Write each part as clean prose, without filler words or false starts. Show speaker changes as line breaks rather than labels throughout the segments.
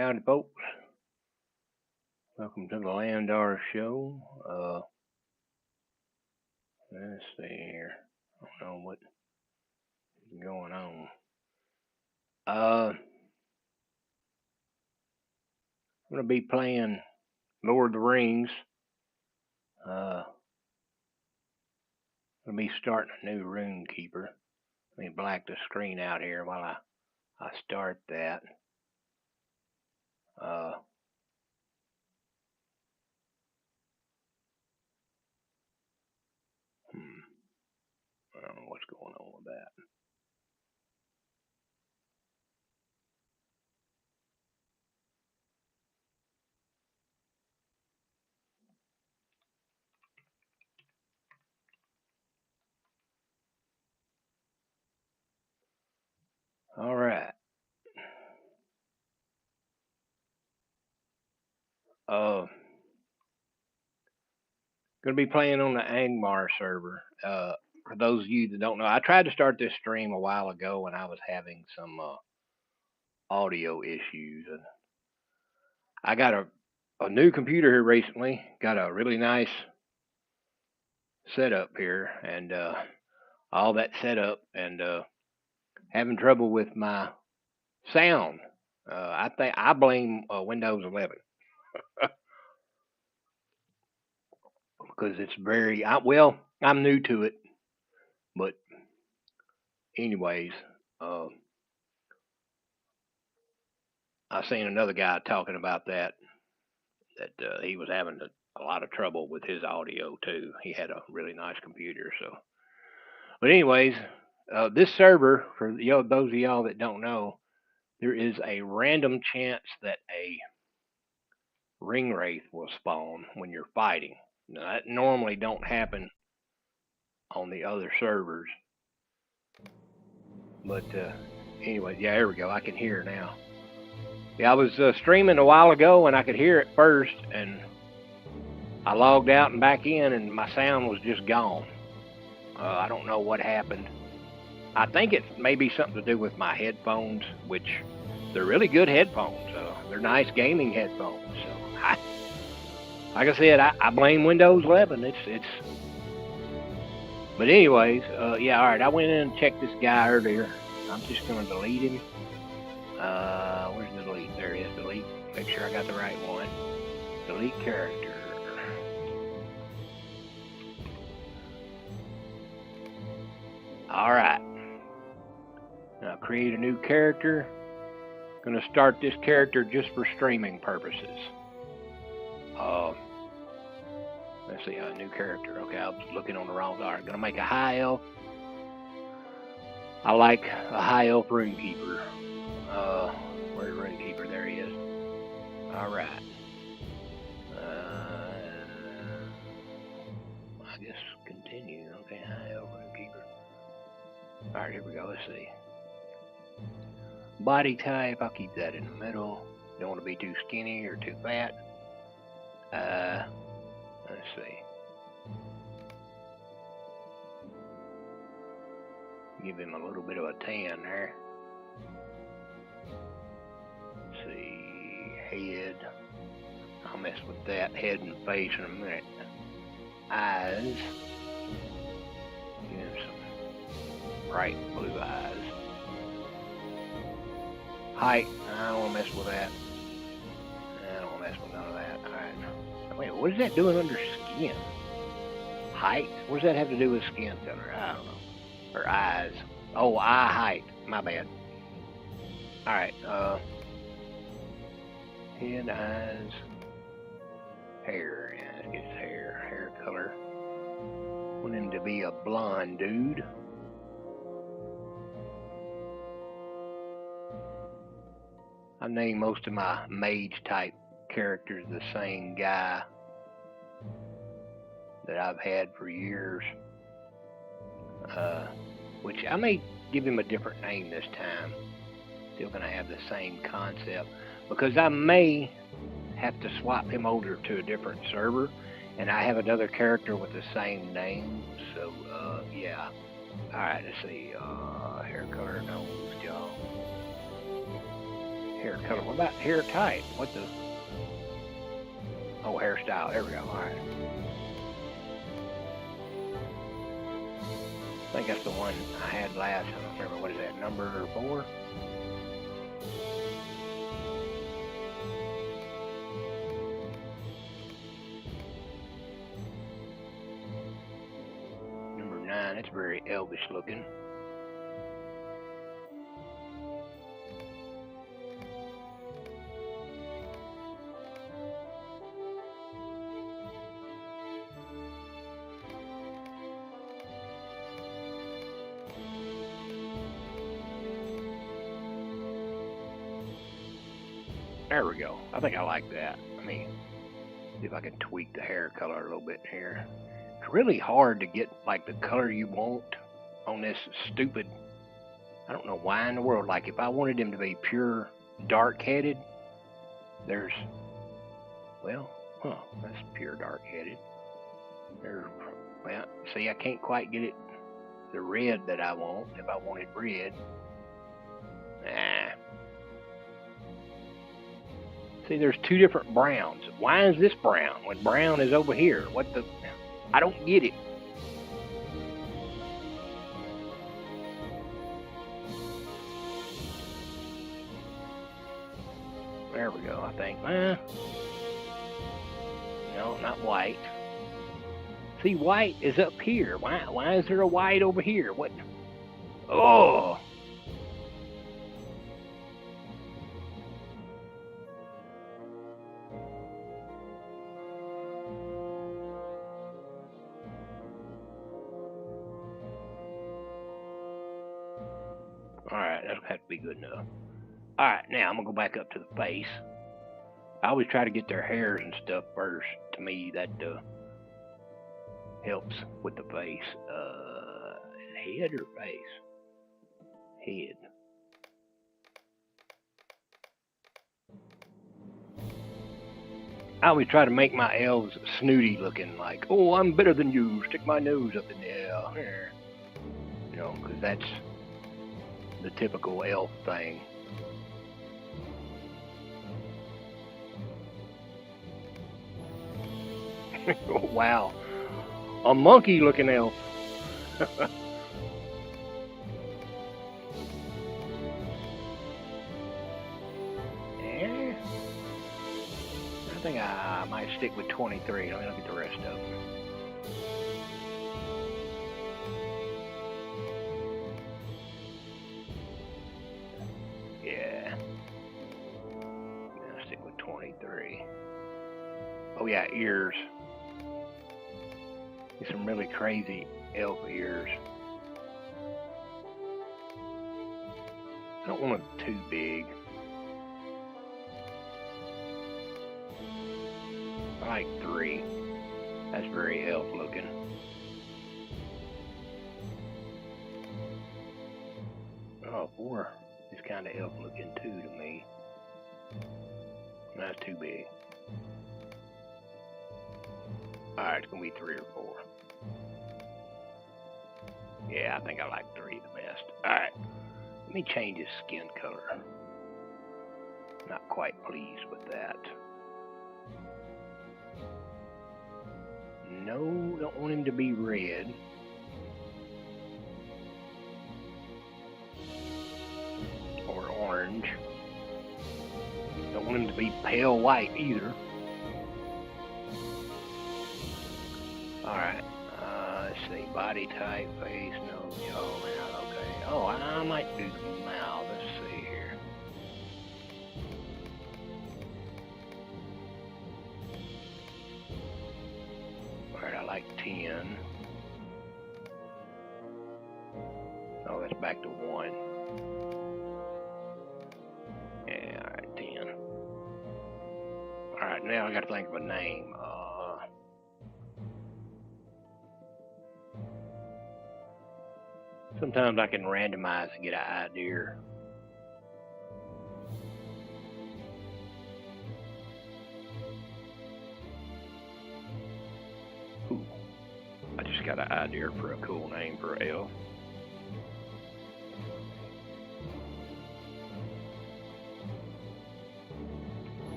Howdy, folks. Welcome to the Landar Show. Let's see here. I don't know what's going on. I'm gonna be playing Lord of the Rings. Gonna be starting a new Rune Keeper. Let me black the screen out here while I start that. I don't know what's going on with that. All right. Gonna be playing on the Angmar server. For those of you that don't know, I tried to start this stream a while ago and I was having some audio issues. And I got a new computer here recently. Got a really nice setup here, and all that setup, and having trouble with my sound. I think I blame Windows 11 because it's very I'm new to it, but anyways, I seen another guy talking about that he was having a lot of trouble with his audio too. He had a really nice computer, so. But anyways, this server, for those of y'all that don't know, there is a random chance that a ring wraith will spawn when you're fighting. Now, that normally don't happen on the other servers. But anyway, yeah, there we go. I can hear now. Yeah, I was streaming a while ago and I could hear it first, and I logged out and back in, and my sound was just gone. I don't know what happened. I think it's maybe something to do with my headphones, which they're really good headphones. They're nice gaming headphones. So, like I said, I blame Windows 11. It's. But anyways, yeah, all right. I went in and checked this guy earlier. I'm just gonna delete him. Where's the delete? There it is. Delete. Make sure I got the right one. Delete character. All right. Now create a new character. Gonna start this character just for streaming purposes. Let's see, a new character. Okay, I was looking on the wrong. All right, gonna make a high elf. I like a high elf Rune Keeper. Where's Rune Keeper? There he is. All right. I guess continue. Okay, high elf Rune Keeper. All right, here we go. Let's see. Body type, I'll keep that in the middle. Don't want to be too skinny or too fat. Let's see. Give him a little bit of a tan there. Let's see. Head. I'll mess with that. Head and face in a minute. Eyes. Give him some bright blue eyes. Height, I don't want to mess with that. I don't want to mess with none of that. Alright. Wait, what is that doing under skin? Height? What does that have to do with skin color? I don't know. Or eyes. Oh, eye height. My bad. Alright, head, eyes, hair. Yeah, it's hair color. Want him to be a blonde dude. I named most of my mage type characters the same guy that I've had for years. Which I may give him a different name this time. Still gonna have the same concept, because I may have to swap him over to a different server, and I have another character with the same name. So yeah. All right, let's see. Hair color, nose, jaw. Hair color. What about hair type? What the? Oh, hairstyle. There we go. All right. I think that's the one I had last. I don't remember. What is that? Number 4? Number 9. It's very elvish looking. There we go. I think I like that. I mean, see if I can tweak the hair color a little bit here. It's really hard to get like the color you want on this stupid. I don't know why in the world. Like if I wanted him to be pure dark-headed, there's, well, that's pure dark-headed. There's, well, see, I can't quite get it the red that I want. If I wanted red, nah. See, there's 2 different browns. Why is this brown when brown is over here? What the? I don't get it. There we go, I think. No, not white. See, white is up here. Why is there a white over here? What? Oh! Alright, that'll have to be good enough. Alright, now I'm going to go back up to the face. I always try to get their hairs and stuff first. To me, that helps with the face. Head or face? Head. I always try to make my elves snooty looking, like, oh, I'm better than you, stick my nose up in the air. You know, because that's the typical elf thing. Wow. A monkey looking elf. Yeah. I think I might stick with 23. Let me look at the rest of them. Yeah. I'll stick with 23. Oh yeah, ears. Some really crazy elf ears. I don't want them too big. I like 3. That's very elf looking. Oh, 4 is kind of elf looking too to me. Not too big. Alright, it's going to be 3 or 4. Yeah, I think I like 3 the best. Alright, let me change his skin color. Not quite pleased with that. No, don't want him to be red. Or orange. Don't want him to be pale white either. Alright, let's see, body type, face, nose, oh man, okay. Oh, I might do the mouth, let's see here. Alright, I like 10. Oh, that's back to 1. Yeah, alright, 10. Alright, now I gotta think of a name. Sometimes I can randomize to get an idea. Ooh, I just got an idea for a cool name for an elf.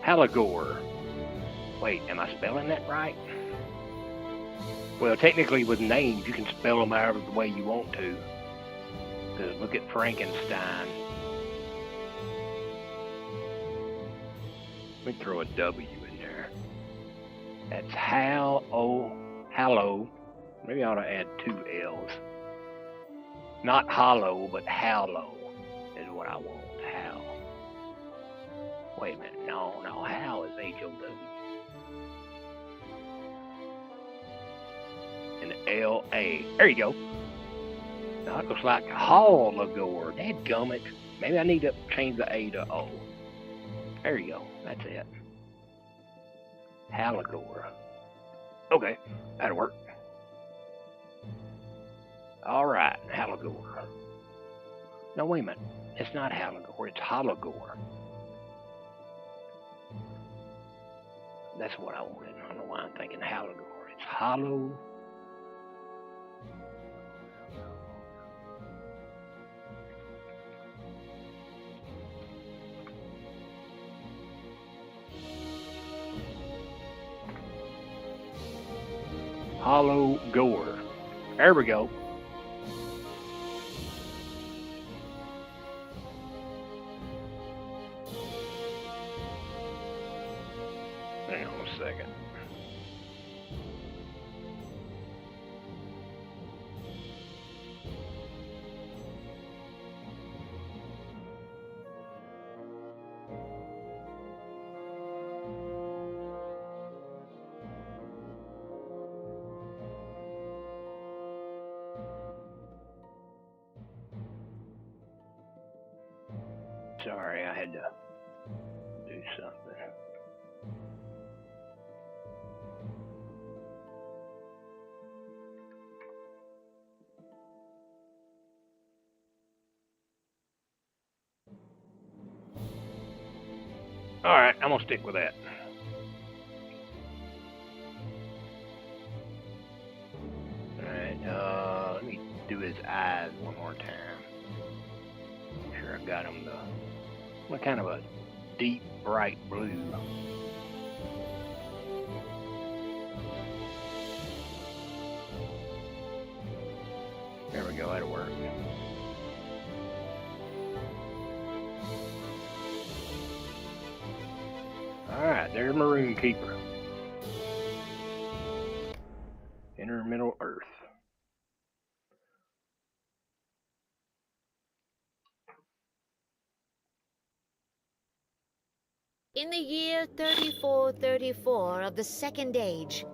Halagore. Wait, am I spelling that right? Well, technically with names, you can spell them however the way you want to. Because look at Frankenstein. Let me throw a W in there. That's Hallow. Maybe I ought to add 2 L's. Not hollow, but hallow is what I want. Hal. Wait a minute. No, Hal is H-O-W. And L-A. There you go. Now it looks like Halagore. Dadgummit. Maybe I need to change the A to O. There you go. That's it. Halagore. Okay, that'll work. Alright, Halagore. No, wait a minute. It's not Halagore, it's Halagore. That's what I wanted. I don't know why I'm thinking Halagore. It's Hollow. Halagore. There we go. Hang on a second. Sorry, I had to do something. Alright, I'm gonna stick with that. Alright, let me do his eyes one more time. Make sure I got him what kind of a deep, bright blue. There we go, that'll work. Alright, there's my Rune Keeper. Inner Middle Earth.
In the year 3434 of the Second Age,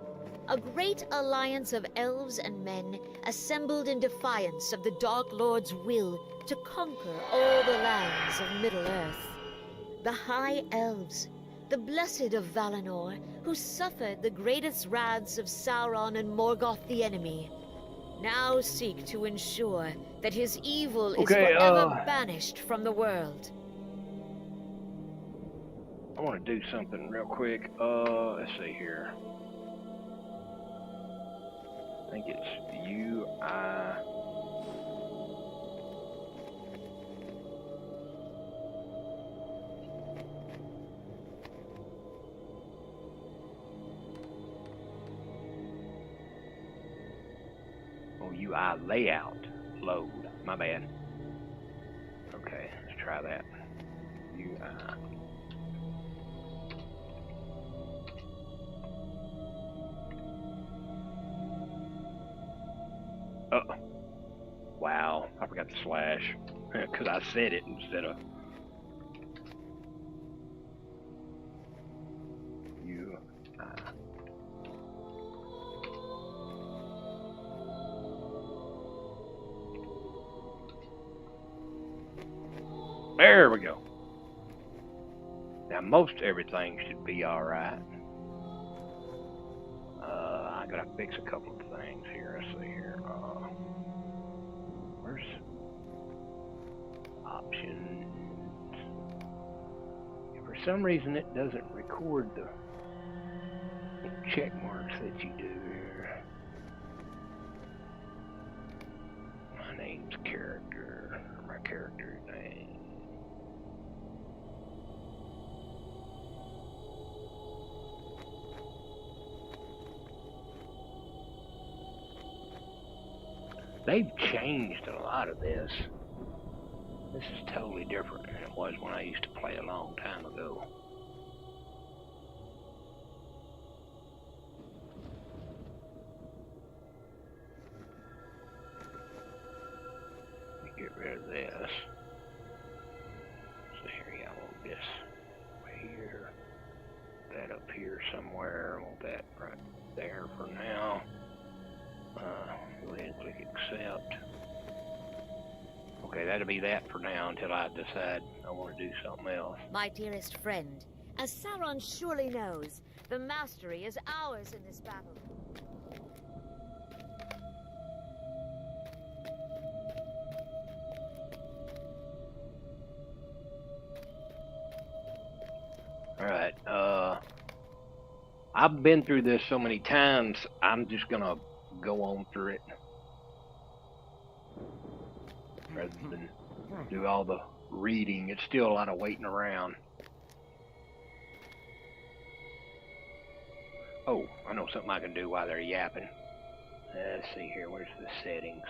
a great alliance of elves and men assembled in defiance of the Dark Lord's will to conquer all the lands of Middle-earth. The High Elves, the Blessed of Valinor, who suffered the greatest wraths of Sauron and Morgoth the enemy, now seek to ensure that his evil is forever banished from the world.
I want to do something real quick. Let's see here. I think it's UI. Oh, UI layout load. My bad. Okay, let's try that. UI. Wow, I forgot the slash because I said it instead of you. There we go. Now most everything should be all right. I gotta fix a couple of things here. Let's see here. Where's options? For some reason, it doesn't record the check marks that you do here. My name's character. My character's name. They've changed a lot of this. This is totally different than it was when I used to play a long time ago. Let me get rid of this. So here, yeah, I want this right here. That up here somewhere. I want that right there for now. Go ahead and click accept. Okay, that'll be that for now until I decide I want to do something else.
My dearest friend, as Sauron surely knows, the mastery is ours in this battle.
Alright, I've been through this so many times, I'm just gonna go on through it. Rather than do all the reading, it's still a lot of waiting around. Oh, I know something I can do while they're yapping. Let's see here, where's the settings?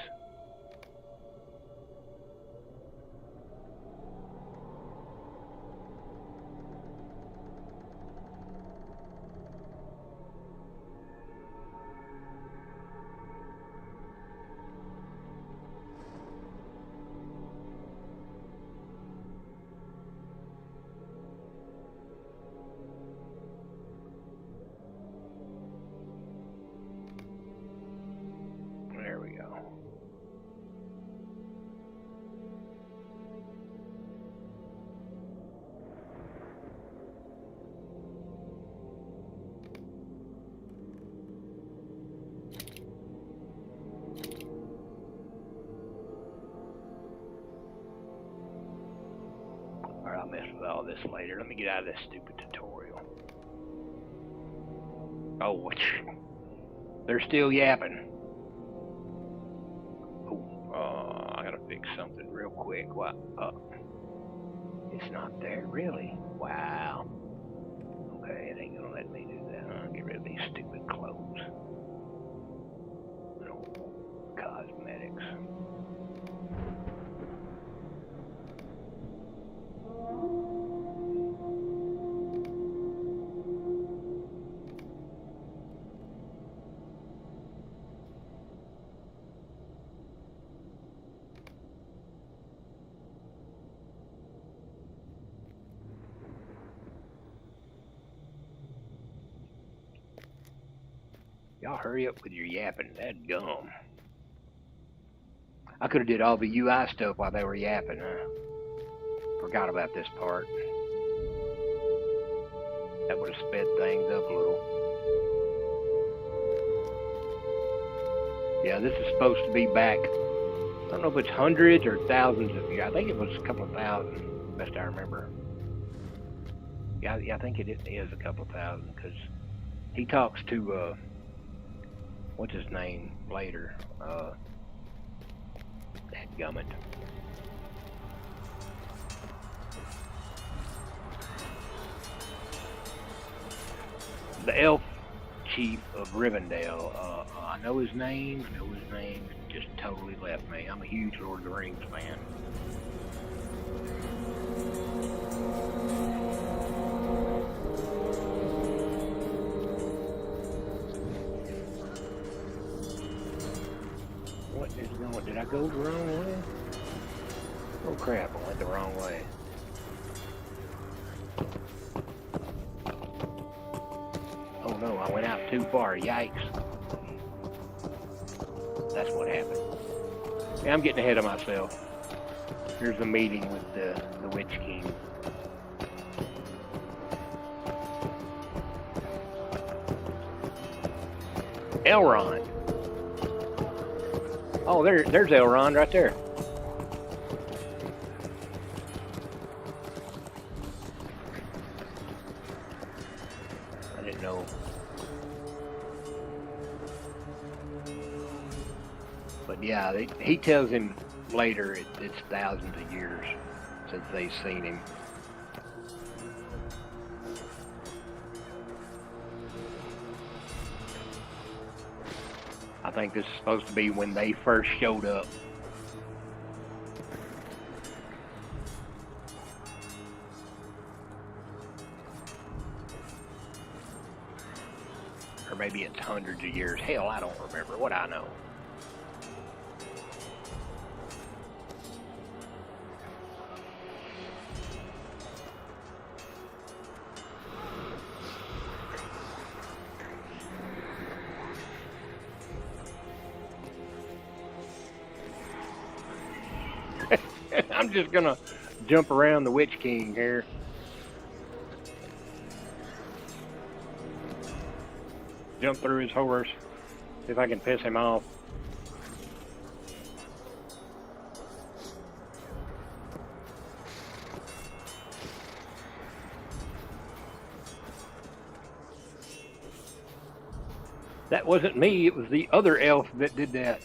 There we go. Alright, I'll mess with all this later. Let me get out of this stupid tutorial. Oh, what? They're still yapping. I gotta fix something real quick. What? It's not there, really? Wow. Okay, it ain't gonna let me do that. I'll get rid of these stupid clothes. I don't want cosmetics. Y'all hurry up with your yapping, that gum. I could have did all the UI stuff while they were yapping, huh? Forgot about this part. That would have sped things up a little. Yeah, this is supposed to be back, I don't know if it's hundreds or thousands of years. I think it was a couple of thousand, best I remember. Yeah, I think it is a couple of thousand, because he talks to, what's his name later? Dadgummit. The elf chief of Rivendell. I know his name. Just totally left me. I'm a huge Lord of the Rings fan. What is going? Did I go the wrong way? Oh crap! I went the wrong way. Oh no! I went out too far. Yikes! That's what happened. Yeah, I'm getting ahead of myself. Here's a meeting with the Witch King. Elrond. Oh, there's Elrond right there. I didn't know. But yeah, he tells him later it's thousands of years since they've seen him. I think this is supposed to be when they first showed up. Or maybe it's hundreds of years. Hell, I don't remember. What I know. I'm just gonna jump around the Witch King here. Jump through his horse. See if I can piss him off. That wasn't me, it was the other elf that did that.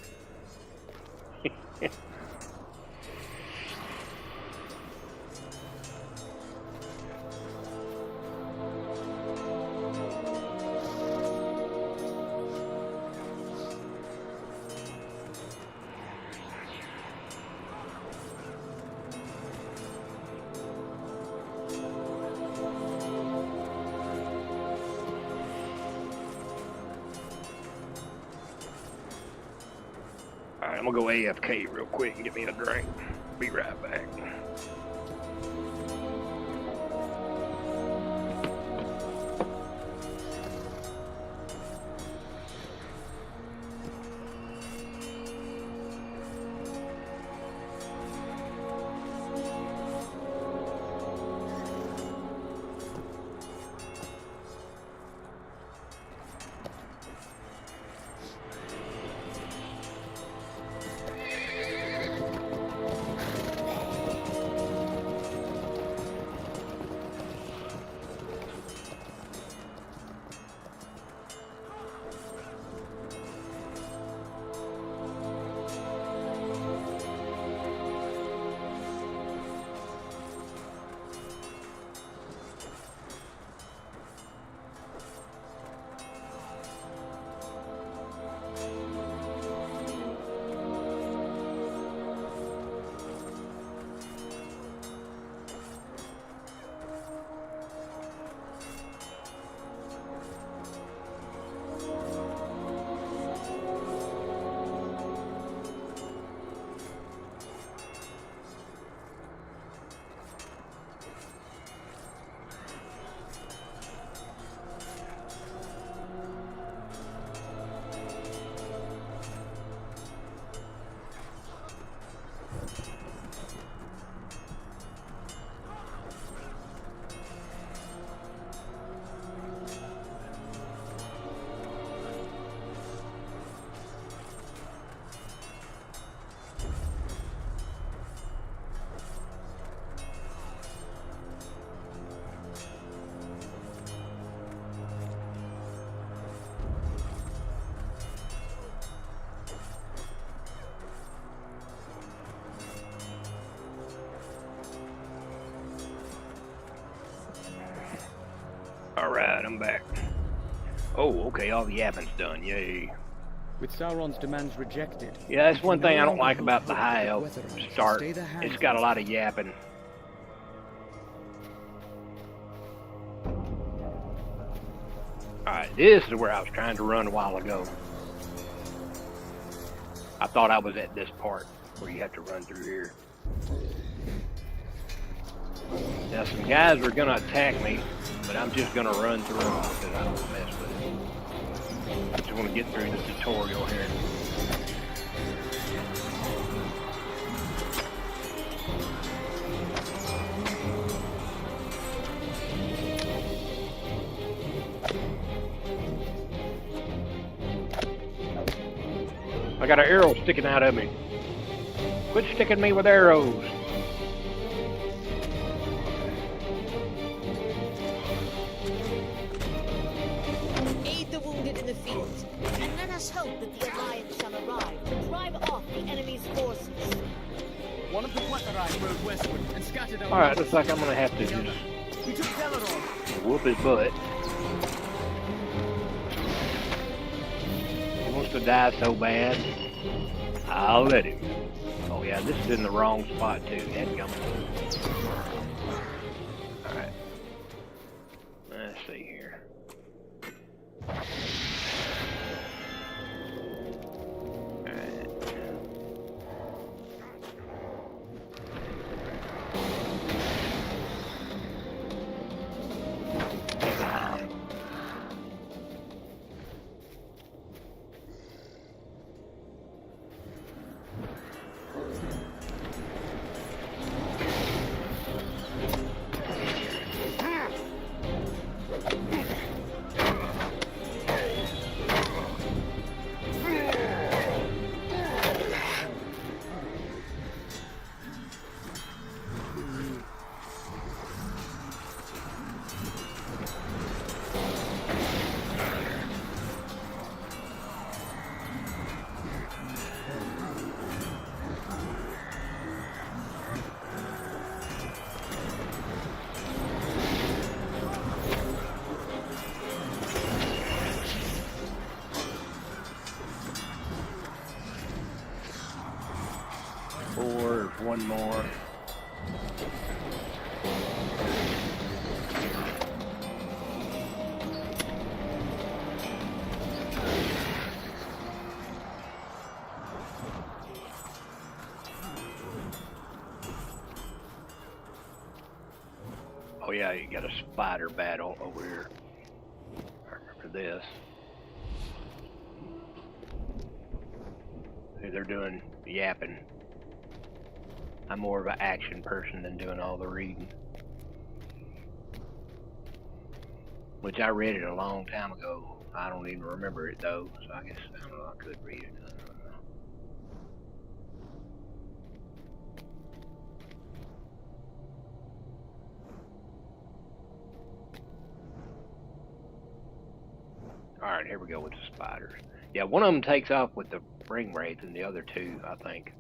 Alright, I'm gonna go AFK real quick and get me a drink. Be right back. Alright, I'm back. Oh, okay, all the yapping's done, yay.
With Sauron's demands rejected.
Yeah, that's one thing I don't like about the High Elf start. It's got a lot of yapping. Alright, this is where I was trying to run a while ago. I thought I was at this part where you have to run through here. Now some guys are gonna attack me, but I'm just gonna run through them because I don't want to mess with it. I just want to get through the tutorial here. I got an arrow sticking out of me. Quit sticking me with arrows.
Aid the wounded in the field, and let us hope that the Alliance shall arrive to drive off the enemy's forces.
One of the Weatherai rode westward and scattered our...
Alright, looks like I'm gonna have to just
We took Delaron.
whoop his butt. He wants wants to die so bad, I'll let him. Oh yeah, this is in the wrong spot too. Alright. Let's see here. One more. Oh yeah, you got a spider battle over here. I remember this. They're doing yapping. I'm more of an action person than doing all the reading. Which I read it a long time ago. I don't even remember it though, so I guess, I don't know, I could read it. I don't know. Alright, here we go with the spiders. Yeah, one of them takes off with the ring wraith and the other two, I think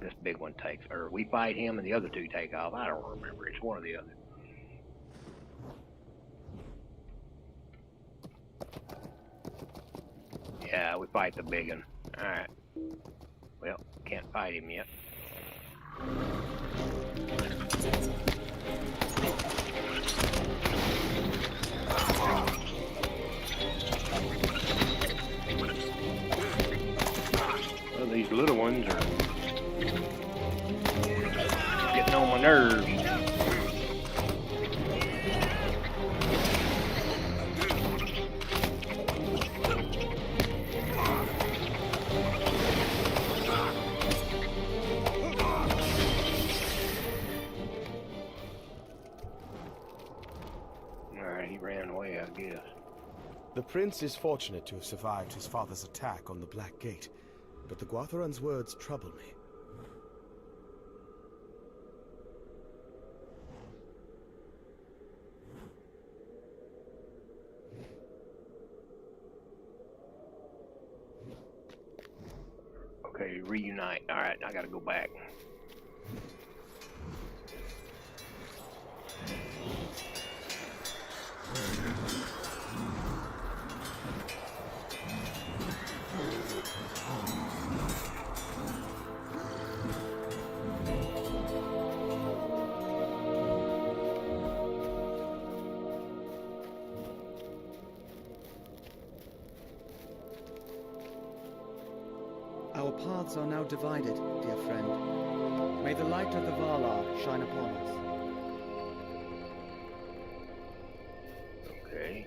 this big one takes, or we fight him and the other two take off. I don't remember. It's one or the other. Yeah, we fight the big one. Alright. Well, can't fight him yet. Well, these little ones are getting on my nerves. Alright, he ran away, I guess.
The prince is fortunate to have survived his father's attack on the Black Gate, but the Guatharan's words trouble me.
Okay, reunite. Alright, I gotta go back.
Our paths are now divided, dear friend. May the light of the Valar shine upon us.
Okay.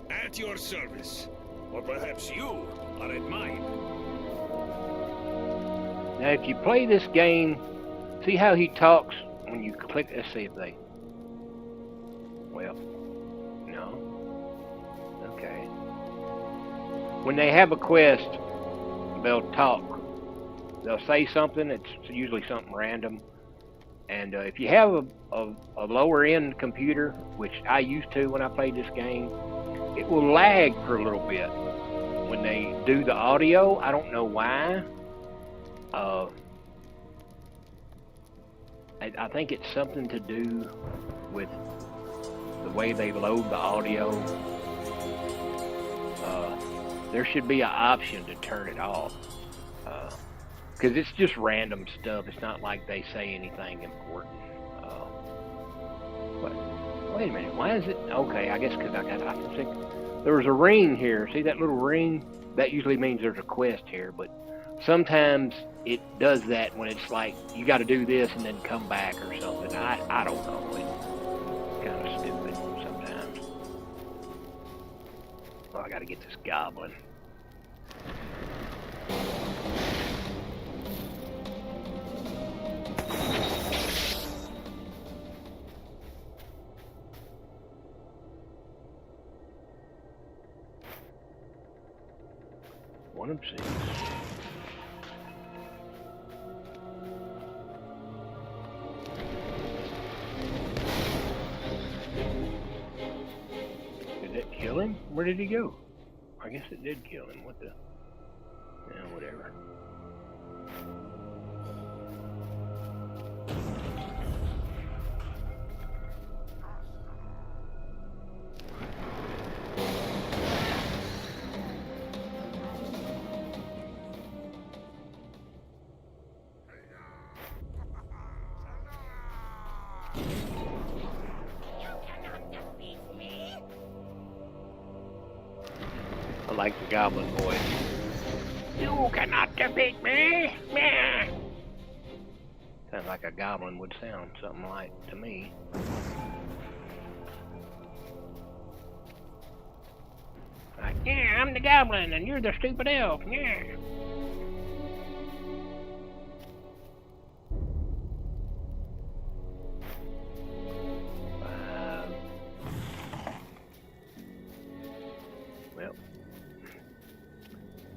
At your service. Or perhaps you are at mine.
Now, if you play this game, see how he talks when you click. Let's see if they. Well, no. Okay. When they have a quest, they'll talk. They'll say something. It's usually something random. And if you have a lower end computer, which I used to when I played this game, it will lag for a little bit when they do the audio. I don't know why. I think it's something to do with the way they load the audio. There should be an option to turn it off. Because it's just random stuff. It's not like they say anything important. But wait a minute. Why is it? Okay, I guess because I can see. There was a ring here. See that little ring? That usually means there's a quest here. But sometimes it does that when it's like you got to do this and then come back or something. I don't know. It's kind of stupid sometimes. Oh, I got to get this goblin. One of 6. Did that kill him? Where did he go? I guess it did kill him. What the? Yeah, whatever. I like the goblin voice. You cannot defeat me! Meh. Sounds like a goblin would sound something like to me. Like, yeah, I'm the goblin and you're the stupid elf. Yeah. Well,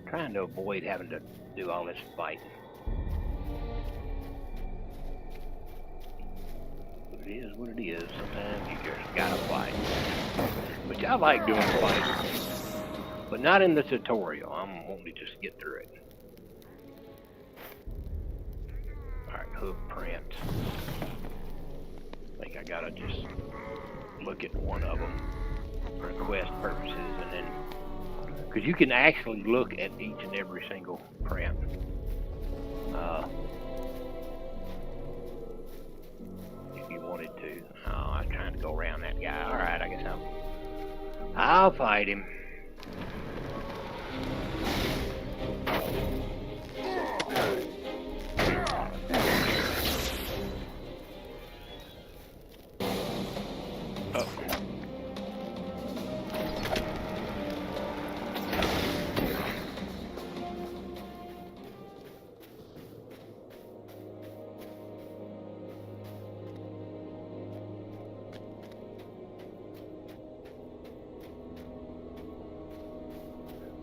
trying to avoid having to do all this fighting. It is what it is. Sometimes you just gotta fight. Which I like doing fighting. But not in the tutorial. I'm wanting to just get through it. Alright, hoof print. I think I gotta just look at one of them for quest purposes and then... Because you can actually look at each and every single print. If you wanted to. Oh, I was trying to go around that guy. Alright, I guess I'll fight him.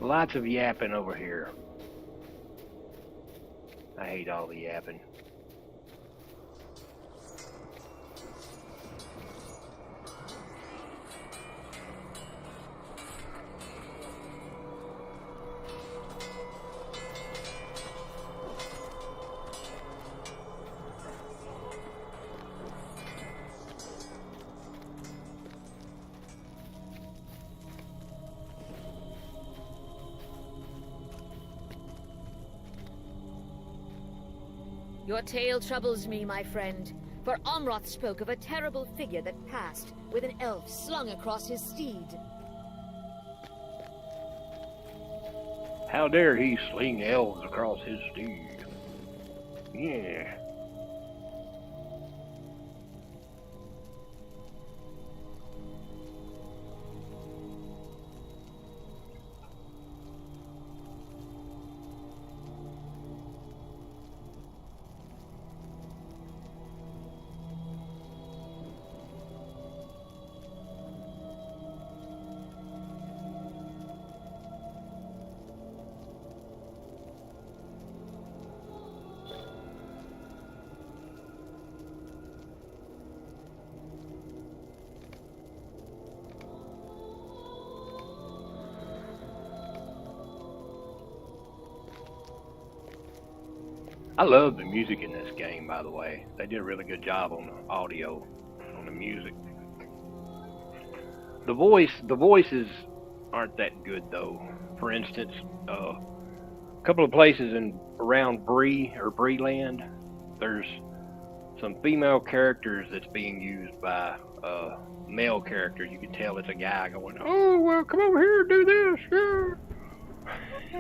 Lots of yapping over here. I hate all the yapping.
Your tale troubles me, my friend, for Omroth spoke of a terrible figure that passed with an elf slung across his steed.
How dare he sling elves across his steed? Yeah. I love the music in this game, by the way. They did a really good job on the audio, on the music. The voices aren't that good though. For instance, a couple of places around Breeland, there's some female characters that's being used by male characters. You can tell it's a guy going, "Oh well, come over here and do this." Yeah.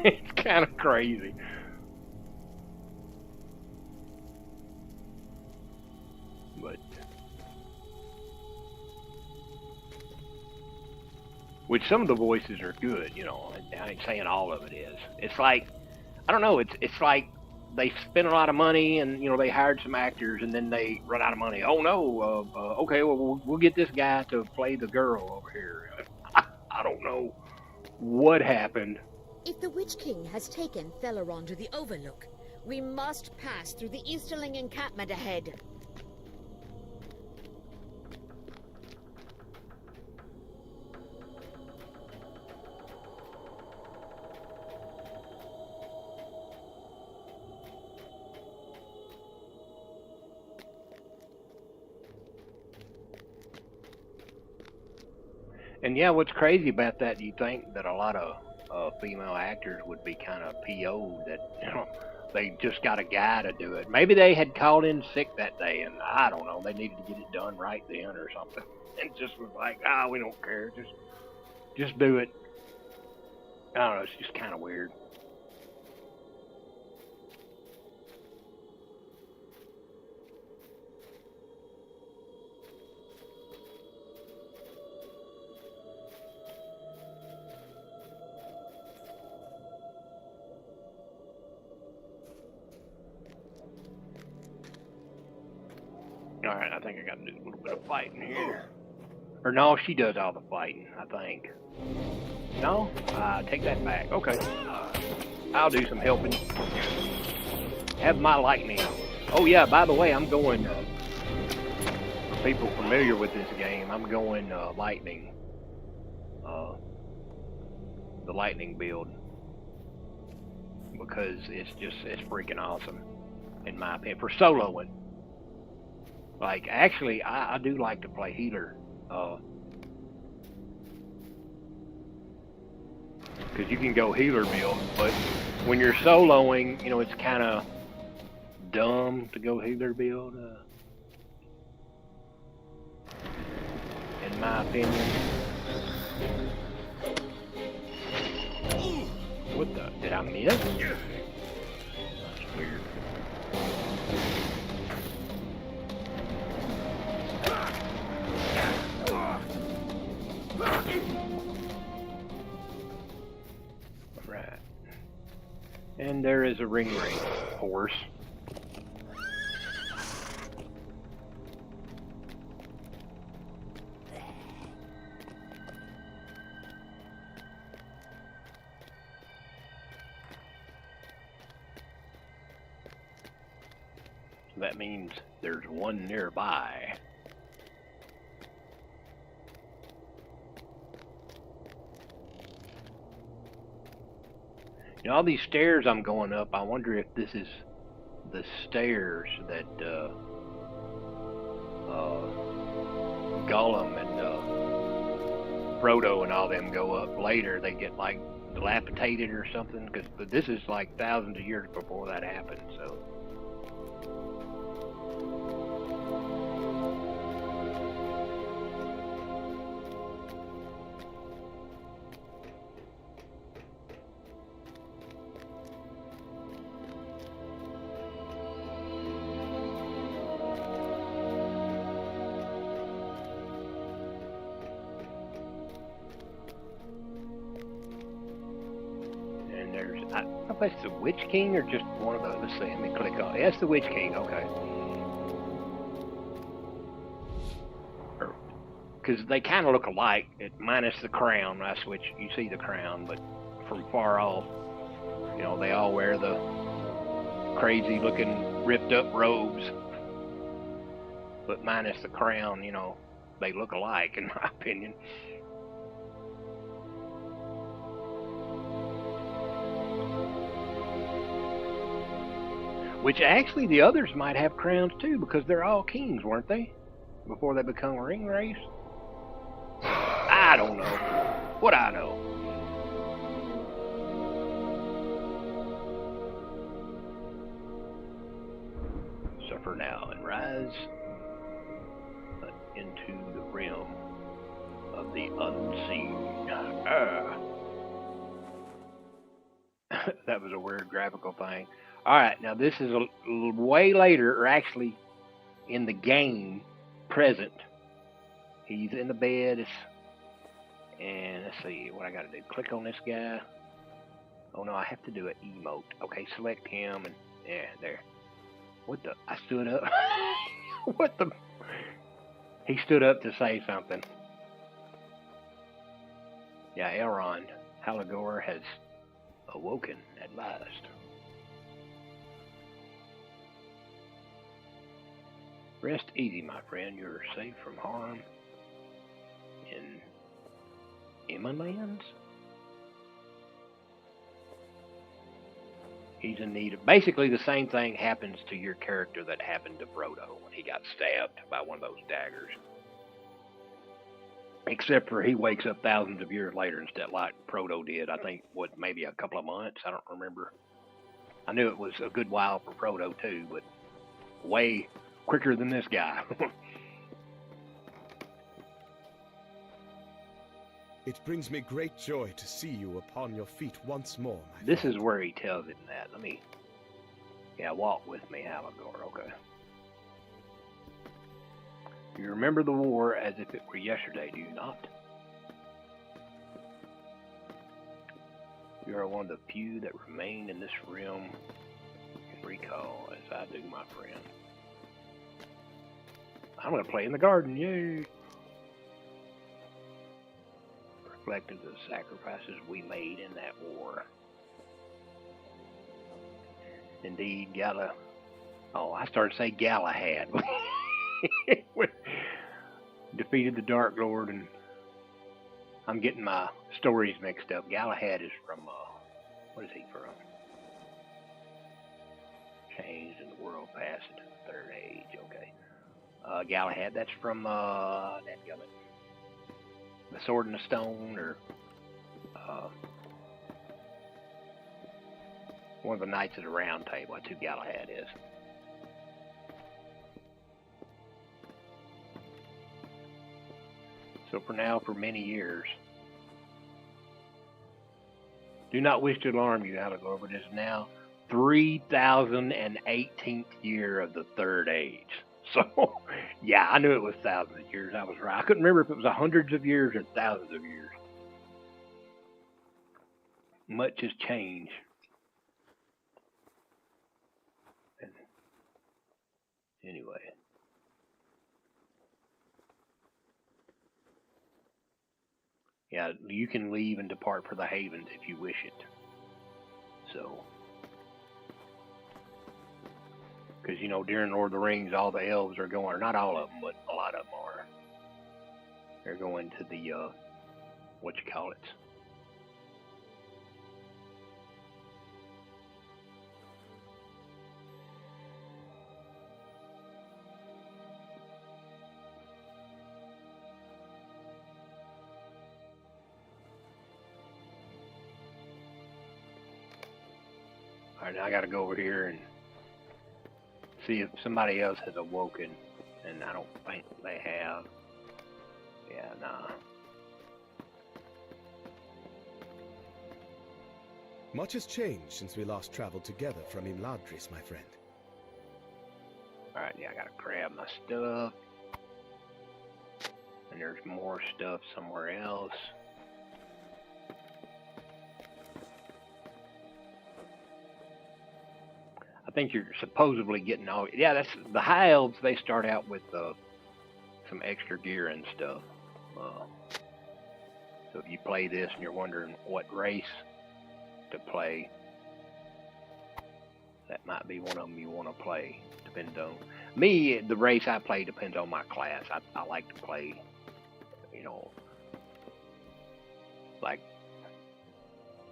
It's kind of crazy. But which some of the voices are good, you know. I ain't saying all of it is. It's like, I don't know. It's like they spent a lot of money, and you know they hired some actors, and then they run out of money. Oh no. Okay, well we'll get this guy to play the girl over here. I don't know what happened.
If the Witch King has taken Theleron to the Overlook, we must pass through the Easterling encampment ahead.
And yeah, what's crazy about that? You think that a lot of female actors would be kind of PO'd that, you know, they just got a guy to do it. Maybe they had called in sick that day, and I don't know, they needed to get it done right then or something. And just was like, we don't care, just do it. I don't know, it's just kind of weird. Alright, I think I gotta do a little bit of fighting here. Or no, she does all the fighting, I think. No? Take that back. Okay. I'll do some helping. Have my lightning. Oh yeah, by the way, I'm going, for people familiar with this game, I'm going lightning. The lightning build. Because it's freaking awesome. In my opinion. For soloing. Like, actually, I do like to play healer. Because you can go healer build, but when you're soloing, you know, it's kind of dumb to go healer build. In my opinion. What the? Did I miss? That's weird. Right. And there is a ring horse. So that means there's one nearby. You know, all these stairs I'm going up, I wonder if this is the stairs that Gollum and Frodo and all them go up later. They get like dilapidated or something, because this is like thousands of years before that happened, so. I don't know if that's the Witch King or just one of those. Let's see, let me click on it. That's the Witch King, okay. Because they kind of look alike, minus the crown. I switch, you see the crown, but from far off, you know, they all wear the crazy looking ripped up robes. But minus the crown, you know, they look alike in my opinion. Which actually the others might have crowns too, because they're all kings, weren't they? Before they become ring race? I don't know. What I know. now and rise into the realm of the unseen. That was a weird graphical thing. Alright, now this is a way later, or actually in the game present. He's in the bed, and let's see what I gotta do. Click on this guy. Oh no, I have to do an emote. Okay, select him, and yeah, there. What the? I stood up. What the? He stood up to say something. Yeah, Elrond, Halagor has awoken at last. Rest easy, my friend. You're safe from harm in Immerlands. He's in need of... Basically, the same thing happens to your character that happened to Frodo when he got stabbed by one of those daggers. Except for he wakes up thousands of years later instead, like Frodo did. I think, what, maybe a couple of months? I don't remember. I knew it was a good while for Frodo, too, but way quicker than this guy.
It brings me great joy to see you upon your feet once more, my
This
friend.
is where he tells him that. Let me... Yeah, walk with me, Halagor. Okay. You remember the war as if it were yesterday, do you not? You are one of the few that remain in this realm and recall, as I do, my friend. I'm going to play in the garden, yay! Reflecting the sacrifices we made in that war. Indeed, Oh, I started to say Galahad. Defeated the Dark Lord, and I'm getting my stories mixed up. Galahad is from, what is he from? Changed in the world past into the Third Age, okay. Galahad, that's from, The Sword and the Stone, or, one of the Knights of the Round Table. That's who Galahad is. So for now, for many years. Do not wish to alarm you, Halagor, but it is now 3018th year of the Third Age. So, yeah, I knew it was thousands of years. I was right. I couldn't remember if it was hundreds of years or thousands of years. Much has changed. And anyway. Yeah, you can leave and depart for the Havens if you wish it. So, because, you know, during Lord of the Rings, all the elves are going, or not all of them, but a lot of them are. They're going to the, whatchamacallit. Alright, now I gotta go over here and see if somebody else has awoken, and I don't think they have. Yeah, nah.
Much has changed since we last traveled together from Imladris, my friend.
Alright, yeah, I gotta grab my stuff. And there's more stuff somewhere else. I think you're supposedly getting all... Yeah, that's the High Elves, they start out with some extra gear and stuff. So if you play this and you're wondering what race to play, that might be one of them you want to play. Depends on... Me, the race I play depends on my class. I like to play, you know, like...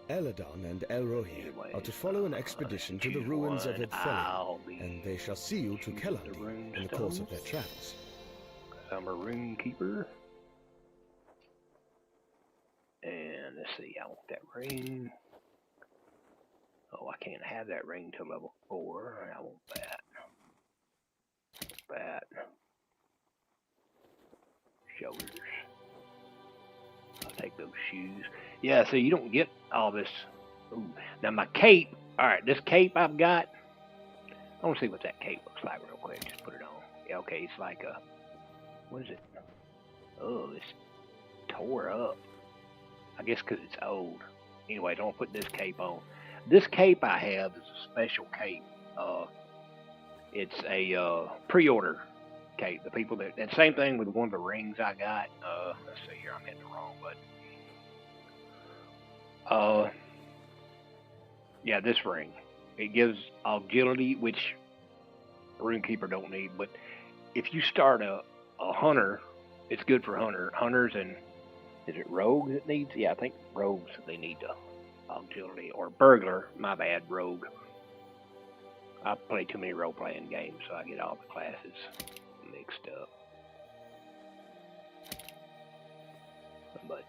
Eladon and Elrohir are to follow an expedition to the ruins of Edfelin, and they shall see you to Kelandi in the course of their travels.
I'm a rune keeper. And let's see, I want that ring. Oh, I can't have that ring till level 4. I want that. that. Shoulders. I'll take those shoes. Yeah, so you don't get all this. Ooh. Now my cape. All right, this cape I've got. I want to see what that cape looks like real quick. Just put it on. Yeah, okay, it's like a. What is it? Oh, it's tore up. I guess because it's old. Anyway, don't put this cape on. This cape I have is a special cape. It's a pre-order cape. The people that, and same thing with one of the rings I got. Let's see here, I'm hitting the wrong button. Yeah, this ring. It gives agility, which RuneKeeper don't need. But if you start a hunter, it's good for hunters, and is it rogue that needs? Yeah, I think rogues they need agility, or burglar. My bad, rogue. I play too many role-playing games, so I get all the classes mixed up. But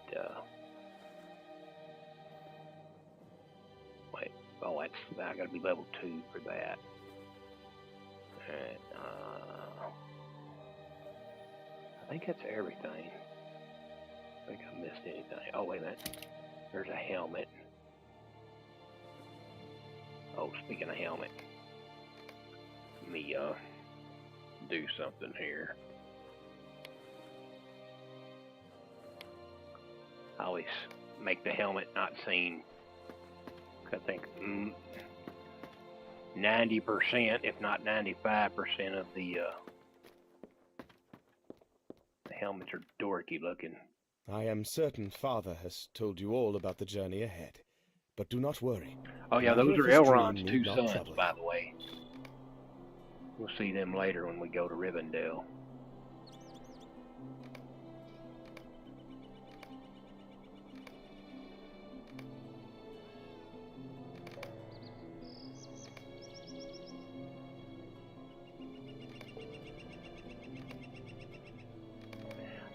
wait, oh, that's I gotta be level 2 for that. And I think that's everything. I think I missed anything. Oh, wait a minute. There's a helmet. Oh, speaking of helmet, let me do something here. I always make the helmet not seen. I think 90%, if not 95% of the helmets are dorky looking.
I am certain Father has told you all about the journey ahead, but do not worry.
Oh yeah, those are Elrond's 2 sons, by the way. We'll see them later when we go to Rivendell.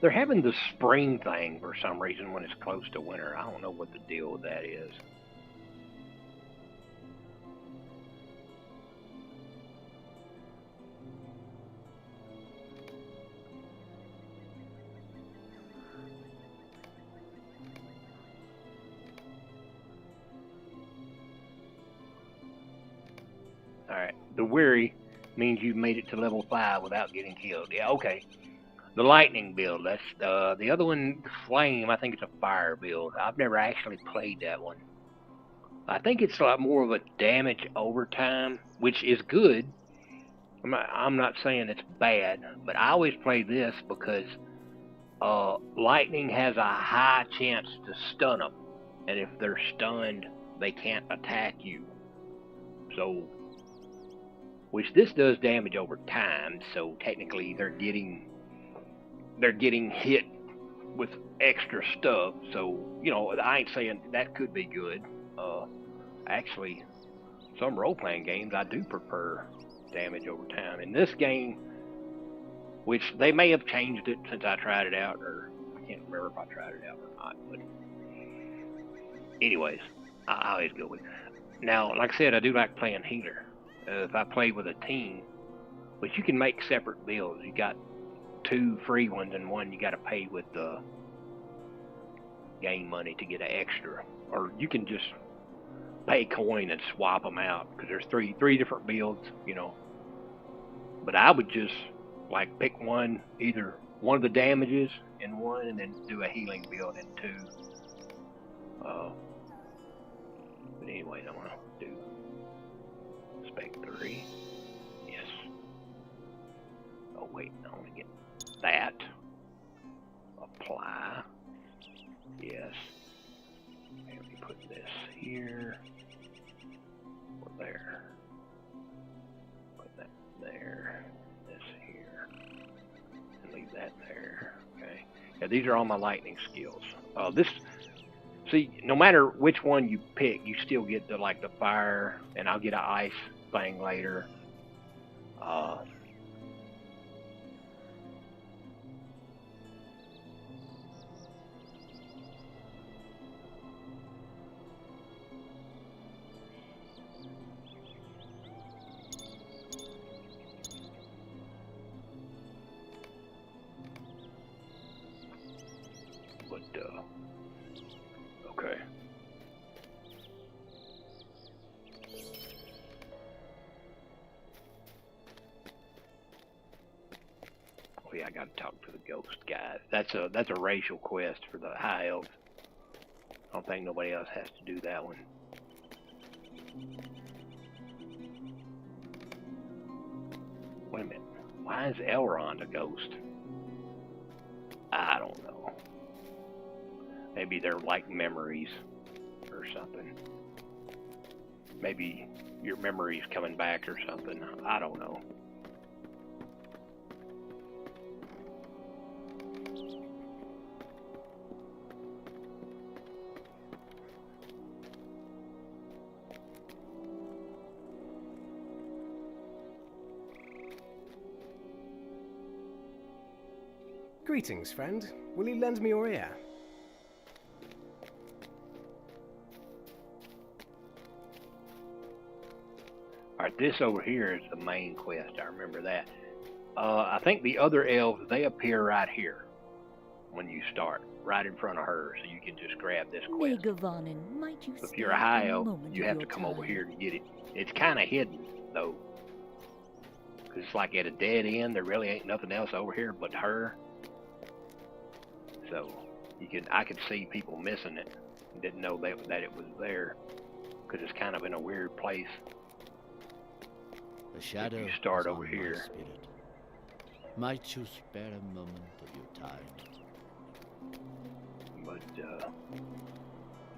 They're having the spring thing for some reason when it's close to winter. I don't know what the deal with that is. Alright, the weary means you've made it to level 5 without getting killed. Yeah, okay. The lightning build, that's the other one, flame, I think it's a fire build. I've never actually played that one. I think it's a lot more of a damage over time, which is good. I'm not saying it's bad, but I always play this because lightning has a high chance to stun them, and if they're stunned, they can't attack you. So, which this does damage over time, so technically they're getting hit with extra stuff, so, you know, I ain't saying that could be good. Actually, some role-playing games, I do prefer damage over time. In this game, which they may have changed it since I tried it out, or I can't remember if I tried it out or not, but anyways, I always go with it. Now, like I said, I do like playing healer. If I play with a team, but you can make separate builds. You got 2 free ones and one you got to pay with the game money to get an extra, or you can just pay coin and swap them out because there's three different builds, you know. But I would just like pick one, either one of the damages in one, and then do a healing build in 2. But anyways, I want to do spec 3. Yes. Oh wait, I want to get that. Apply. Yes. Let me put this here. Or there. Put that there. This here. And leave that there. Okay. Yeah, these are all my lightning skills. See, no matter which one you pick, you still get the fire, and I'll get an ice thing later. I gotta talk to the ghost guys. That's a racial quest for the high elves. I don't think nobody else has to do that one. Wait a minute. Why is Elrond a ghost? I don't know. Maybe they're like memories or something. Maybe your memory's coming back or something. I don't know.
Greetings, friend. Will you lend me your ear?
Alright, this over here is the main quest. I remember that. I think the other elves, they appear right here when you start, right in front of her, so you can just grab this quest.
Might you
If you're a high elf, you have to come over here to get it. It's kind of hidden, though. Because it's like at a dead end. There really ain't nothing else over here but her. So I could see people missing it. Didn't know that it was there. Because it's kind of in a weird place.
The shadow
if you start
is
over
on
here.
my spirit. Might you spare a moment of your time?
But,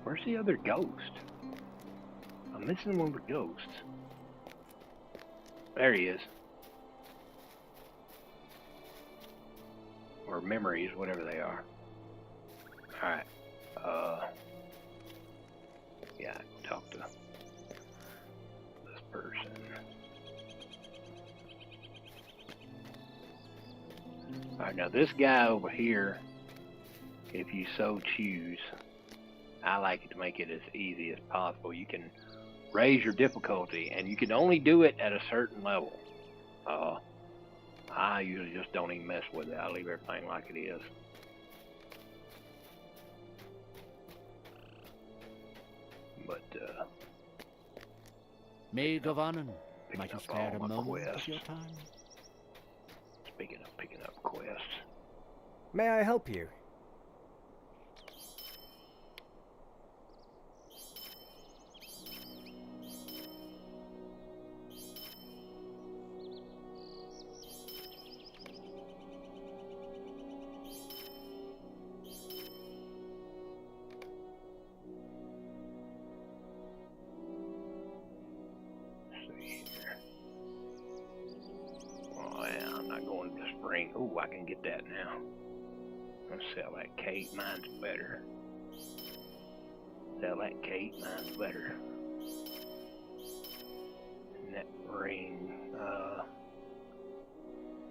where's the other ghost? I'm missing one of the ghosts. There he is. Or memories, whatever they are. Alright. Yeah, talk to this person. Alright, now this guy over here, if you so choose, I like it to make it as easy as possible. You can raise your difficulty, and you can only do it at a certain level. I usually just don't even mess with it. I leave everything like it is. But,
May Gavanen, might you
up
spare
all
a
my
moment
quests.
of your time?
Speaking of picking up quests.
May I help you?
Ooh, I can get that now. Let's sell that cake. Mine's better. Sell that cake. Mine's better. And that ring.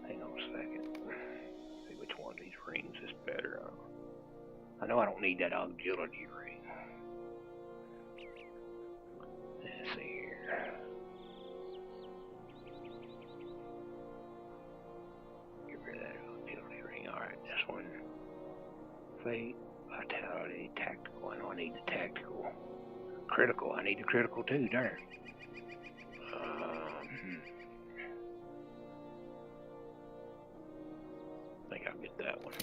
Hang on a second. See which one of these rings is better. I know I don't need that agility ring. Let's see here. Fate, vitality, tactical. I know I need the tactical. Critical. I need the critical too, darn. I think I'll get that one.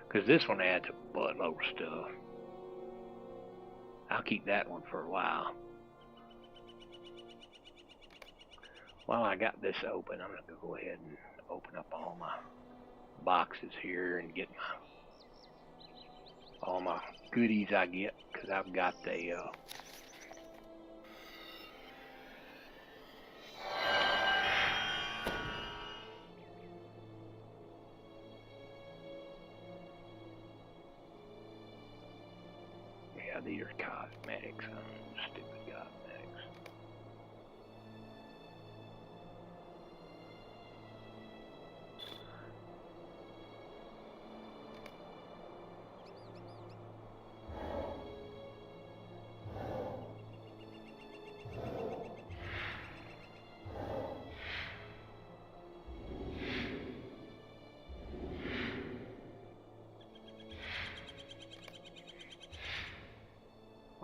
Because this one adds a buttload of stuff. I'll keep that one for a while. While I got this open, I'm going to go ahead and open up all my boxes here and get all my goodies I get, because I've got the yeah, these are cosmetics. Stupid cosmetics.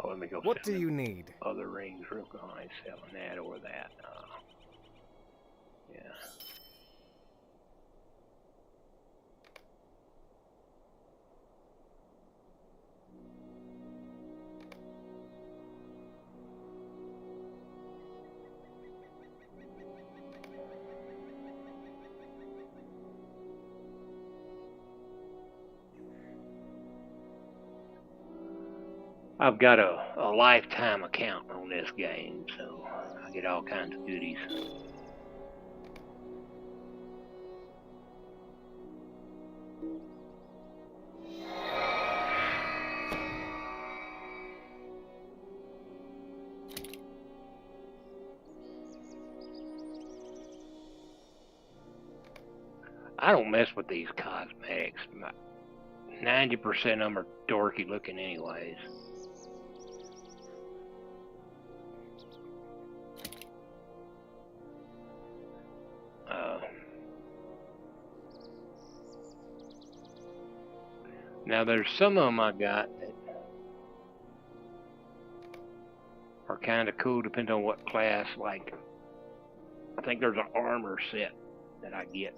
Oh, let me go.
What do you need?
Other rings real quick. I ain't selling that or that. Yeah. I've got a lifetime account on this game, so I get all kinds of goodies. I don't mess with these cosmetics. 90% of them are dorky looking anyways. Now there's some of them I got that are kind of cool, depending on what class. Like, I think there's an armor set that I get.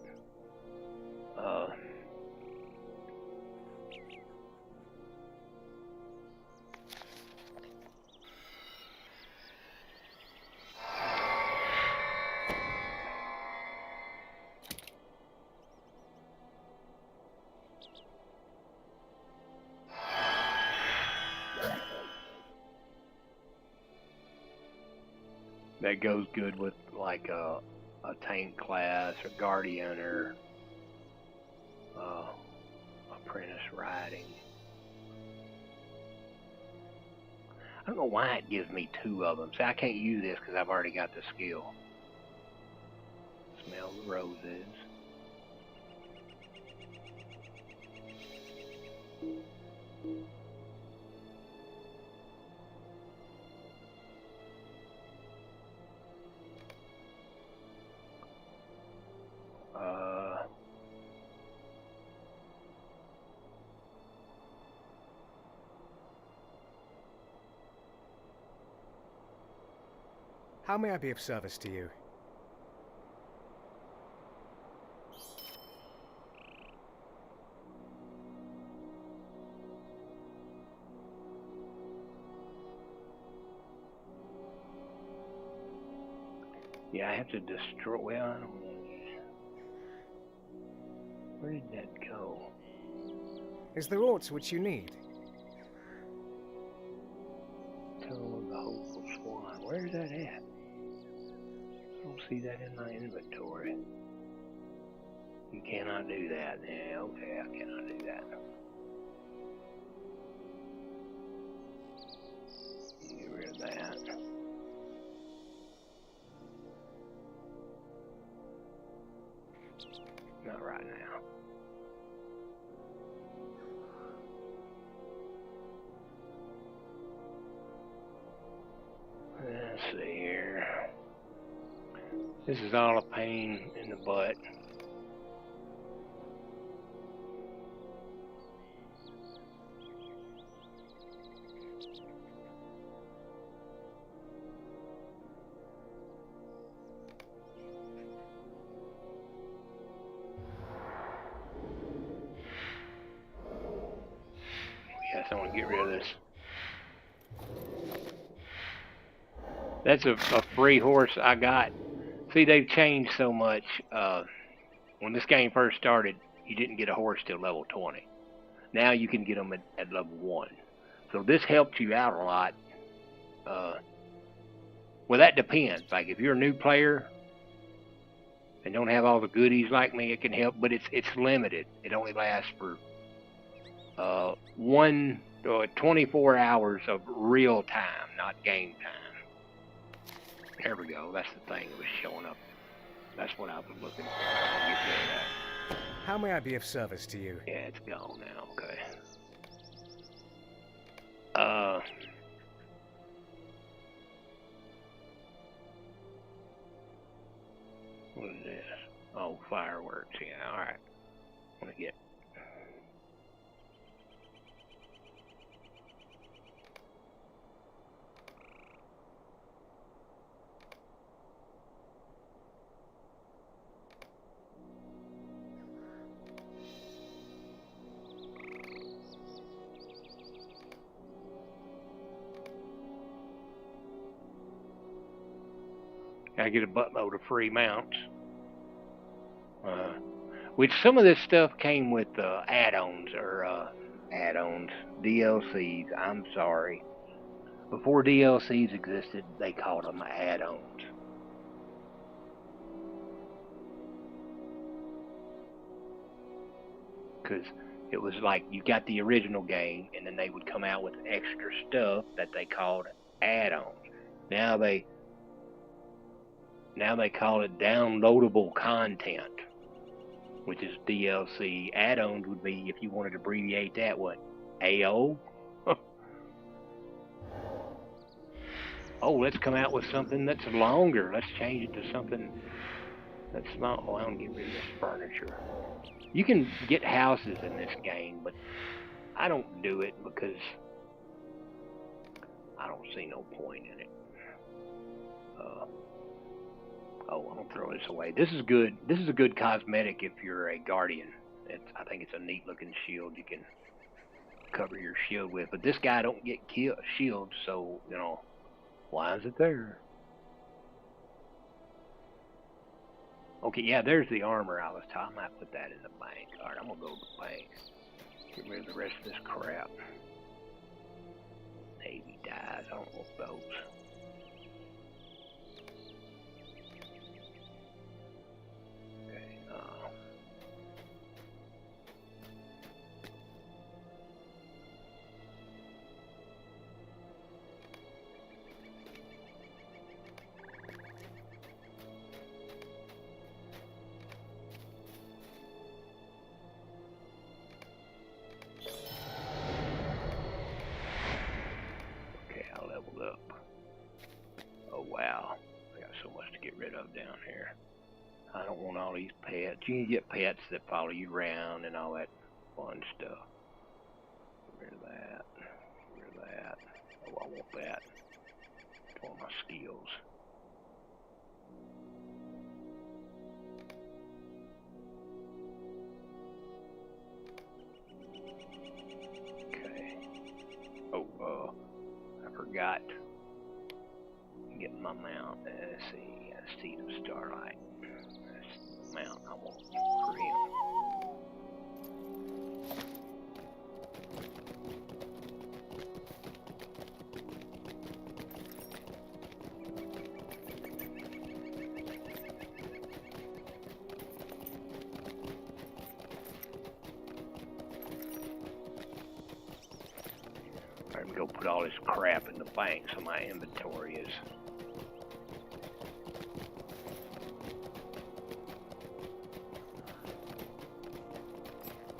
That goes good with like a tank class or guardian or apprentice riding. I don't know why it gives me 2 of them. See, I can't use this because I've already got the skill. Smell the roses.
How may I be of service to you?
Yeah, I have to destroy. Well, I don't know. Where did that go?
Is there aught which you need?
Tale of the Hopeful Swan. Where's that at? I don't see that in my inventory. You cannot do that. Yeah, okay, I cannot do that. Get rid of that. Not right now. Let's see here. This is all a pain in the butt. Yes, I want to get rid of this. That's a free horse I got. See, they've changed so much. When this game first started, you didn't get a horse till level 20. Now you can get them at level 1. So this helped you out a lot. Well, that depends. Like, if you're a new player and don't have all the goodies like me, it can help, but it's limited. It only lasts for 24 hours of real time, not game time. There we go. That's the thing that was showing up. That's what I was looking for. I'll get rid of that.
How may I be of service to you?
Yeah, it's gone now. Okay. What is this? Oh, fireworks. Yeah, all right. I want to get. I get a buttload of free mounts. Which some of this stuff came with add-ons or DLCs. I'm sorry. Before DLCs existed, they called them add-ons. Because it was like you got the original game, and then they would come out with extra stuff that they called add-ons. Now they call it downloadable content, which is DLC. Add-ons would be, if you wanted to abbreviate that, what? AO? Oh, let's come out with something that's longer. Let's change it to something that's not. Oh, I don't get rid of this furniture. You can get houses in this game, but I don't do it because I don't see no point in it. Oh, I'm gonna throw this away. This is good. This is a good cosmetic if you're a guardian. I think it's a neat looking shield you can cover your shield with. But this guy don't get shields, so you know, why is it there? Okay, yeah, there's the armor I was talking. I might put that in the bank. All right, I'm gonna go to the bank. Get rid of the rest of this crap. Navy dyes. I don't want those. Wow, I got so much to get rid of down here. I don't want all these pets. You can get pets that follow you around and all that fun stuff. Get rid of that. Get rid of that. Oh, I want that. I want my skills. Okay. Oh, I forgot. Get my mount. Let's see. Seed of Starlight. That's the mount I want for him. I'm gonna go put all this crap in the bank so my inventory is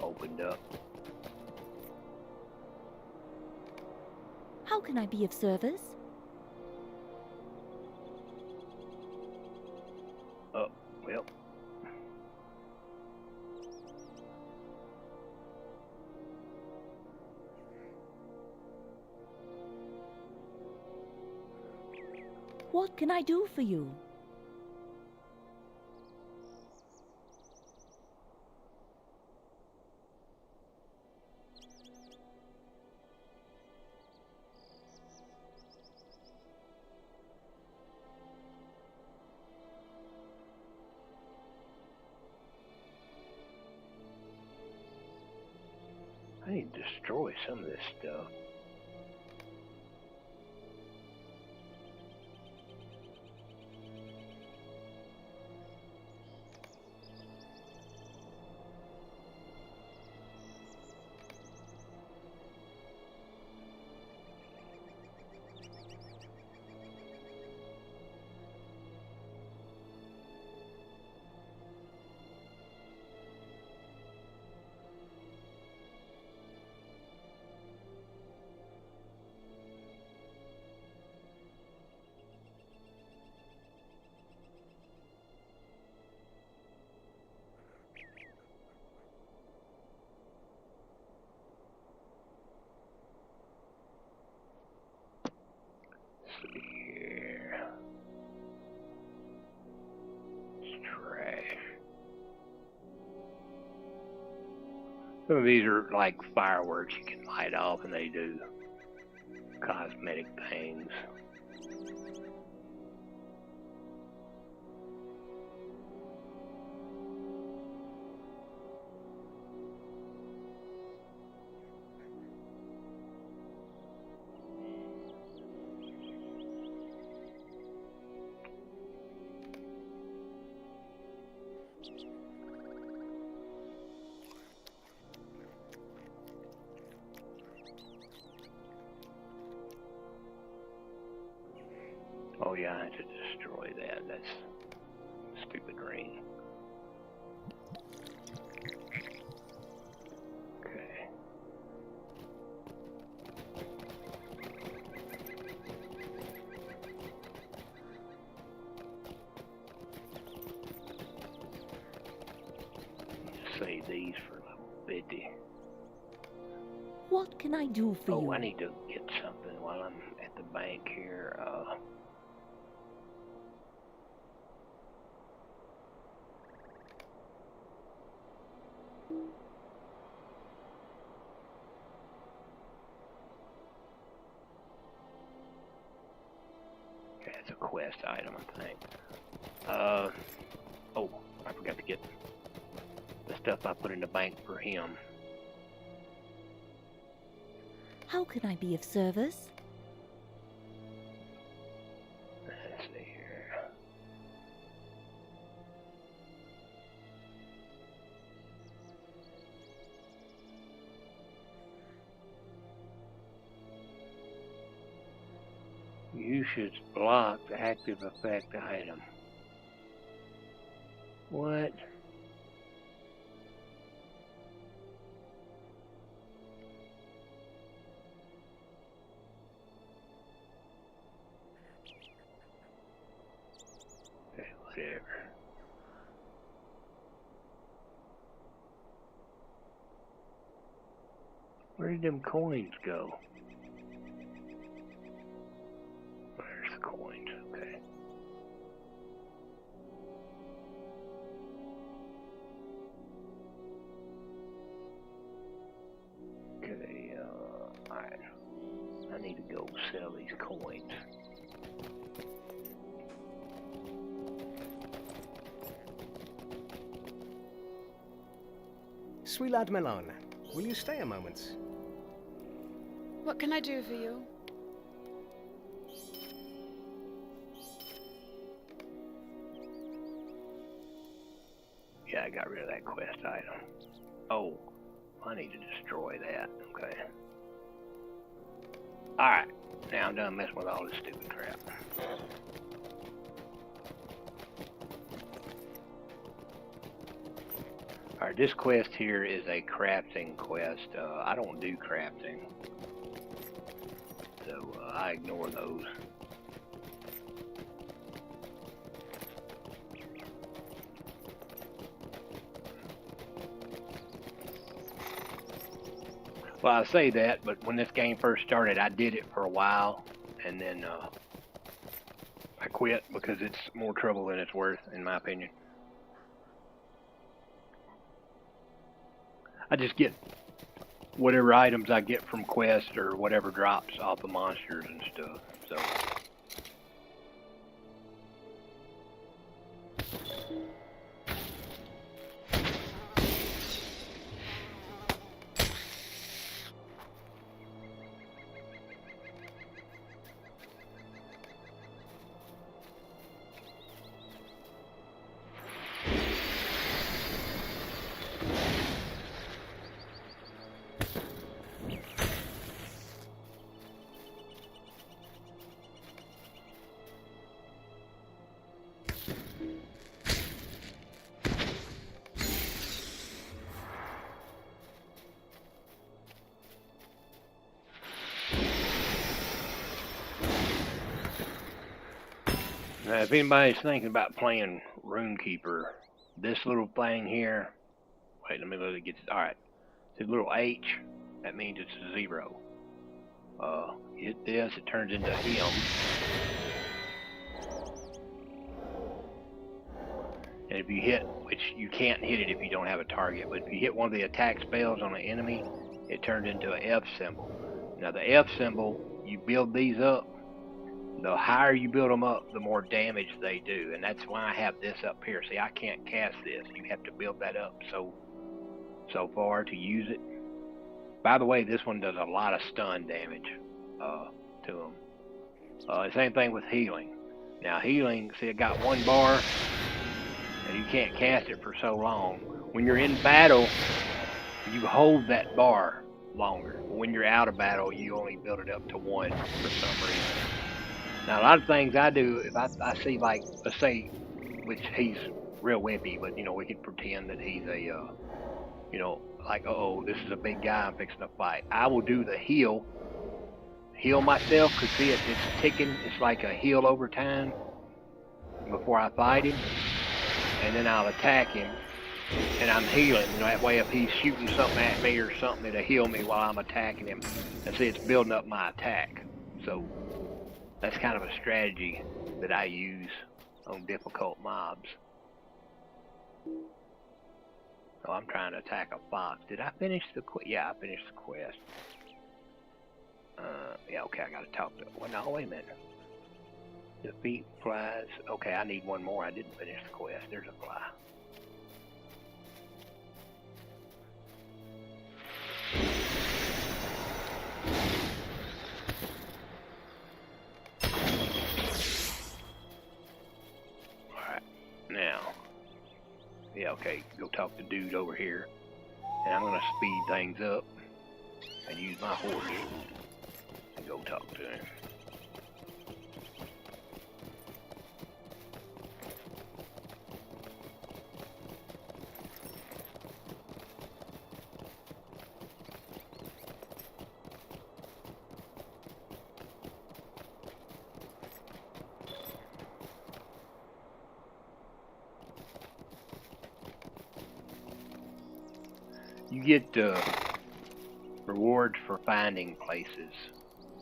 opened up.
How can I be of service?
Oh, well.
What can I do for you?
I need to destroy some of this stuff. Here. It's trash. Some of these are like fireworks you can light off and they do cosmetic things. Oh yeah, I have to destroy that. That's stupid ring. Okay. Save these for level 50.
What can I do for you?
Oh, I need to get something while I'm at the bank here. Okay, it's a quest item, I think. Oh, I forgot to get the stuff I put in the bank for him.
How can I be of service?
Let's see here. You should block the active effect item. What? Okay, whatever. Where did them coins go? Where's the coins? Okay. Okay, alright. I need to go sell these coins.
Sweet lad Melon, will you stay a moment?
What can I do for you?
Yeah, I got rid of that quest item. Oh, I need to destroy that. Okay. Alright, now I'm done messing with all this stupid crap. Alright, this quest here is a crafting quest. I don't do crafting, so I ignore those. Well, I say that, but when this game first started, I did it for a while, and then I quit because it's more trouble than it's worth, in my opinion. I just get whatever items I get from quests or whatever drops off the monsters and stuff, so... Now, if anybody's thinking about playing Runekeeper, this little thing here, wait, let me look at it. Alright, see the little H, that means it's a 0. Hit this, it turns into him. And if you hit, which you can't hit it if you don't have a target, but if you hit one of the attack spells on an enemy, it turns into an F symbol. Now the F symbol, you build these up, the higher you build them up, the more damage they do, and that's why I have this up here. See, I can't cast this. You have to build that up so far to use it. By the way, this one does a lot of stun damage to them. Same thing with healing. Now healing, see, it got 1 bar, and you can't cast it for so long. When you're in battle, you hold that bar longer. When you're out of battle, you only build it up to 1 for some reason. Now, a lot of things I do, if I see, like, let's say, which he's real whippy, but, you know, we can pretend that he's a, you know, like, oh, this is a big guy I'm fixing to fight. I will do the heal myself, because see, it's ticking. It's like a heal over time before I fight him, and then I'll attack him, and I'm healing. You know, that way if he's shooting something at me or something, it'll heal me while I'm attacking him. And see, it's building up my attack. So that's kind of a strategy that I use on difficult mobs. Oh, I'm trying to attack a fox. Did I finish the quest? Yeah, I finished the quest. Yeah, okay, I gotta talk to... Well, no, wait a minute. Defeat flies. Okay, I need one more. I didn't finish the quest. There's a fly. Alright, now. Yeah, okay, go talk to dude over here. And I'm gonna speed things up and use my horse and go talk to him. You get rewards for finding places.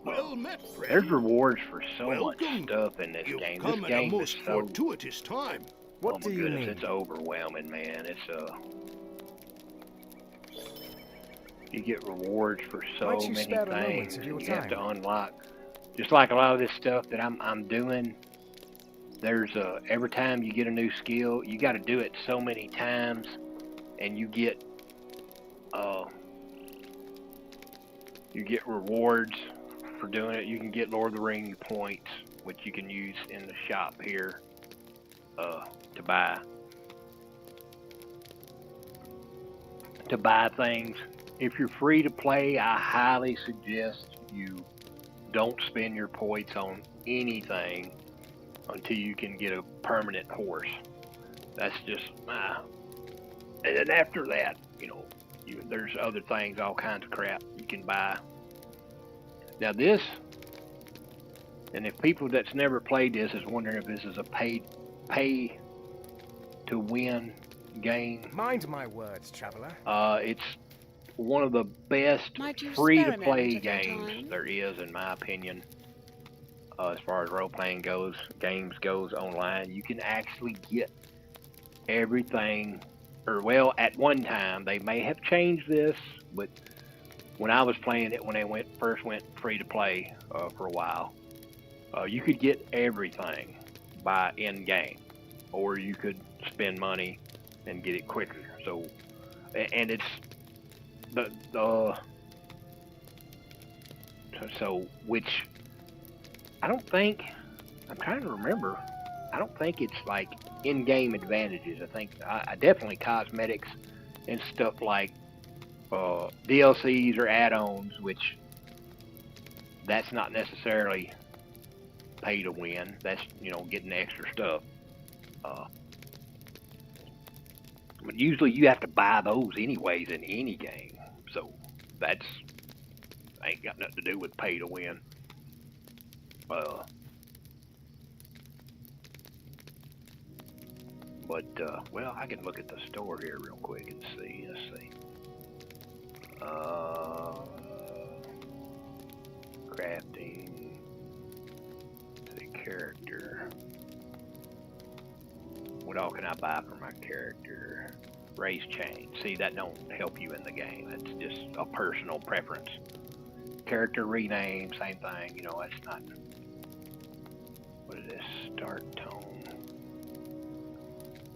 Well met, friend.
There's rewards for so
Welcome.
much stuff in this
You've
game.
come
This
at
game
a
is
most
so...
fortuitous time.
What
oh my
do you
goodness,
need?
it's overwhelming, man. It's you get rewards for so
Might you
many
spare a moment
things.
of your
You have to
time?
unlock, just like a lot of this stuff that I'm doing. There's every time you get a new skill, you got to do it so many times, and you get rewards for doing it. You can get Lord of the Rings points, which you can use in the shop here to buy things. If you're free to play, I highly suggest you don't spend your points on anything until you can get a permanent horse. That's just and then after that, you know, there's other things, all kinds of crap you can buy. Now this, and if people that's never played this is wondering if this is a pay to win game,
Mind my words, traveler.
it's one of the best
Might you
free
spare
to
a
play
moment of your
games
time?
there is, in my opinion. As far as role-playing games goes online, you can actually get everything, or well, at one time, they may have changed this, but when I was playing it, when they first went free to play for a while, you could get everything by in-game, or you could spend money and get it quicker. So, and it's so which I don't think, I'm trying to remember, I don't think it's like in-game advantages. I think I definitely cosmetics and stuff like DLCs or add-ons, which that's not necessarily pay to win. That's, you know, getting extra stuff. But usually you have to buy those anyways in any game. So that's ain't got nothing to do with pay to win. Well, I can look at the store here real quick and see. Let's see. Crafting. The character. What all can I buy for my character? Race change. See, that don't help you in the game. That's just a personal preference. Character rename, same thing. You know, that's not. What is this? Start tone.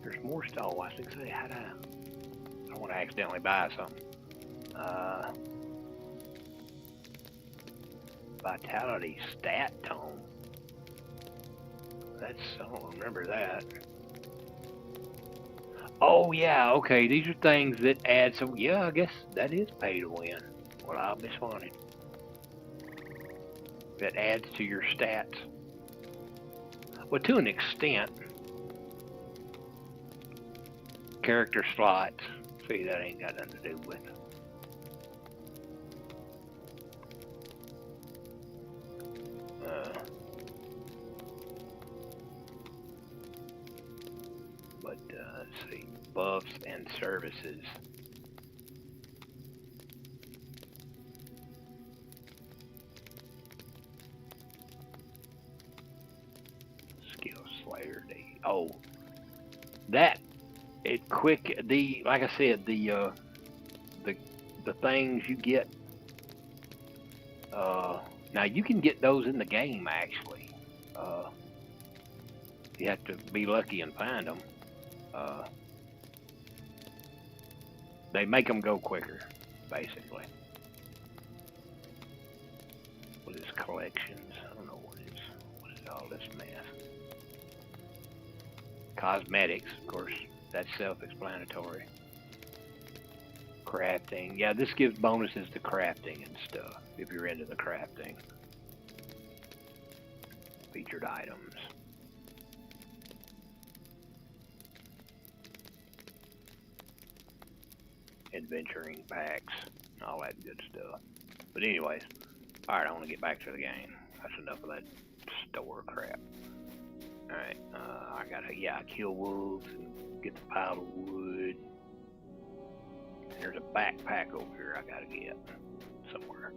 There's more stuff. I think say how to. I don't want to accidentally buy something. Vitality stat tone. That's, I don't remember that. Oh yeah, okay. These are things that add. So yeah, I guess that is pay to win. Well, I'll be funny. That adds to your stats. Well, to an extent. Character slots. See, that ain't got nothing to do with it. Let's see, buffs and services. Skill Slayer. Oh, that it quick. Like I said, the things you get. Now you can get those in the game actually. You have to be lucky and find them. They make them go quicker, basically. What is collections? I don't know what is all this mess. Cosmetics, of course, that's self-explanatory. Crafting, yeah, this gives bonuses to crafting and stuff, if you're into the crafting. Featured items. Adventuring packs, all that good stuff. But anyways, alright, I want to get back to the game. That's enough of that store crap. Alright, I gotta, kill wolves and get the pile of wood. And there's a backpack over here I gotta get somewhere.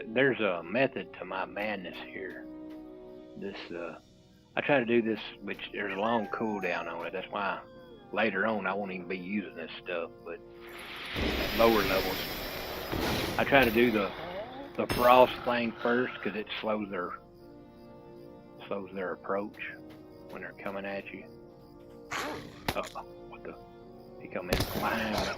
There's a method to my madness here. I try to do this, which there's a long cooldown on it. That's why later on I won't even be using this stuff. But at lower levels, I try to do the frost thing first because it slows their approach when they're coming at you. What the? He come in from behind.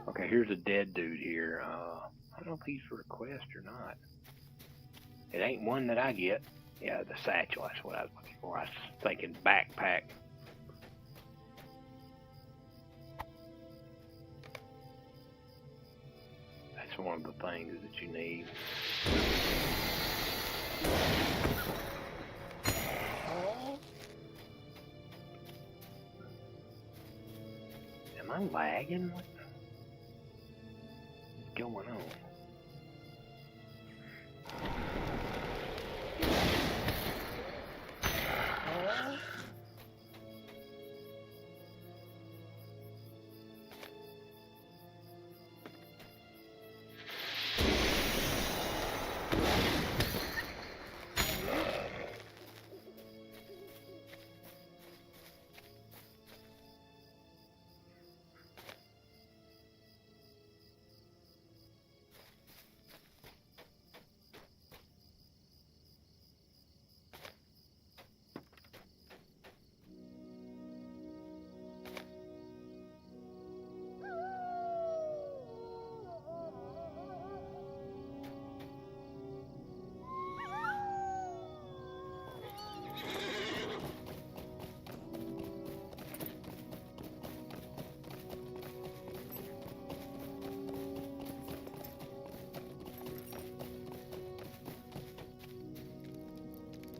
Okay, here's a dead dude here. I don't know if he's a request or not. It ain't one that I get. Yeah, the satchel, that's what I was looking for. I was thinking backpack. That's one of the things that you need. Am I lagging? What's going on?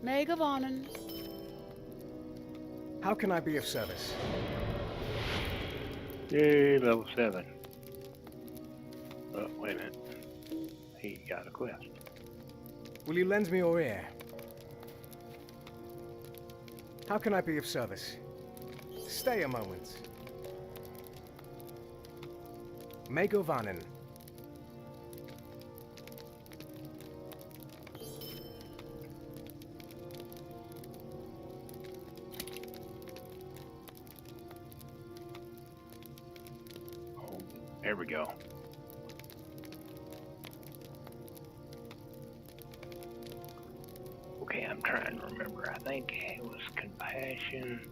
Meg of Arnon.
How can I be of service?
Yay, level 7. Oh, wait a minute. He got a quest.
Will you lend me your ear? How can I be of service? Stay a moment. Megovanen.
There we go. Okay, I'm trying to remember. I think it was compassion.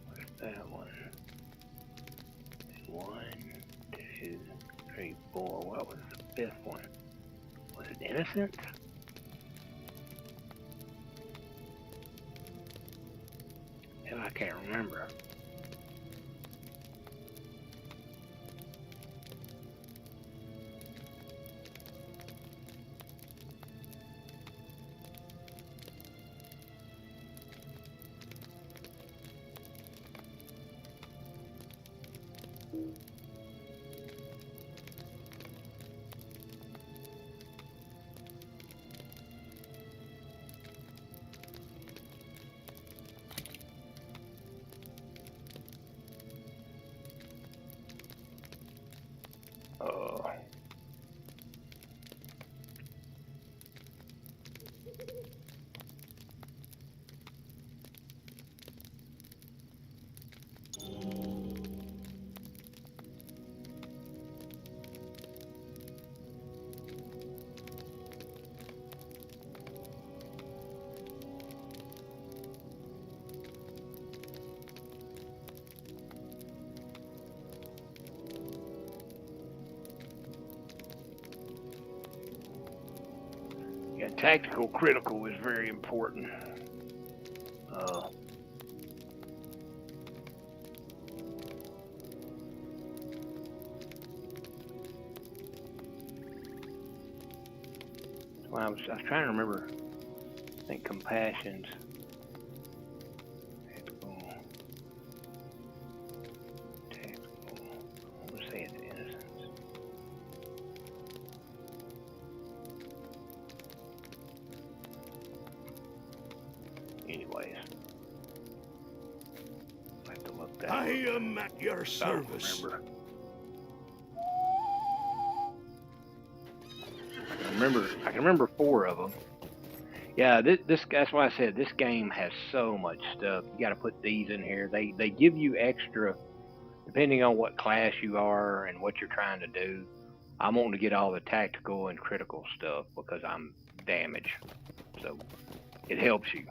What's that one? 1, 2, 3, 4. What was the fifth one? Was it innocence? Hell, I can't remember. Yeah, tactical critical is very important. Well, I was trying to remember. I think compassions. Tactical. I'm gonna say it's innocence. Anyways, I have to look that.
I am at your service.
I can remember 4 of them. Yeah, that's why I said this game has so much stuff. You got to put these in here. They give you extra depending on what class you are and what you're trying to do. I'm wanting to get all the tactical and critical stuff because I'm damaged, so it helps you.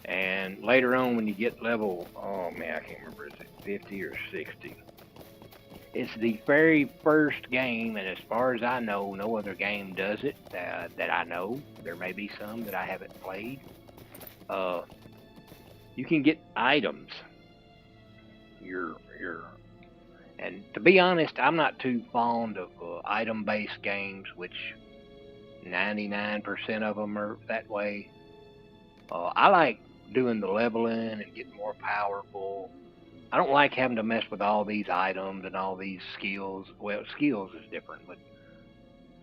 And later on, when you get level, oh man, I can't remember, is it 50 or 60? It's the very first game, and as far as I know, no other game does it that I know. There may be some that I haven't played. You can get items. And to be honest, I'm not too fond of item-based games, which 99% of them are that way. I like doing the leveling and getting more powerful. I don't like having to mess with all these items and all these skills. Well, skills is different, but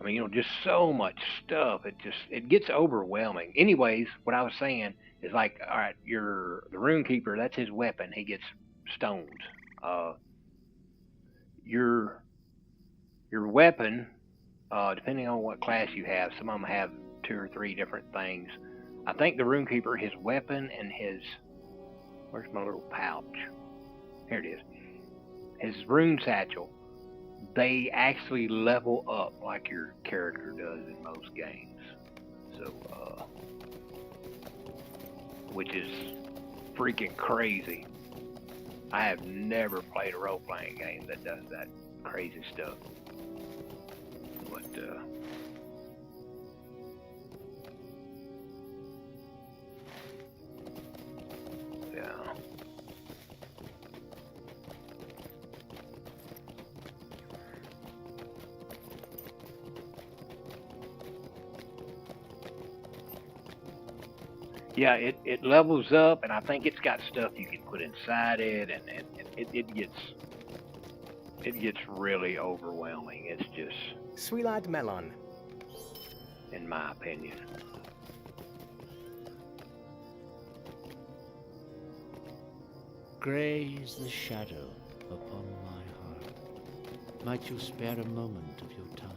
I mean, just so much stuff. It gets overwhelming. Anyways, what I was saying is like, all right, the Rune Keeper, that's his weapon. He gets stones. Your weapon, depending on what class you have, some of them have 2 or 3 different things. I think the Rune Keeper, his weapon and his, where's my little pouch? Here it is. His rune satchel, they actually level up like your character does in most games. So, which is freaking crazy. I have never played a role-playing game that does that crazy stuff. But, yeah. Yeah, it levels up, and I think it's got stuff you can put inside it, and it gets really overwhelming. It's just
Sweet lad Melon,
in my opinion.
Grey is the shadow upon my heart. Might you spare a moment of your time?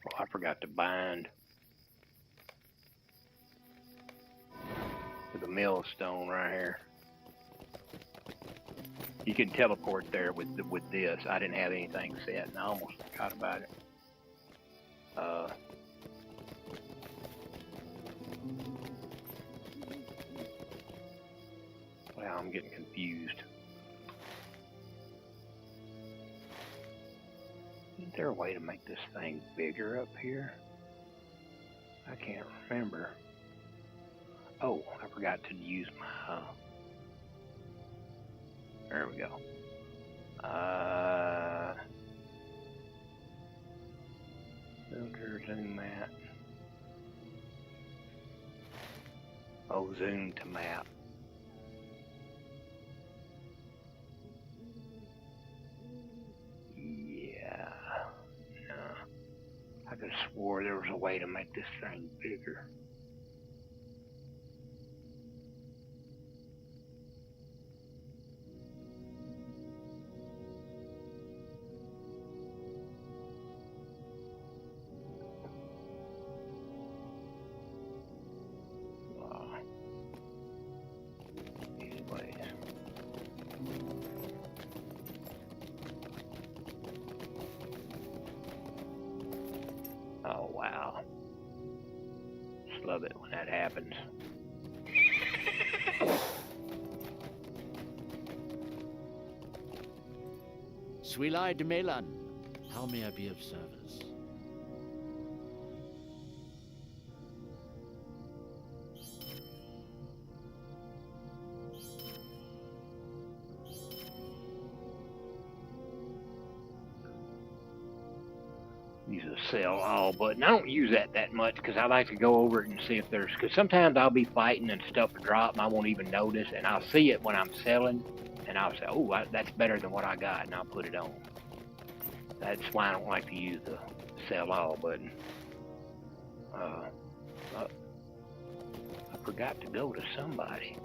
Oh, I forgot to bind with the millstone right here. You can teleport there with this. I didn't have anything set, and I almost forgot about it. Wow, I'm getting confused. Isn't there a way to make this thing bigger up here? I can't remember. Oh, I forgot to use my... there we go. Filter, zoom map. Oh, zoom to map. Yeah. No. I could have swore there was a way to make this thing bigger. Anyways. Oh, wow. Just love it when that happens.
Swilai de Melan, how may I be of service?
Use a sell all button. I don't use that much because I like to go over it and see if there's, because sometimes I'll be fighting and stuff will drop and I won't even notice, and I'll see it when I'm selling and I'll say, oh, that's better than what I got, and I'll put it on. That's why I don't like to use the sell all button. I forgot to go to somebody.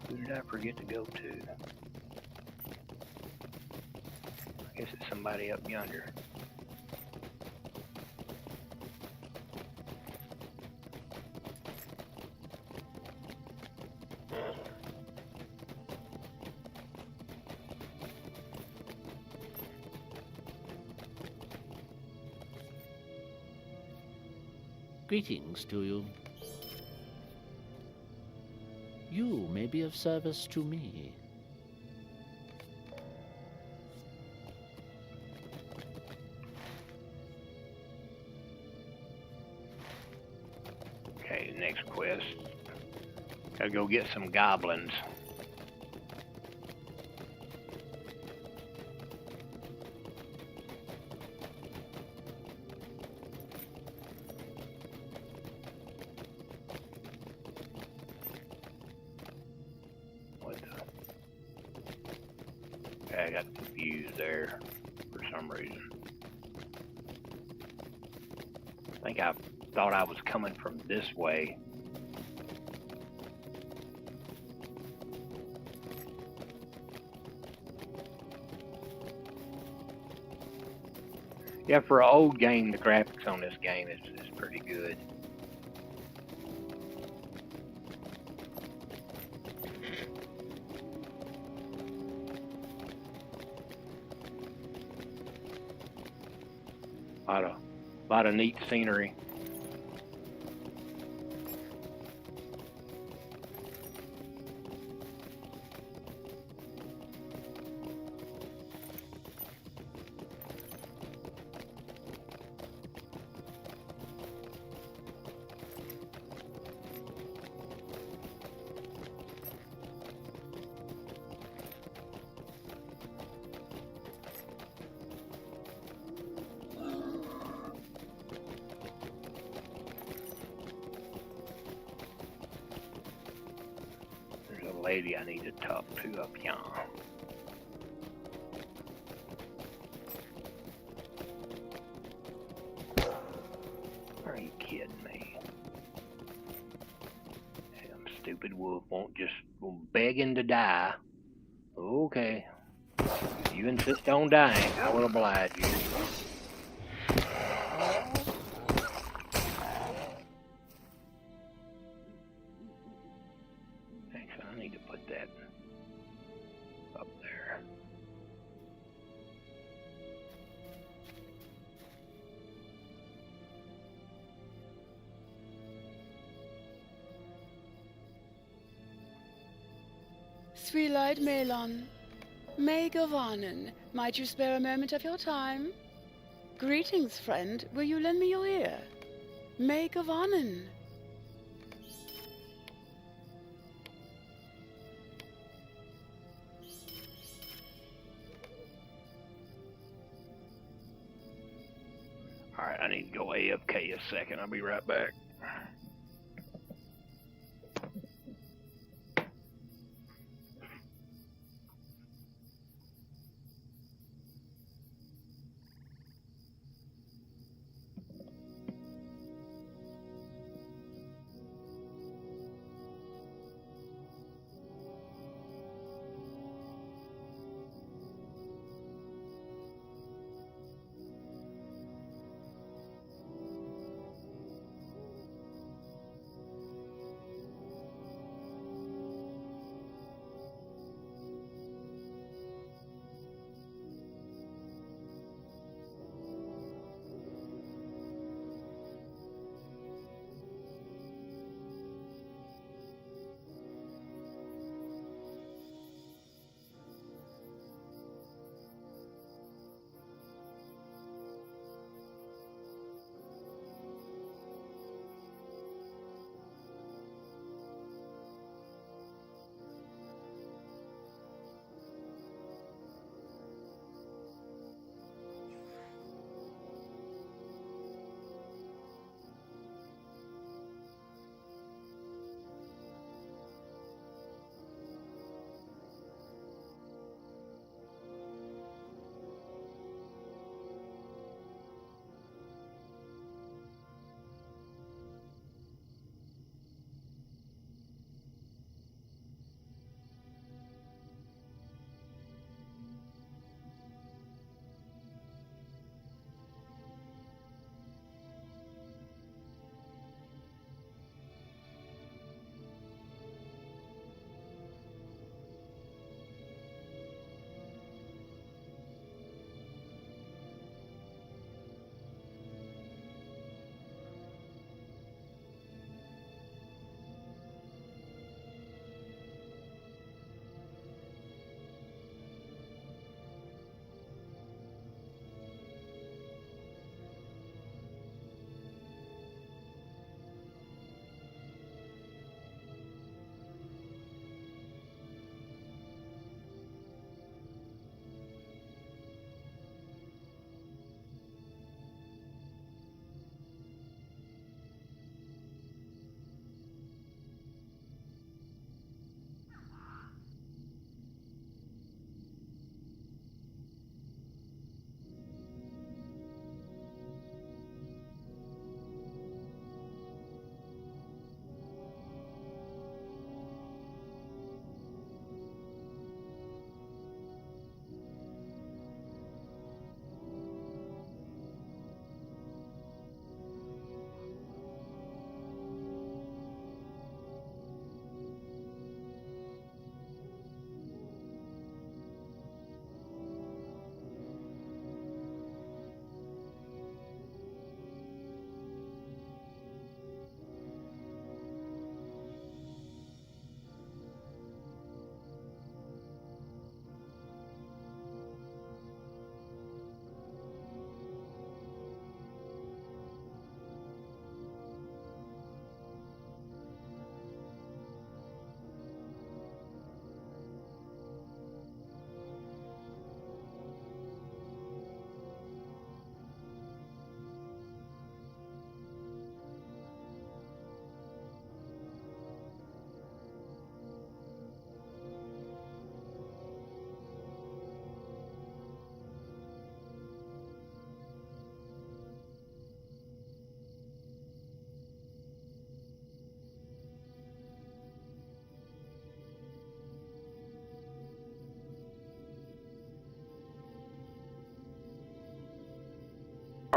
Who did I forget to go to? I guess it's somebody up yonder.
Greetings to you. You may be of service to me.
Okay, next quest. Gotta go get some goblins. What the? Okay, I got confused there for some reason. I think I thought I was coming from this way. Yeah, for an old game, the graphics on this game is pretty good. Lot of neat scenery. Lady I need to talk to up here. Are you kidding me? I'm Stupid wolf won't just begging to die. Okay. If you insist on dying, I will oblige you. Actually, I need to put that up there.
Three-eyed Melon, Maid of Arnon, might you spare a moment of your time? Greetings, friend. Will you lend me your ear? Maid of Arnon.
Alright, I need to go AFK a second. I'll be right back.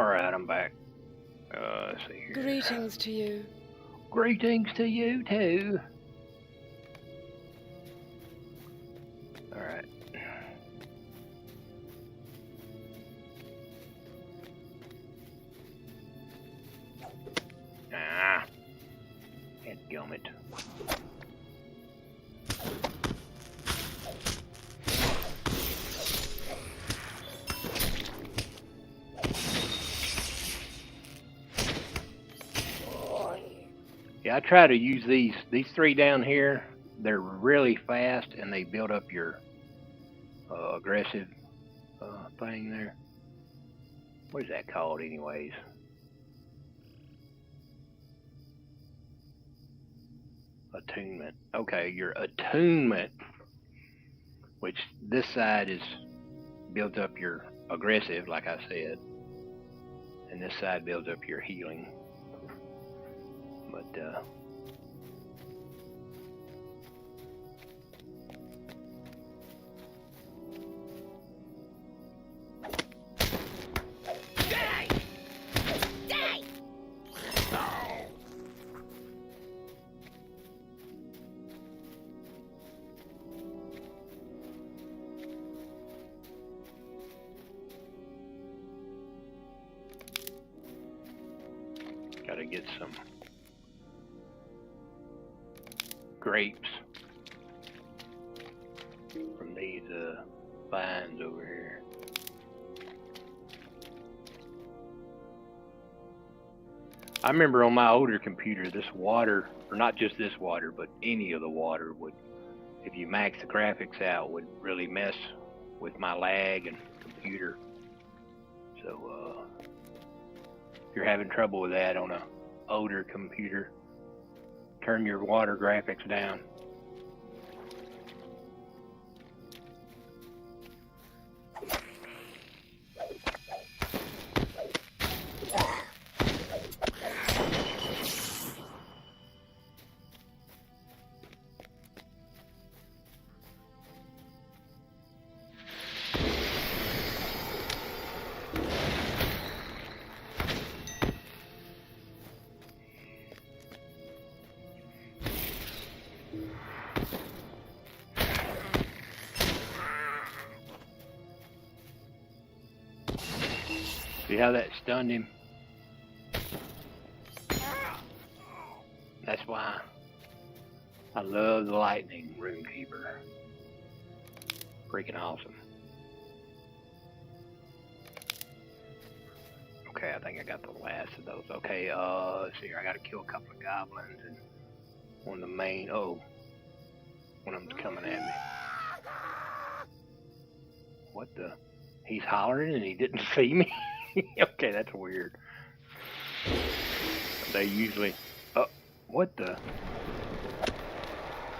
Alright, I'm back. Let's see here.
Greetings to you.
Greetings to you too. Alright. Dadgummit. Yeah, I try to use these three down here. They're really fast and they build up your aggressive thing there. What is that called anyways? Attunement. Okay, your attunement, which this side is builds up your aggressive, like I said, and this side builds up your healing. But gotta get some grapes from these vines over here. I remember on my older computer, this water, or not just this water, but any of the water would, if you max the graphics out, would really mess with my lag and computer. So if you're having trouble with that on a older computer, turn your water graphics down. See how that stunned him? That's why I love the lightning Runekeeper. Freaking awesome. Okay, I think I got the last of those. Okay, let's see here. I gotta kill a couple of goblins and one of the main. Oh, one of them's coming at me. What the? He's hollering and he didn't see me? Okay, that's weird. They usually... Oh, what the...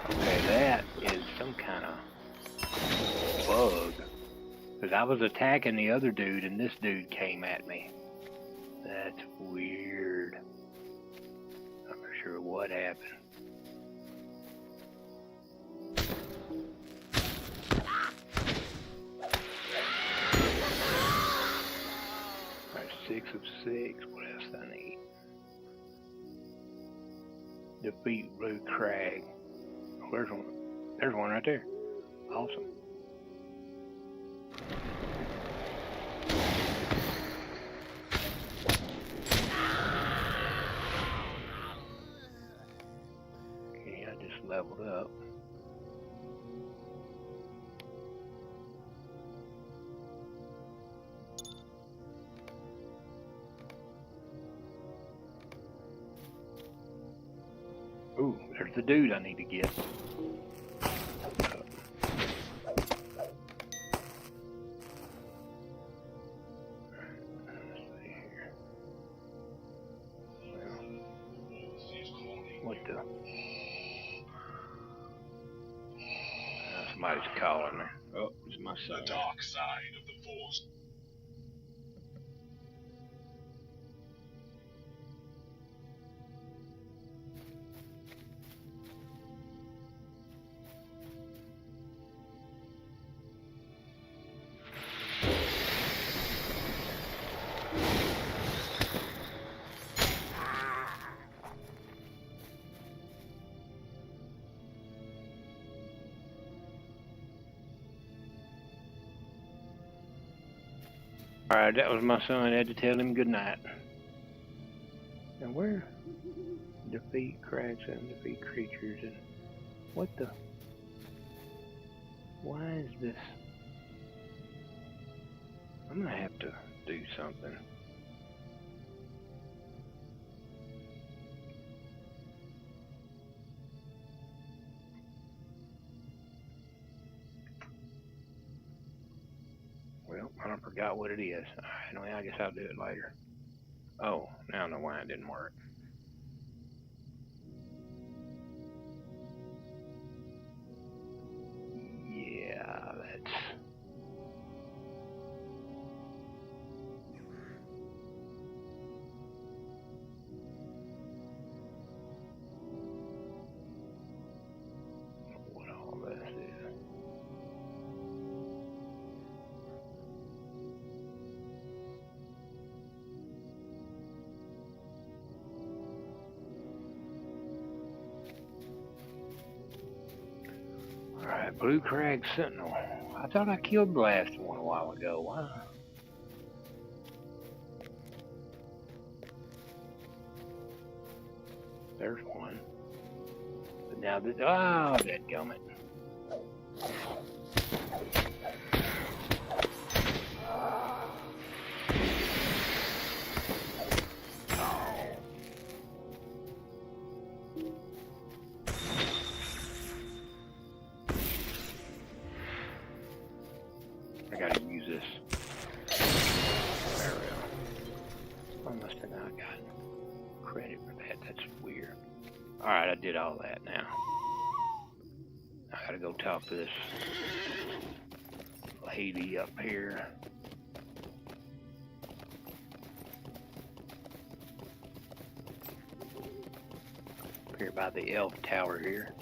Okay, that is some kind of bug. Because I was attacking the other dude and this dude came at me. That's weird. I'm not sure what happened. Alright, 6 of 6. What else do I need? Defeat Blue Crag. Oh, there's one. There's one right there. Awesome. Okay, I just leveled up. Ooh, there's the dude I need to get. What the? Somebody's calling me. Oh, it's my son.
The dark side of the Force.
Alright, that was my son. I had to tell him good night. And where? Defeat cracks and defeat creatures and what the? Why is this? I'm gonna have to do something. Well, I forgot what it is. Anyway, I guess I'll do it later. Oh, now I know why it didn't work. Yeah, that's... what all this is. Alright, Blue Crag Sentinel. I thought I killed the last one a while ago. Why? There's one. But now this... oh, dadgummit. I gotta use this. There we go. I must have not gotten credit for that. That's weird. Alright, I did all that now. I gotta go talk to this lady up here. Up here by the elf tower here.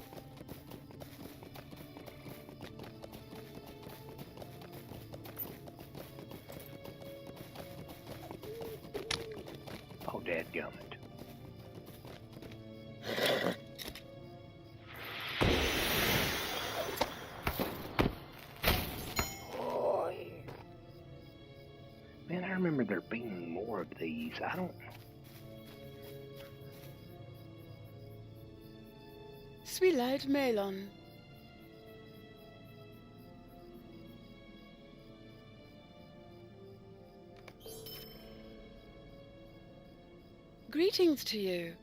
Oh, dadgummit. Man, I remember there being more of these. I don't...
Sweet Melon. Greetings to you.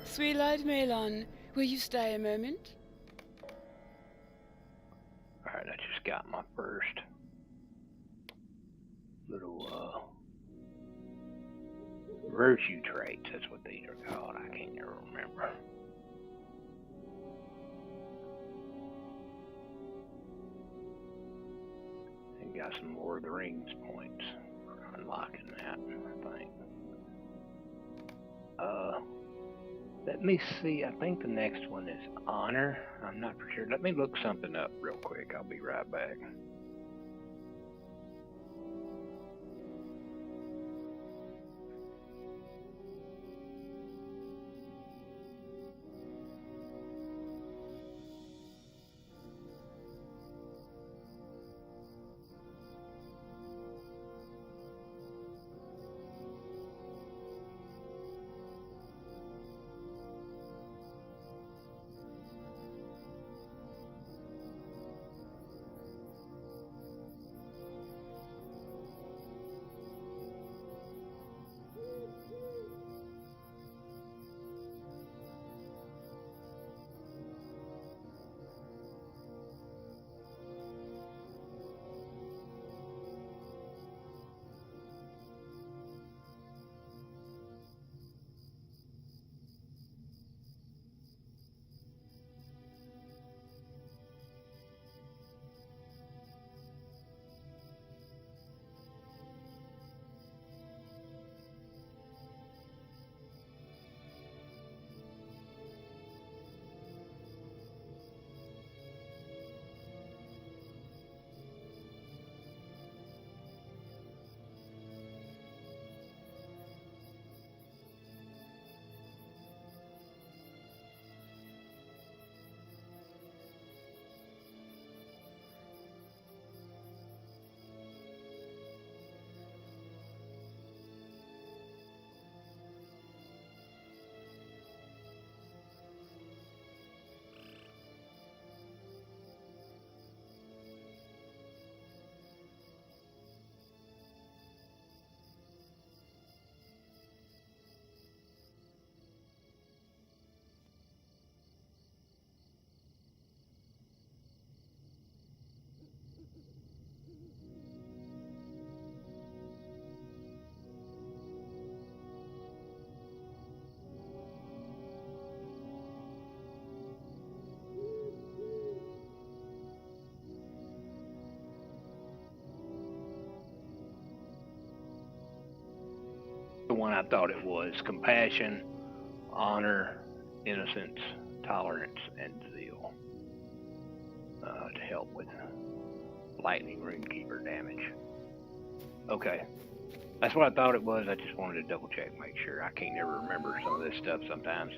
Sweet Melon, will you stay a moment?
Alright, I just got my first little, virtue traits. That's what these are called. I can't never remember. And got some Lord of the Rings points for unlocking that, I think. Let me see. I think the next one is honor. I'm not for sure. Let me look something up real quick. I'll be right back. one I thought it was. Compassion, honor, innocence, tolerance, and zeal. To help with lightning runekeeper damage. Okay. That's what I thought it was. I just wanted to double check, make sure. I can't never remember some of this stuff sometimes.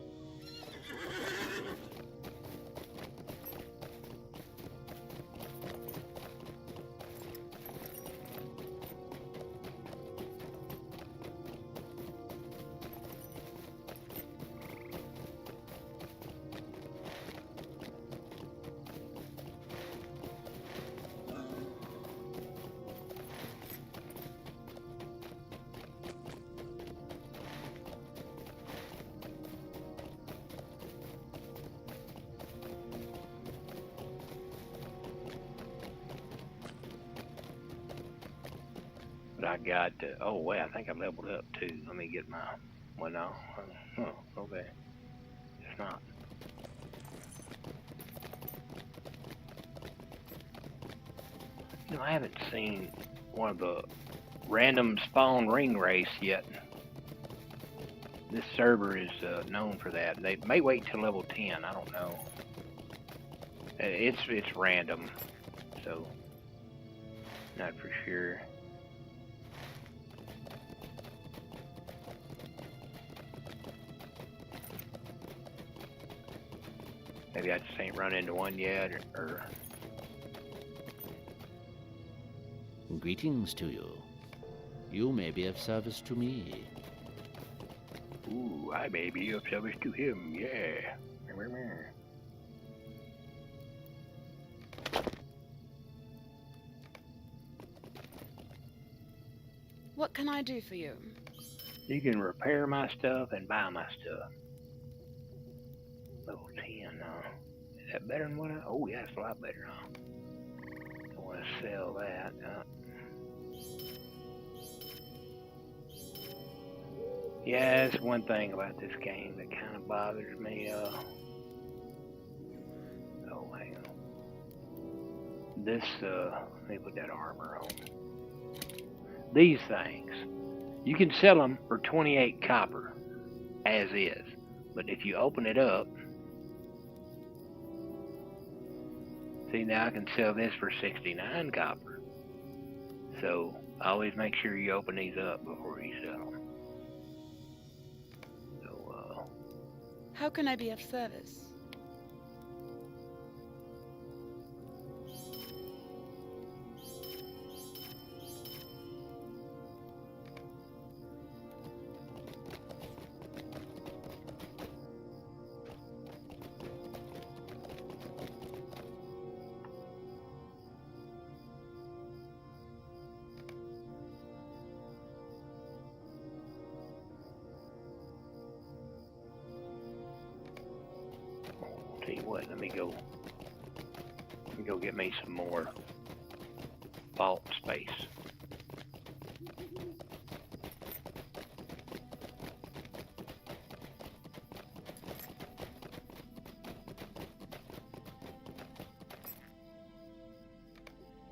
But I got, oh wait, I think I leveled up too. Let me get my, well no, oh, okay, it's not. You know, I haven't seen one of the random spawn ring race yet. This server is known for that. They may wait till level 10, I don't know. It's random, so not for sure. Maybe I just ain't run into one yet, or...
Greetings to you. You may be of service to me.
Ooh, I may be of service to him, yeah.
What can I do for you?
You can repair my stuff and buy my stuff. Level 10, is that better than what I... Oh, yeah, it's a lot better, huh? I want to sell that. Yeah, that's one thing about this game that kind of bothers me. Oh, hang on. This, let me put that armor on. These things, you can sell them for 28 copper, as is. But if you open it up, see, now I can sell this for 69 copper. So always make sure you open these up before you sell them. So,
how can I be of service?
tell you what, let me go get me some more vault space.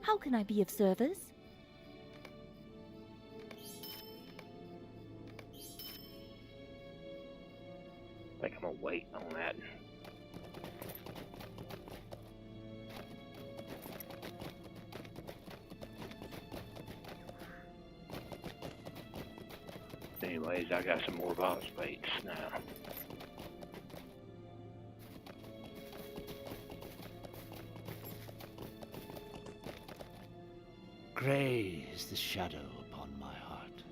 How can I be of service?
I think I'm gonna wait on that. Anyways, I got some more vault space now.
Grey is the shadow upon my heart.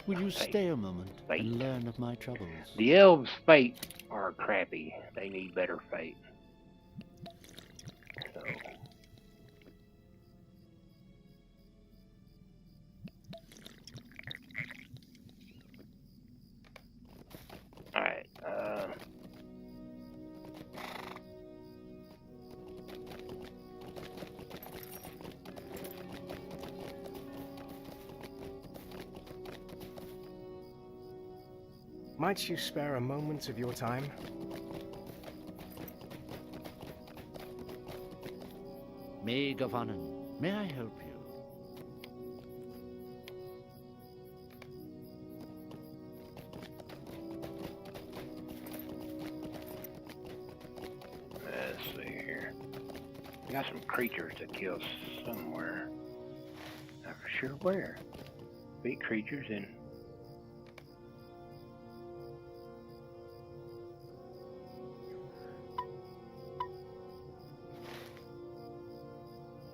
Will you stay a moment and learn of my troubles?
The elves' fate are crappy. They need better fate. So. Alright,
Might you spare a moment of your time?
May Gavanen, may I help you?
let's see here. We got some creatures to kill somewhere. Not for sure where. Big creatures in.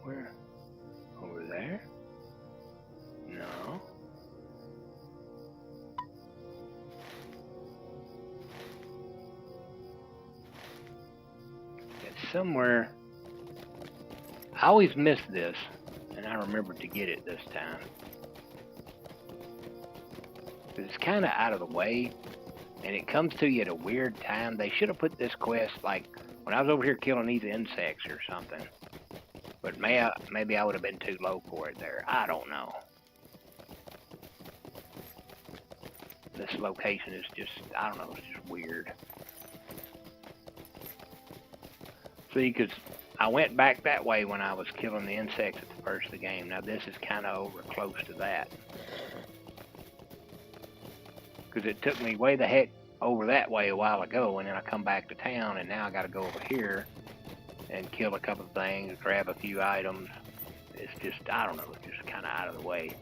Where? Over there? No. It's somewhere. I always miss this, and I remembered to get it this time. It's kind of out of the way, and it comes to you at a weird time. They should have put this quest like when I was over here killing these insects or something. But maybe I would have been too low for it there. I don't know. This location is just, I don't know, it's just weird. See, because I went back that way when I was killing the insects at the first of the game. Now this is kind of over close to that. Because it took me way the heck over that way a while ago, and then I come back to town, and now I got to go over here and kill a couple of things, grab a few items. It's just, I don't know, it's just kind of out of the way.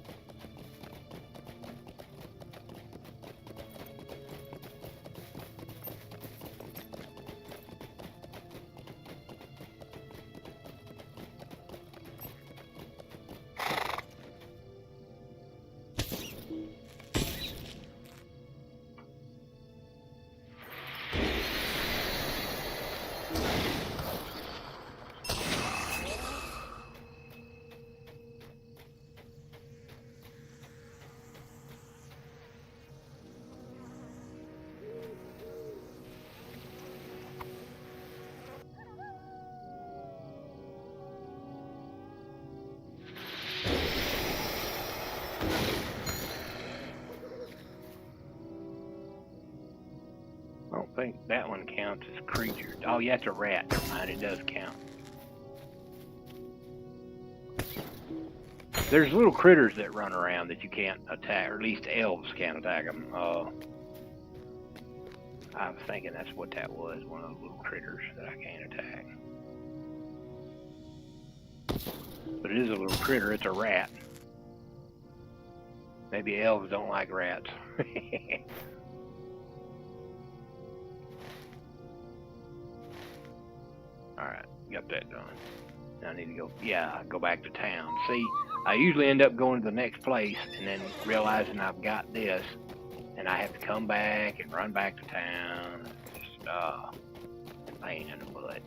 I don't think that one counts as creature. Oh, yeah, it's a rat. Never mind, it does count. There's little critters that run around that you can't attack, or at least elves can't attack them. I was thinking that's what that was, one of those little critters that I can't attack. But it is a little critter, it's a rat. Maybe elves don't like rats. Alright, got that done. Now I need to go back to town. See, I usually end up going to the next place and then realizing I've got this, and I have to come back and run back to town. Just, pain in the butt.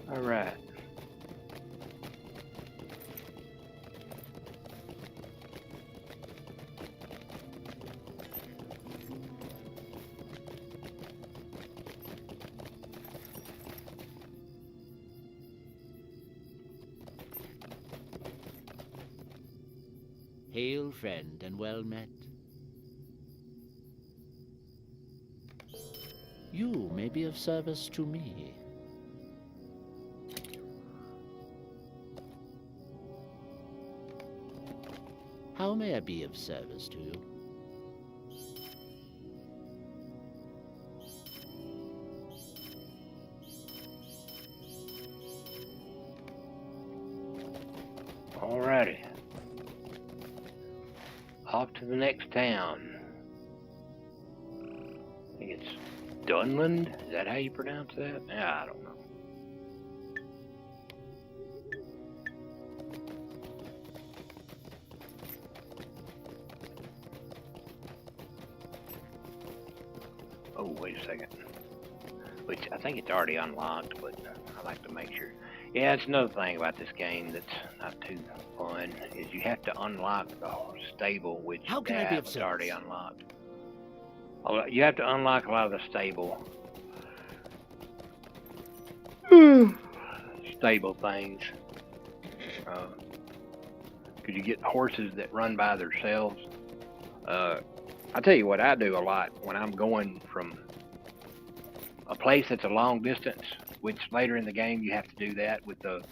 All right.
Hail, friend, and well met. You may be of service to me. How may I be of service to you?
Alrighty. Off to the next town. I think it's Dunland? Is that how you pronounce that? Yeah, I don't know. Oh, wait a second. Which I think it's already unlocked, but I like to make sure. Yeah, it's another thing about this game that's not too fun, is you have to unlock the stable, which
How can I be of
was
service?
already unlocked. Oh, you have to unlock a lot of the stable things. Because you get horses that run by themselves. I tell you what I do a lot when I'm going from a place that's a long distance, which later in the game you have to do that with the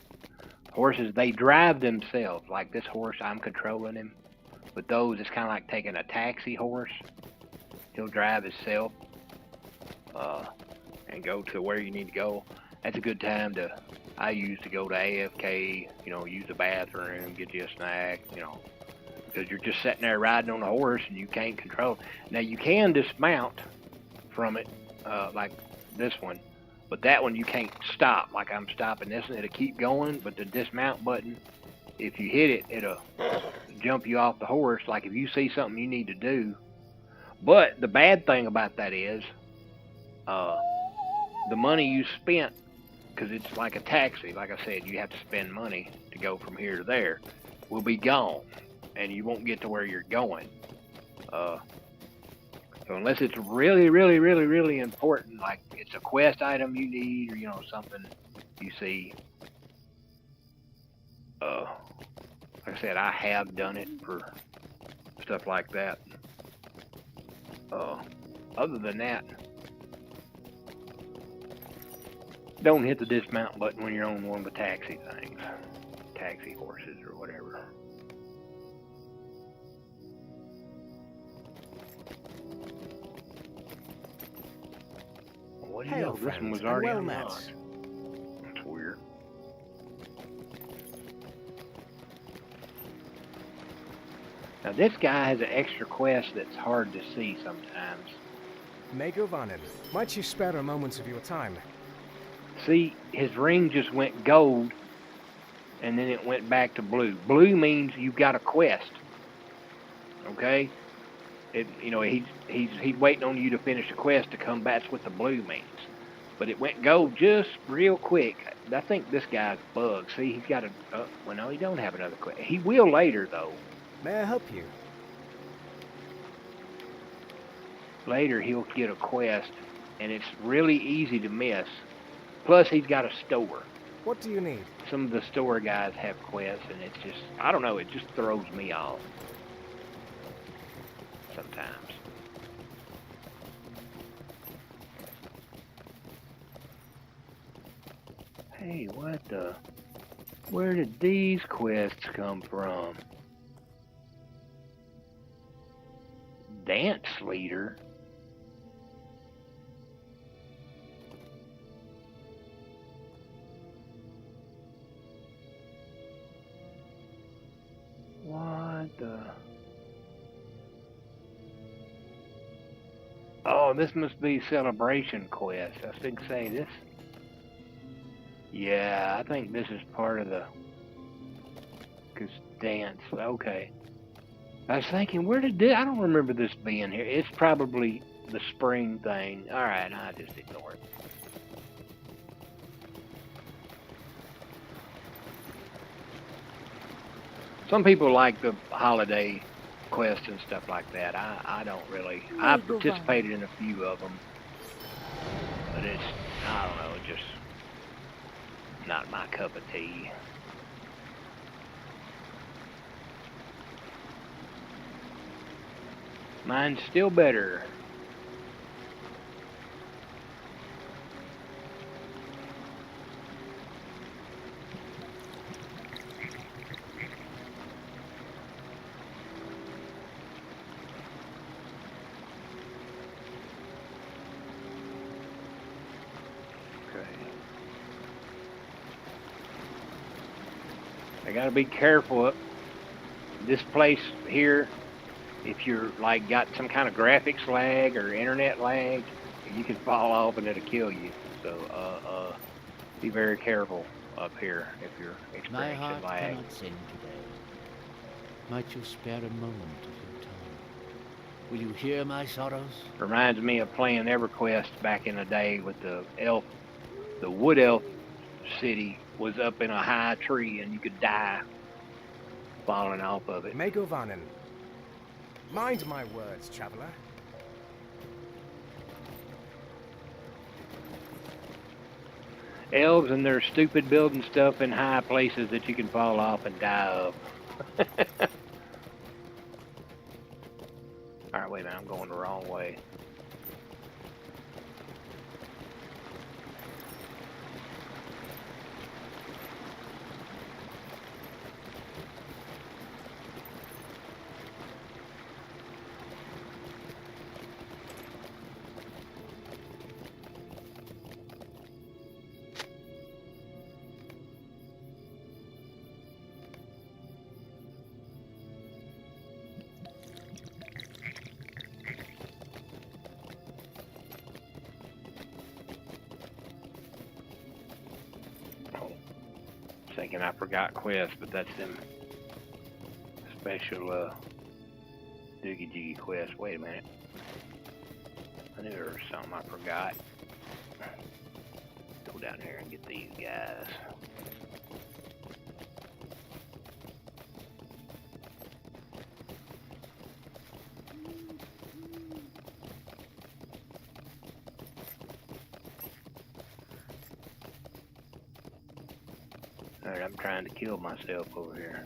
horses. They drive themselves. Like this horse, I'm controlling him. But those, it's kind of like taking a taxi horse. He'll drive himself and go to where you need to go. That's a good time I use to go to AFK, use the bathroom, get you a snack, because you're just sitting there riding on a horse and you can't control. Now you can dismount from it, like this one, but that one you can't stop. Like I'm stopping this one, it'll keep going, but the dismount button, if you hit it, it'll jump you off the horse. Like if you see something you need to do. But the bad thing about that is, the money you spent, because it's like a taxi, like I said, you have to spend money to go from here to there, will be gone, and you won't get to where you're going. So unless it's really, really, really, really important, like it's a quest item you need, or something you see. Like I said, I have done it for stuff like that. Other than that, don't hit the dismount button when you're on one of the taxi things. Taxi horses or whatever. What do you know? This one was already unlocked. That's weird. Now this guy has an extra quest that's hard to see sometimes.
Mago Vanen, might you spare a moment of your time?
See, his ring just went gold, and then it went back to blue. Blue means you've got a quest. Okay? He's waiting on you to finish a quest to come back. That's what the blue means. But it went gold just real quick. I think this guy's bugged. See, he's got a... well, no, he don't have another quest. He will later, though.
May I help you?
Later, he'll get a quest, and it's really easy to miss. Plus, he's got a store.
What do you need?
Some of the store guys have quests, and it's just... I don't know, it just throws me off. Sometimes. Hey, what the... Where did these quests come from? Dance leader? What the... Oh, this must be Celebration Quest. I was going to say this. Yeah, I think this is part of the... Cause dance, okay. I was thinking, where did this... I don't remember this being here. It's probably the spring thing. Alright, I just ignore it. Some people like the holiday quests and stuff like that. I don't really. I've participated in a few of them, but it's, I don't know, just not my cup of tea. Mine's still better. I gotta be careful. This place here, if you're like got some kind of graphics lag or internet lag, you can fall off and it'll kill you. So be very careful up here if you're experiencing lag.
My heart cannot sing today. Might you spare a moment of your time? Will you hear my sorrows?
Reminds me of playing EverQuest back in the day with the wood elf city was up in a high tree and you could die falling off of it.
Megovanen. Mind my words, traveler.
Elves and their stupid building stuff in high places that you can fall off and die of. Alright, wait a minute, I'm going the wrong way. Thinking I forgot quests, but that's them special doogie jiggy quests. Wait a minute. I knew there was something I forgot. Go down here and get these guys. Alright, I'm trying to kill myself over here.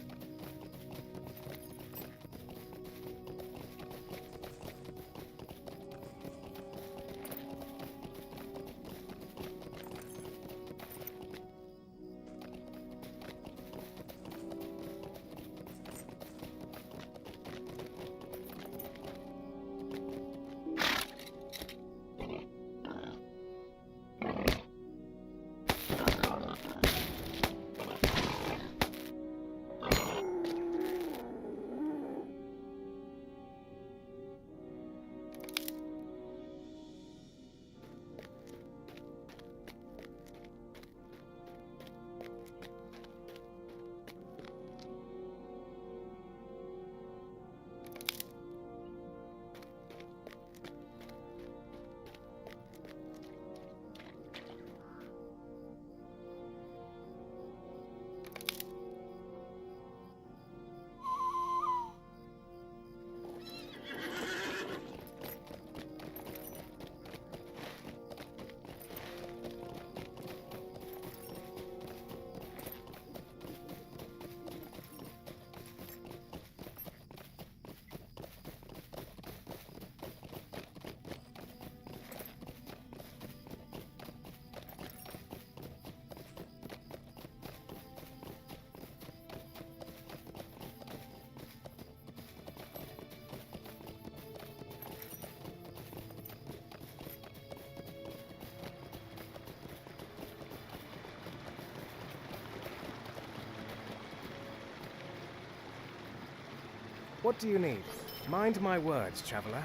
What do you need? Mind my words, traveler.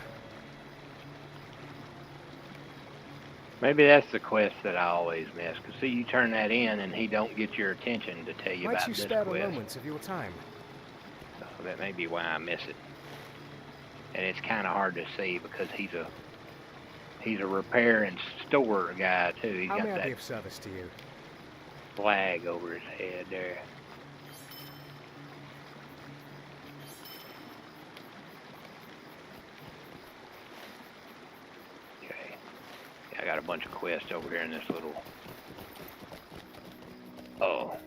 Maybe that's the quest that I always miss. Cause see, you turn that in and he don't get your attention to tell you
Might
about
you
this
spare
quest.
a moment of your time?
So that may be why I miss it. And it's kind of hard to see because he's a repair and store guy too. He's
How
got
may I
that
be of service to you?
flag over his head there. Okay. Yeah, I got a bunch of quests over here in this little... Oh.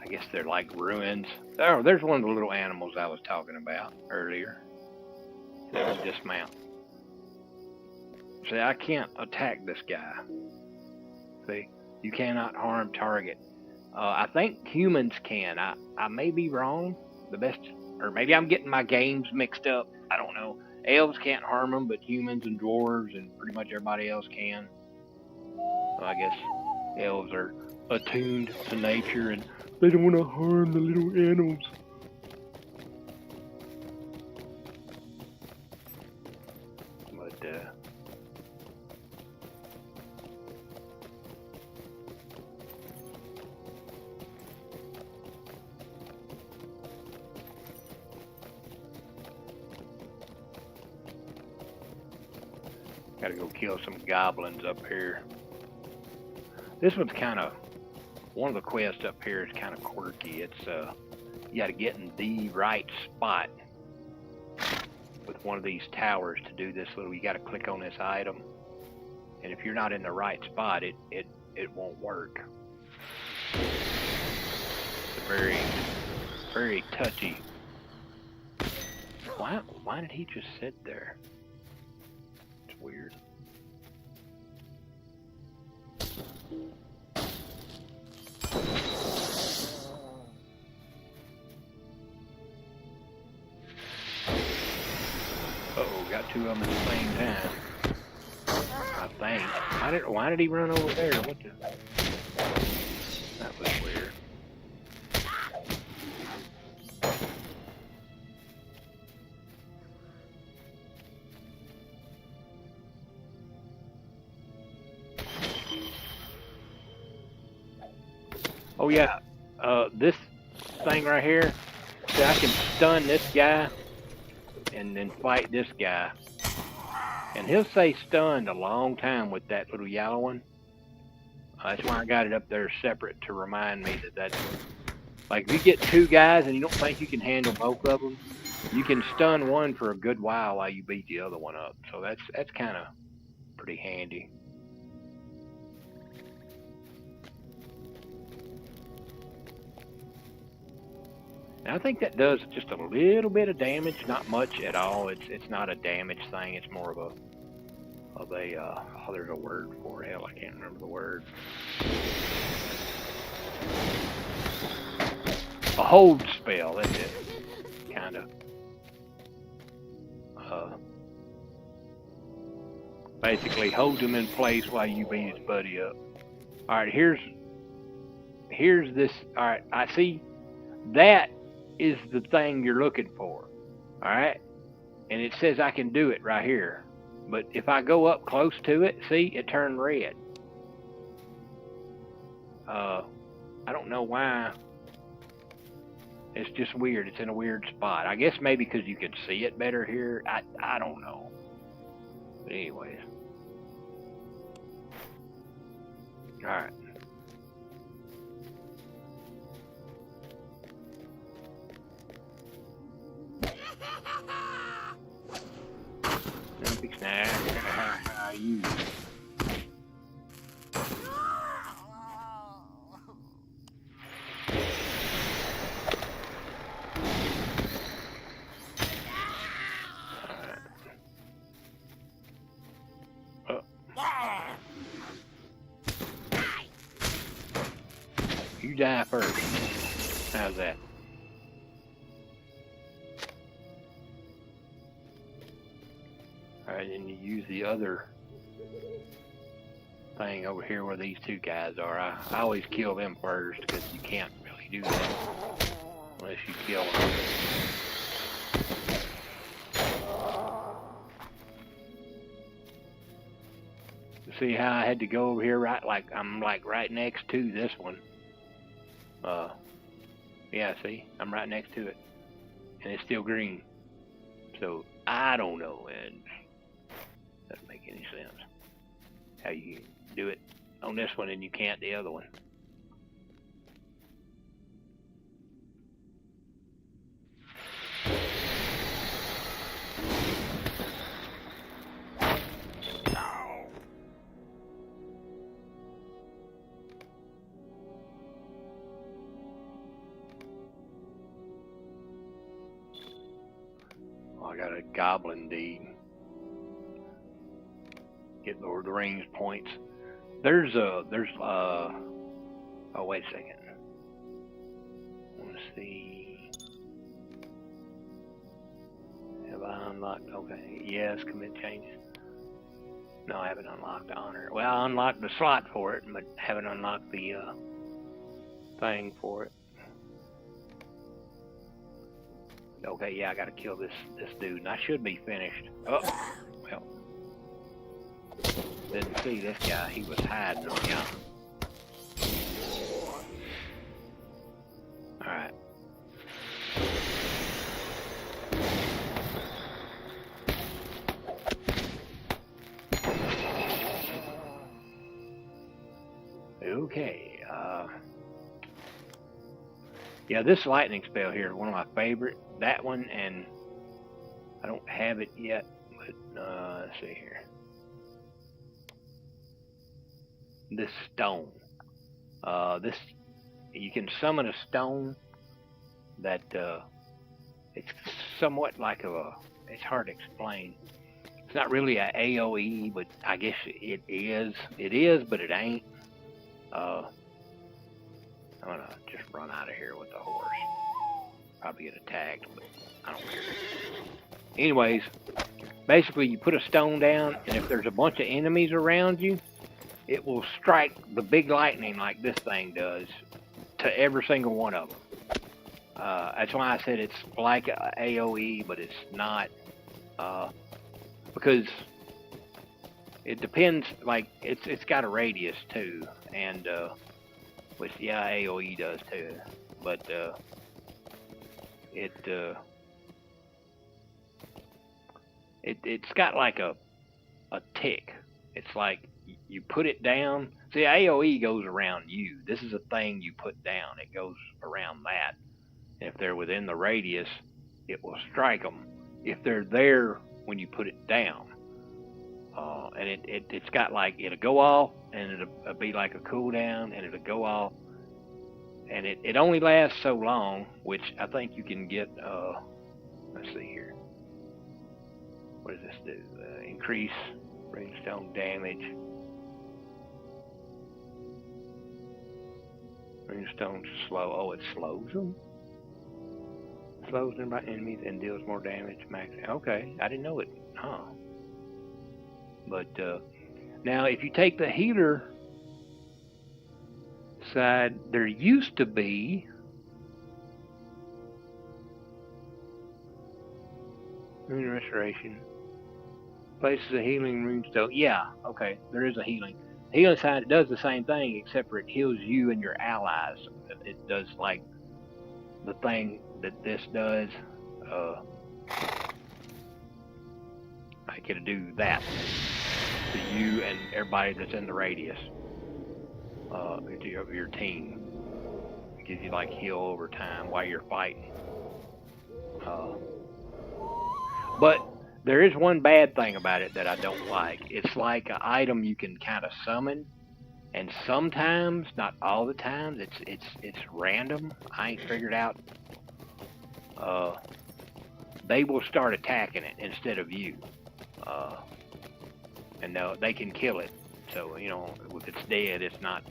I guess they're like ruins. Oh, there's one of the little animals I was talking about earlier. That will dismount. See, I can't attack this guy. See, you cannot harm target. I think humans can. I may be wrong. The best, or maybe I'm getting my games mixed up. I don't know. Elves can't harm them, but humans and dwarves and pretty much everybody else can. So I guess elves are attuned to nature and they don't want to harm the little animals. But Gotta go kill some goblins up here. This one's kind of, one of the quests up here is kind of quirky. It's, you gotta get in the right spot with one of these towers to do this little, you gotta click on this item. And if you're not in the right spot, it won't work. It's a very, very touchy. Why did he just sit there? It's weird. Uh-oh, got two of them at the same time. I think. Why did he run over there? What the? That was weird. Oh yeah, this thing right here, so I can stun this guy and then fight this guy. And he'll say stunned a long time with that little yellow one. That's why I got it up there separate to remind me that that's... Like, if you get two guys and you don't think you can handle both of them, you can stun one for a good while you beat the other one up. So that's kind of pretty handy. And I think that does just a little bit of damage, not much at all. It's not a damage thing. It's more of a oh, there's a word for it. Hell, I can't remember the word. A hold spell. That's it. Kind of. Basically holds him in place while you beat his buddy up. All right, here's this. All right, I see that is the thing you're looking for. All right, and it says I can do it right here, but if I go up close to it, see, it turned red. I don't know why. It's just weird. It's in a weird spot. I guess maybe because you can see it better here. I don't know. But anyways. All right. Big snack. How you? You die first. How's that? Alright, and you use the other thing over here where these two guys are. I always kill them first because you can't really do that unless you kill them. See how I had to go over here I'm right next to this one. Yeah, see, I'm right next to it, and it's still green. So I don't know, and doesn't make any sense how you do it on this one and you can't the other one. I got a goblin deed. Get Lord of the Rings points. Oh, wait a second. I want to see. Have I unlocked? Okay. Yes, commit changes. No, I haven't unlocked the honor. Well, I unlocked the slot for it, but haven't unlocked the thing for it. Okay, yeah, I gotta kill this dude, and I should be finished. Oh, well. Didn't see this guy, he was hiding on y'all. Alright. Yeah, this lightning spell here is one of my favorite. That one, and I don't have it yet, but let's see here. This stone. This you can summon a stone that it's somewhat like it's hard to explain. It's not really a AoE, but I guess it is. It is, but it ain't. I'm gonna just run out of here with the horse. Probably get attacked, but I don't care. Anyways, basically you put a stone down, and if there's a bunch of enemies around you, it will strike the big lightning like this thing does to every single one of them. That's why I said it's like a AoE, but it's not. Because it depends, like it's got a radius too, and which yeah, AoE does too, but it's got like a tick. It's like you put it down. See, AoE goes around you. This is a thing you put down. It goes around that. And if they're within the radius, it will strike them. If they're there when you put it down, and it's got like, it'll go off, and it'll be like a cooldown, and it'll go off, and it only lasts so long, which I think you can get. Let's see here. What does this do? Increase brimstone damage. Brimstone's slow. Oh, it slows them. Slows nearby enemies and deals more damage. Max. Okay, I didn't know it. Huh. But now, if you take the healer side, there used to be rune restoration. Places a healing rune stone. Yeah, okay, there is a healing. The healing side, it does the same thing, except for it heals you and your allies. It does like the thing that this does. I can do that to you and everybody that's in the radius of your team. It gives you like heal over time while you're fighting. But there is one bad thing about it that I don't like. It's like an item you can kind of summon, and sometimes, not all the times, it's random. I ain't figured out. They will start attacking it instead of you. And they can kill it. So, you know, if it's dead, it's not.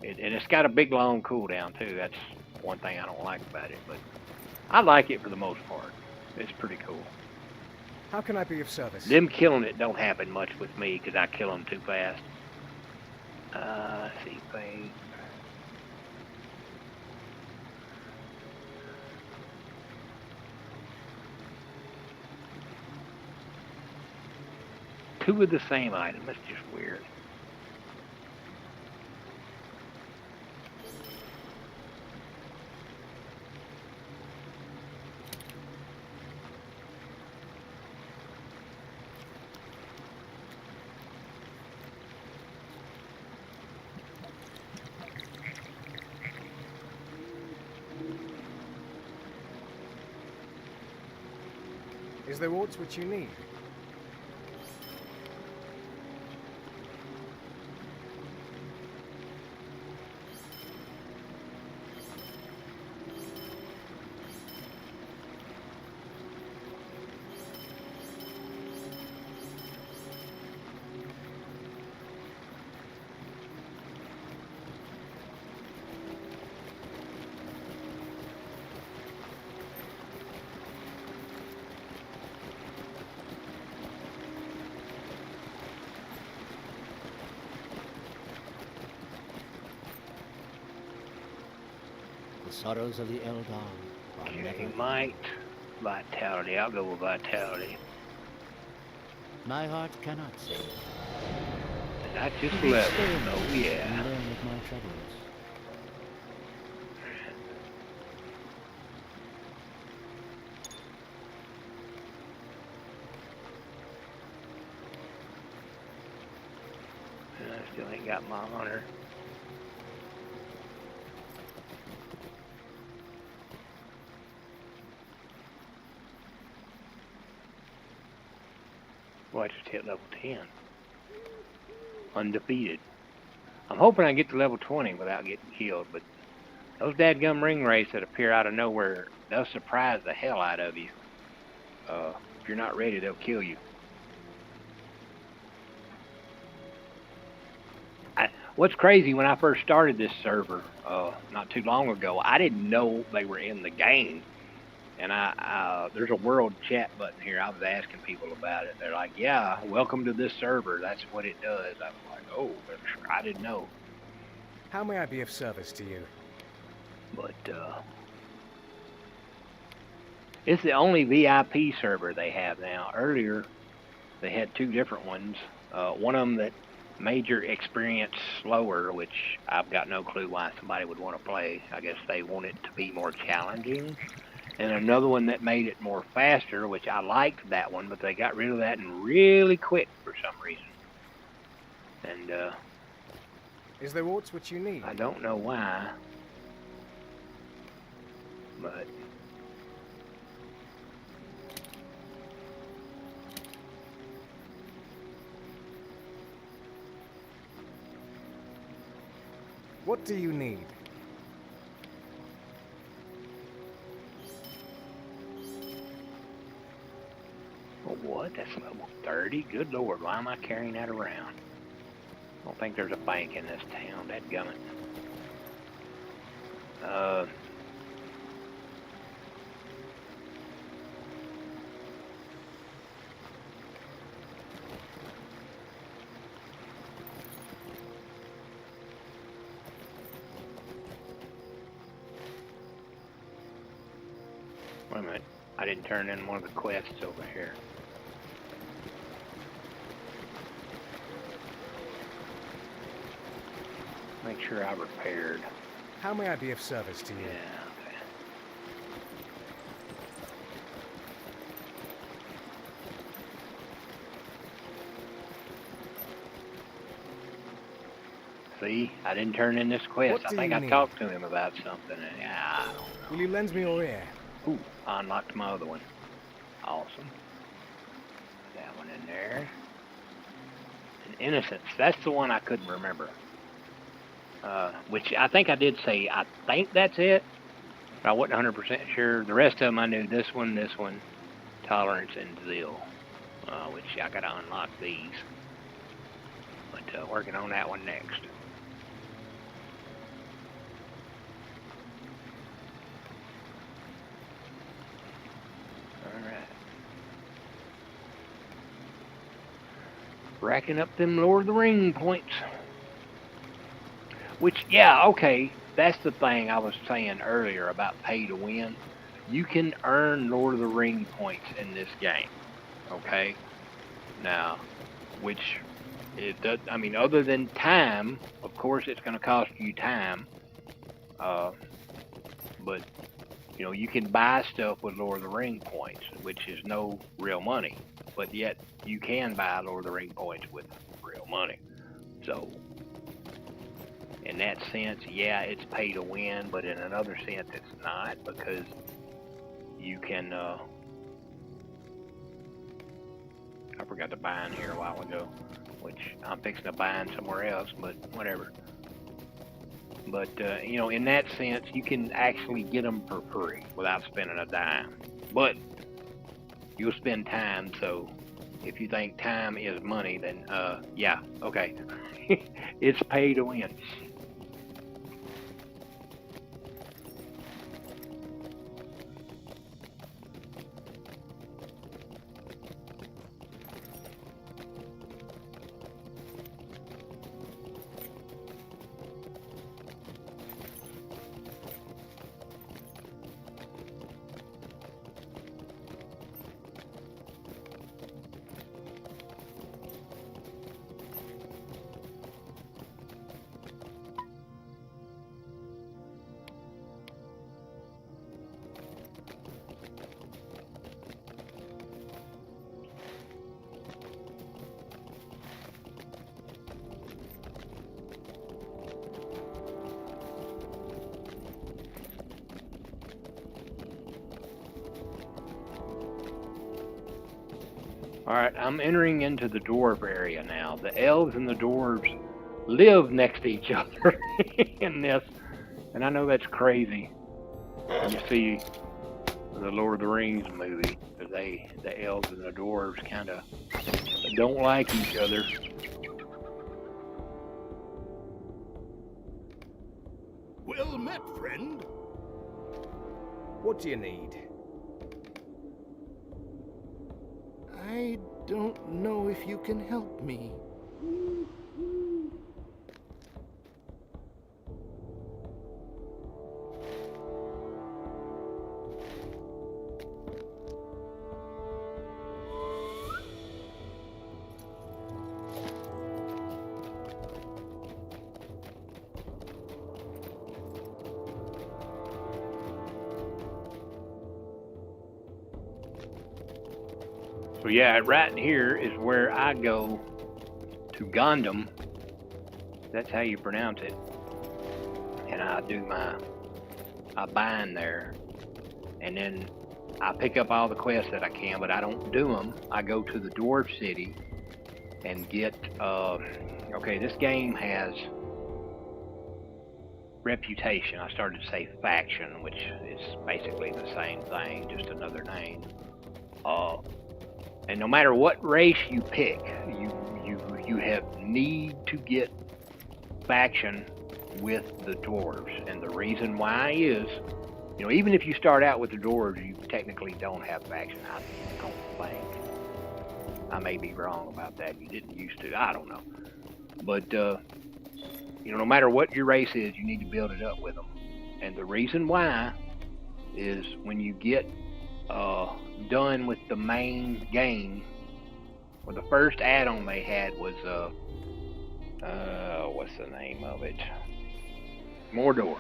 And it's got a big long cooldown too. That's one thing I don't like about it. But I like it for the most part. It's pretty cool.
How can I be of service?
Them killing it don't happen much with me because I kill them too fast. Let's see, things. Two of the same item. That's just weird.
Is there aught which you need?
The sorrows of the Eldar are never...
Might. Vitality. I'll go with vitality.
My heart cannot say.
Not just level. Oh, yeah.
And learn of my troubles.
I still ain't got my honor. Well, I just hit level 10. Undefeated. I'm hoping I get to level 20 without getting killed, but those dadgum ring wraiths that appear out of nowhere, they'll surprise the hell out of you. If you're not ready, they'll kill you. What's crazy, when I first started this server, not too long ago, I didn't know they were in the game. And there's a world chat button here. I was asking people about it. They're like, yeah, welcome to this server. That's what it does. I was like, oh, I didn't know.
How may I be of service to you?
But, it's the only VIP server they have now. Earlier, they had 2 different ones. One of them that made your experience slower, which I've got no clue why somebody would want to play. I guess they want it to be more challenging. And another one that made it more faster, which I liked that one, but they got rid of that and really quick for some reason. And,
is there aught which you need?
I don't know why, but
what do you need?
oh, what? That's level 30? Good Lord, why am I carrying that around? I don't think there's a bank in this town, dadgummit. Wait a minute, I didn't turn in one of the quests over here. Make sure I repaired.
How may I be of service to you?
Yeah, okay. See, I didn't turn in this quest. I think I talked to him about something. And, yeah, I don't know.
Will you lend me your ear?
Ooh, I unlocked my other one. Awesome. That one in there. And Innocence. That's the one I couldn't remember. Which I think I did say, I think that's it. But I wasn't 100% sure. The rest of them I knew. This one, Tolerance, and Zeal. Which I gotta unlock these. But working on that one next. Alright. Racking up them Lord of the Ring points. Which, yeah, okay, that's the thing I was saying earlier about pay to win. You can earn Lord of the Ring points in this game, okay? Now, which, it does, I mean, other than time, of course it's going to cost you time, but, you know, you can buy stuff with Lord of the Ring points, which is no real money, but yet you can buy Lord of the Ring points with real money. So, in that sense, yeah, it's pay to win, but in another sense, it's not, because you can, I forgot to buy in here a while ago, which I'm fixing to buy in somewhere else, but whatever. But, you know, in that sense, you can actually get them for free without spending a dime. But you'll spend time, so if you think time is money, then, yeah, okay. It's pay to win. Alright, I'm entering into the dwarf area now. The elves and the dwarves live next to each other in this. And I know that's crazy. You see the Lord of the Rings movie, the elves and the dwarves kind of don't like each other.
Well met, friend.
What do you need?
I don't know if you can help me.
So yeah, right here is where I go to Gondom. That's how you pronounce it. And I bind there. And then I pick up all the quests that I can, but I don't do them. I go to the dwarf city and get, okay, this game has reputation. I started to say faction, which is basically the same thing, just another name. And no matter what race you pick, you have need to get faction with the dwarves. And the reason why is, you know, even if you start out with the dwarves, you technically don't have faction. I don't think. I may be wrong about that. You didn't used to. I don't know. But you know, no matter what your race is, you need to build it up with them. And the reason why is when you get done with the main game, well, the first add-on they had was what's the name of it? Mordor.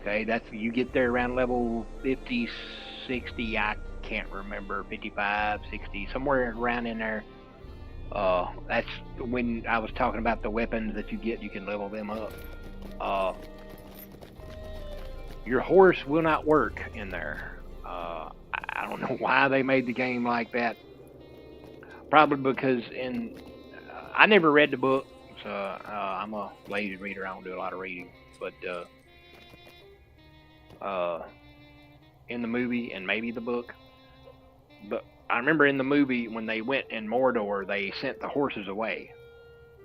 Okay, that's, you get there around level 50, 60, I can't remember, 55, 60, somewhere around in there. That's when I was talking about the weapons that you get, you can level them up. Your horse will not work in there. I don't know why they made the game like that. Probably because I never read the book, so I'm a lazy reader. I don't do a lot of reading. But in the movie and maybe the book, but I remember in the movie when they went in Mordor, they sent the horses away.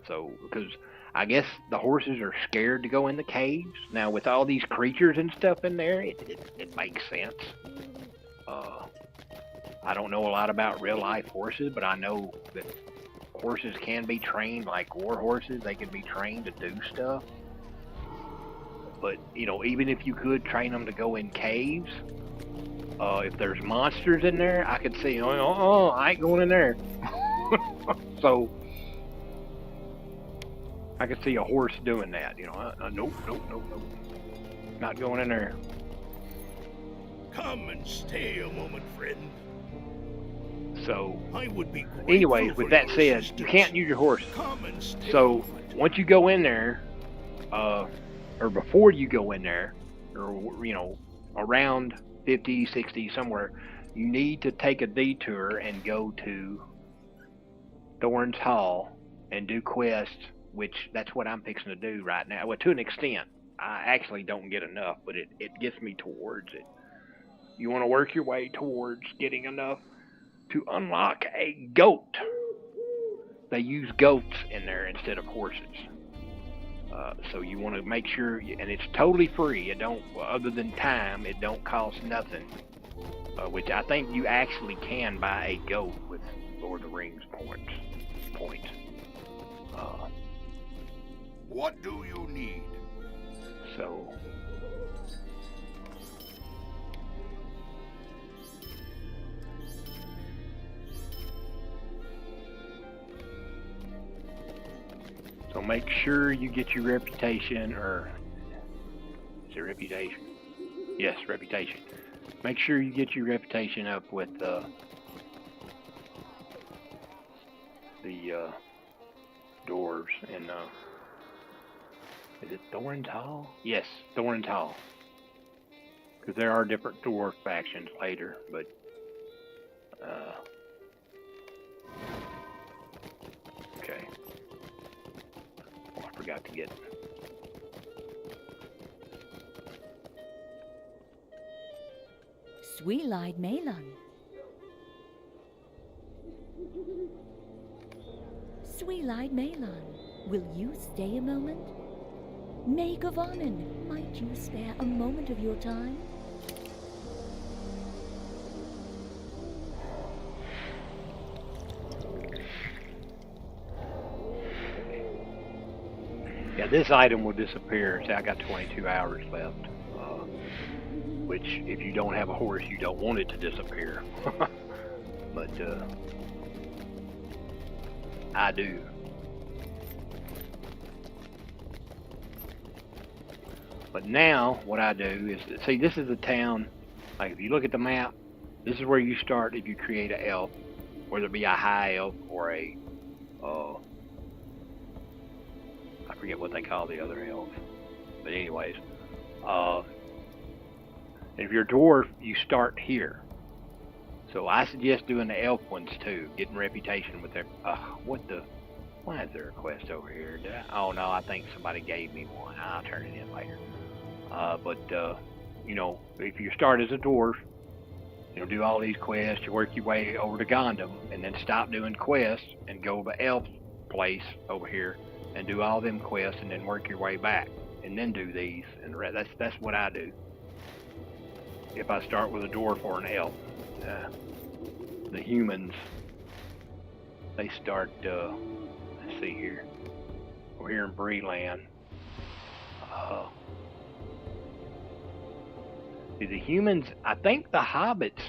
So because I guess the horses are scared to go in the caves. Now with all these creatures and stuff in there, it makes sense. I don't know a lot about real life horses, but I know that horses can be trained like war horses. They can be trained to do stuff. But, you know, even if you could train them to go in caves, if there's monsters in there, I could see, I ain't going in there. So, I could see a horse doing that, you know. Nope. Not going in there.
Come and stay a moment, friend.
So,
I would be
anyways, with that said, you can't use your horse. So, once you go in there, or before you go in there, or, you know, around 50, 60, somewhere, you need to take a detour and go to Thorn's Hall and do quests, which that's what I'm fixing to do right now. Well, to an extent. I actually don't get enough, but it gets me towards it. You want to work your way towards getting enough to unlock a goat. They use goats in there instead of horses. So you want to make sure, and it's totally free. It don't, other than time, it don't cost nothing. Which I think you actually can buy a goat with Lord of the Rings points.
What do you need?
So make sure you get your reputation, or is it reputation? Yes, reputation. Make sure you get your reputation up with the dwarves and is it Thorn's Hall? Yes, Thorn's Hall. Because there are different dwarf factions later, but forgot to get.
Sweet-eyed Malon. Sweet-eyed Malon, will you stay a moment? Maid of Onan, might you spare a moment of your time?
Yeah, this item will disappear. See, I got 22 hours left. Which, if you don't have a horse, you don't want it to disappear. But, I do. But now, what I do is, see, this is a town. Like, if you look at the map, this is where you start if you create an elf, whether it be a high elf or a, I forget what they call the other elf. But anyways, if you're a dwarf, you start here. So I suggest doing the elf ones too, getting reputation with their, why is there a quest over here? Oh no, I think somebody gave me one. I'll turn it in later. You know, if you start as a dwarf, you know, do all these quests, you work your way over to Gondom, and then stop doing quests and go to elf place over here and do all them quests, and then work your way back, and then do these, and that's what I do. If I start with a dwarf or an elf, the humans, they start. Let's see here. We're here in Breeland. The humans, I think the hobbits,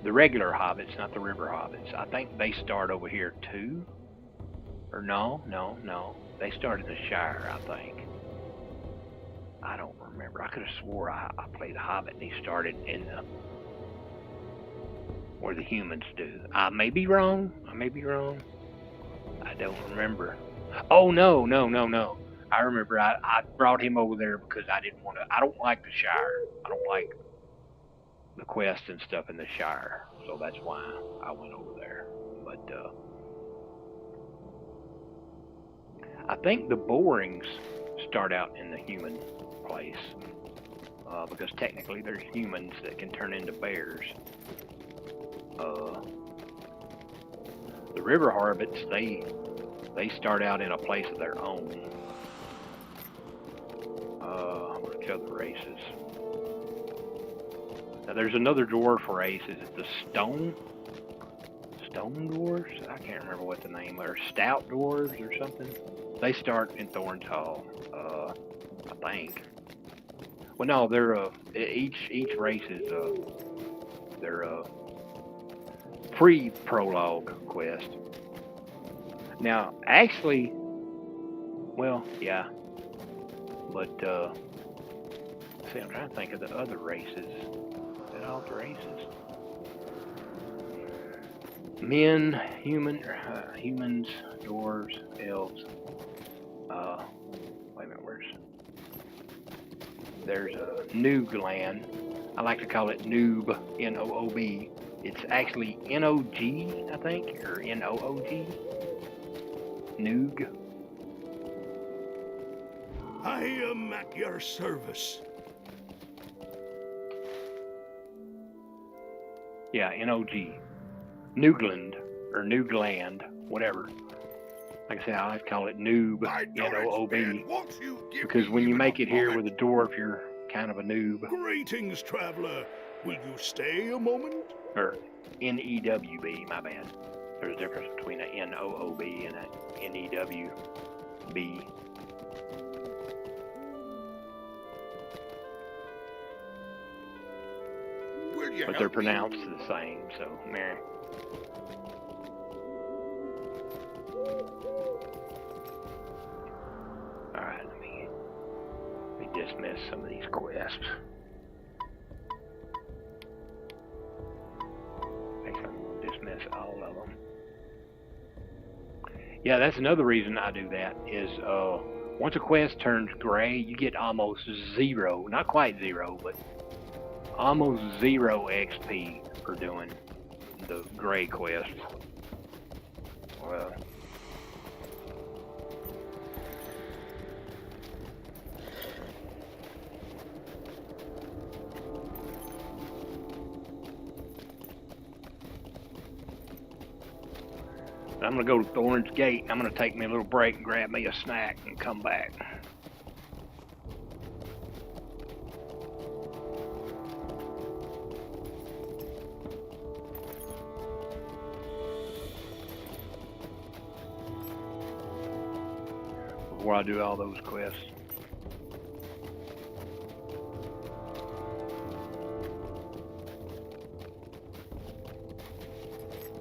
the regular hobbits, not the river hobbits, I think they start over here too. Or no. They start in the Shire, I think. I don't remember. I could have swore I played a hobbit and he started in the, where the humans do. I may be wrong. I don't remember. Oh, no. I remember I brought him over there because I didn't want to. I don't like the Shire. I don't like the quests and stuff in the Shire. So that's why I went over there. But I think the Borings start out in the human place. Because technically there's humans that can turn into bears. The river hobbits, they start out in a place of their own. Which other races? Now there's another dwarf race. Is it the stone dwarves? I can't remember what the name are. Stout dwarves or something. They start in Thorns Hall. I think. Well, no, they're each race is they're pre-prologue quest. Now, actually, well, yeah, but see, I'm trying to think of the other races. Is that all the races? Men, humans, dwarves, elves. Wait a minute, there's a Noogland. I like to call it Noob, N-O-O-B. It's actually N-O-G, I think, or N-O-O-G. Noog.
I am at your service.
Yeah, N-O-G. Noogland, or Noogland, whatever. Like I said, I like to call it Noob, N-O-O-B, because when you make it here with a dwarf, you're kind of a noob.
Greetings, traveler. Will you stay a moment?
Or N-E-W-B, my bad. There's a difference between an N-O-O-B and an N-E-W-B. But they're pronounced the same, so meh. Alright, let me dismiss some of these quests. I think I'm going to dismiss all of them. Yeah, that's another reason I do that, is once a quest turns gray, you get almost zero, not quite zero, but almost 0 XP for doing the gray quest. Well, I'm gonna go to Thorn's Gate. I'm gonna take me a little break and grab me a snack and come back. Before I do all those quests.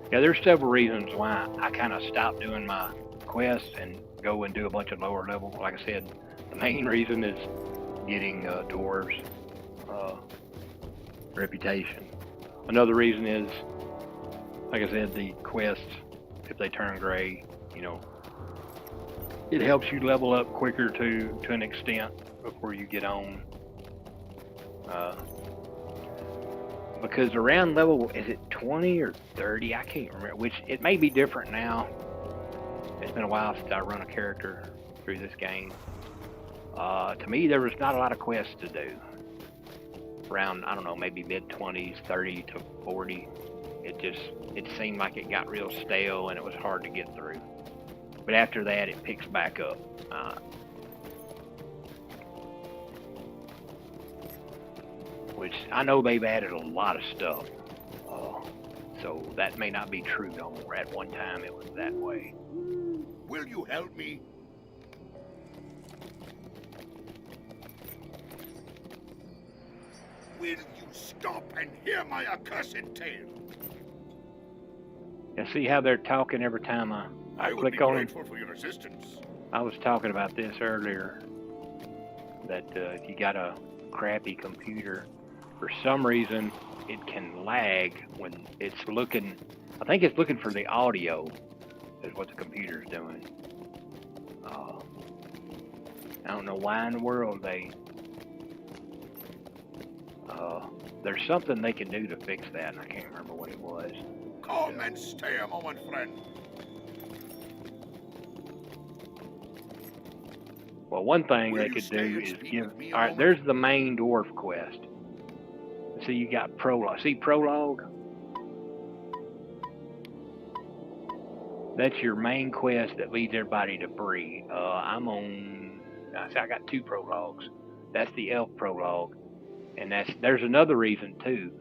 Yeah, there's several reasons why I kind of stopped doing my quests and go and do a bunch of lower level. Like I said, the main reason is getting dwarves reputation. Another reason is, like I said, the quests, if they turn gray, you know, it helps you level up quicker to an extent before you get on. Because around level, is it 20 or 30? I can't remember, which it may be different now. It's been a while since I run a character through this game. To me, there was not a lot of quests to do. Around, I don't know, maybe mid-20s, 30 to 40. It seemed like it got real stale and it was hard to get through. But after that, it picks back up. Which I know they've added a lot of stuff. So that may not be true no more. At one time, it was that way.
Will you help me? Will you stop and hear my accursed tale?
You see how they're talking every time I
would
click
be
on them?
grateful for your assistance.
I was talking about this earlier, that if you got a crappy computer, for some reason it can lag when it's looking, I think it's looking for the audio is what the computer's doing. I don't know why in the world there's something they can do to fix that, and I can't remember what it was.
Come and stay a moment, friend.
Well, one thing they could do is give... Alright, there's the main dwarf quest. See, you got prologue. See prologue? That's your main quest that leads everybody to Bree. I'm on... I got 2 prologues. That's the elf prologue. And there's another reason, too.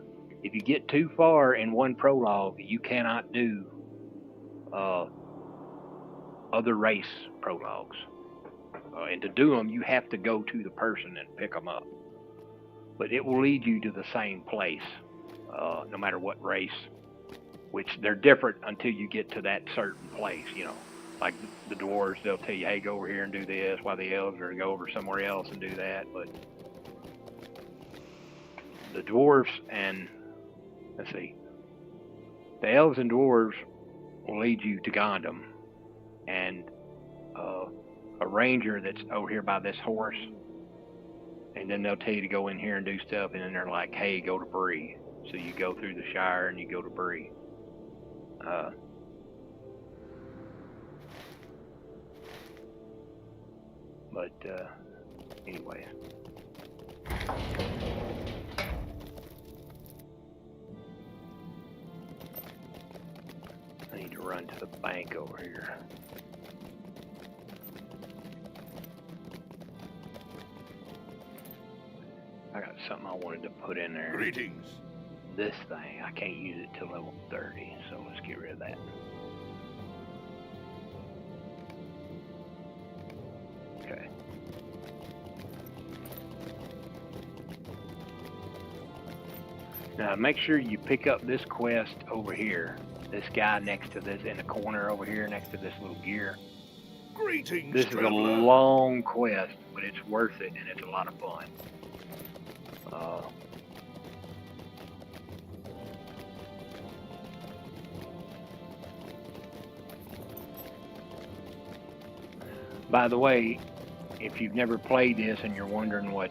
If you get too far in one prologue, you cannot do other race prologues. And to do them, you have to go to the person and pick them up. But it will lead you to the same place, no matter what race, which they're different until you get to that certain place, you know. Like the dwarves, they'll tell you, hey, go over here and do this, while the elves are to go over somewhere else and do that. But the dwarves and, let's see, the elves and dwarves will lead you to Gondom, and a ranger that's over here by this horse, and then they'll tell you to go in here and do stuff, and then they're like, hey, go to Bree. So you go through the Shire and you go to Bree. Anyway. I need to run to the bank over here. I got something I wanted to put in there.
Greetings.
This thing, I can't use it till level 30, so let's get rid of that. Okay. Now make sure you pick up this quest over here. This guy next to this, in the corner over here, next to this little gear.
Greetings,
This is a long quest, but it's worth it, and it's a lot of fun. By the way, if you've never played this and you're wondering what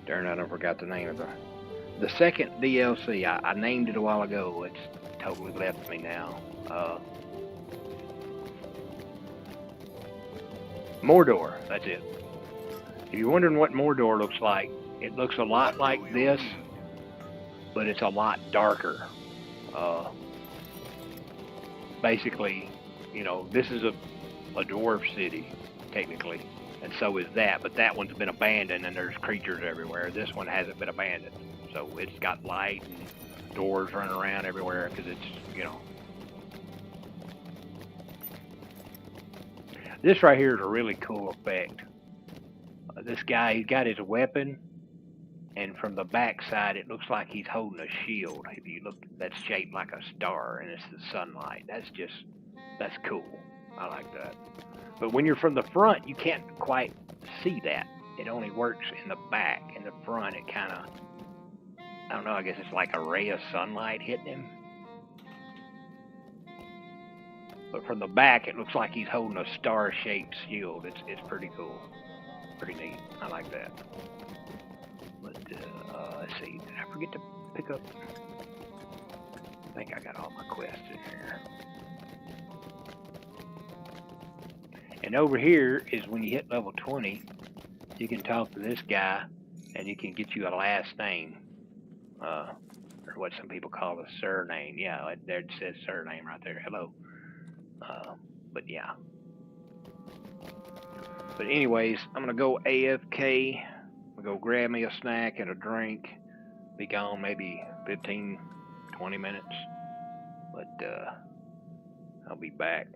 darn, I forgot the name of the second DLC. I named it a while ago. It's totally left me now. Mordor, that's it. If you're wondering what Mordor looks like, it looks a lot like this, but it's a lot darker. Basically, you know, this is a dwarf city, technically, and so is that, but that one's been abandoned and there's creatures everywhere. This one hasn't been abandoned, so it's got light and doors running around everywhere because it's, you know. This right here is a really cool effect. This guy, he's got his weapon, and from the back side it looks like he's holding a shield. If you look, that's shaped like a star and it's the sunlight. That's cool. I like that. But when you're from the front, you can't quite see that. It only works in the back. In the front, it kind of, I don't know, I guess it's like a ray of sunlight hitting him. But from the back, it looks like he's holding a star-shaped shield. It's pretty cool. Pretty neat. I like that. But, let's see. Did I forget to pick up? I think I got all my quests in here. And over here is when you hit level 20, you can talk to this guy, and you can get you a last name. Or what some people call a surname. Yeah, there it says surname right there. Hello. But yeah. But anyways, I'm going to go AFK. I'm going to go grab me a snack and a drink. Be gone maybe 15, 20 minutes. But I'll be back.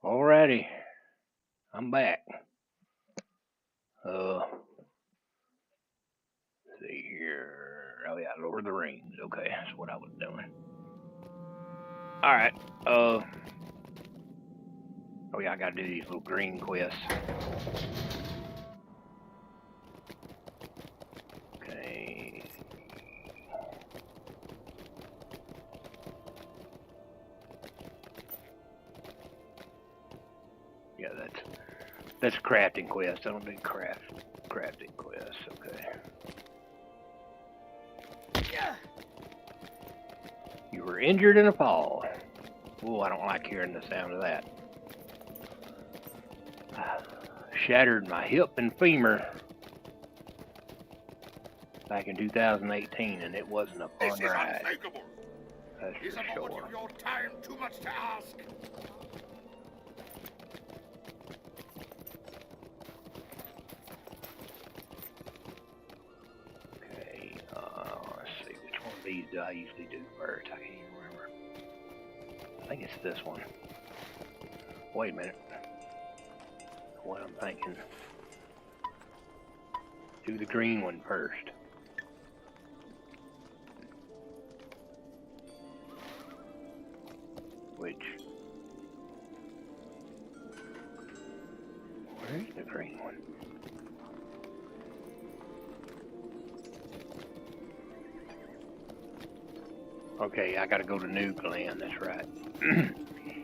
Alrighty. I'm back. Let's see here. Oh yeah, Lord of the Rings. Okay, that's what I was doing. Alright. Oh yeah, I gotta do these little green quests. Okay. Yeah, that's crafting quest. I don't do crafting quests. Okay. You were injured in a fall. Oh, I don't like hearing the sound of that. Shattered my hip and femur back in 2018, and it wasn't a fun ride. That's for sure.
Your time too much to ask.
Okay, let's see, which one of these do I usually do first? I can't even remember. I think it's this one. Wait a minute. What I'm thinking. Do the green one first. Where's the green one? Okay, I gotta go to New Glen, that's right.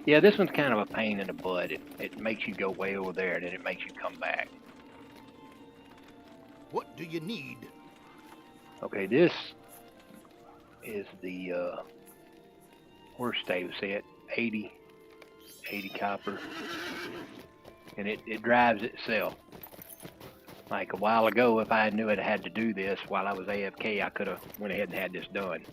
Yeah, this one's kind of a pain in the butt. It makes you go way over there, and then it makes you come back.
What do you need?
Okay, this is the horse stable set, 80 copper, and it drives itself. Like a while ago, if I knew it had to do this while I was AFK, I could have went ahead and had this done.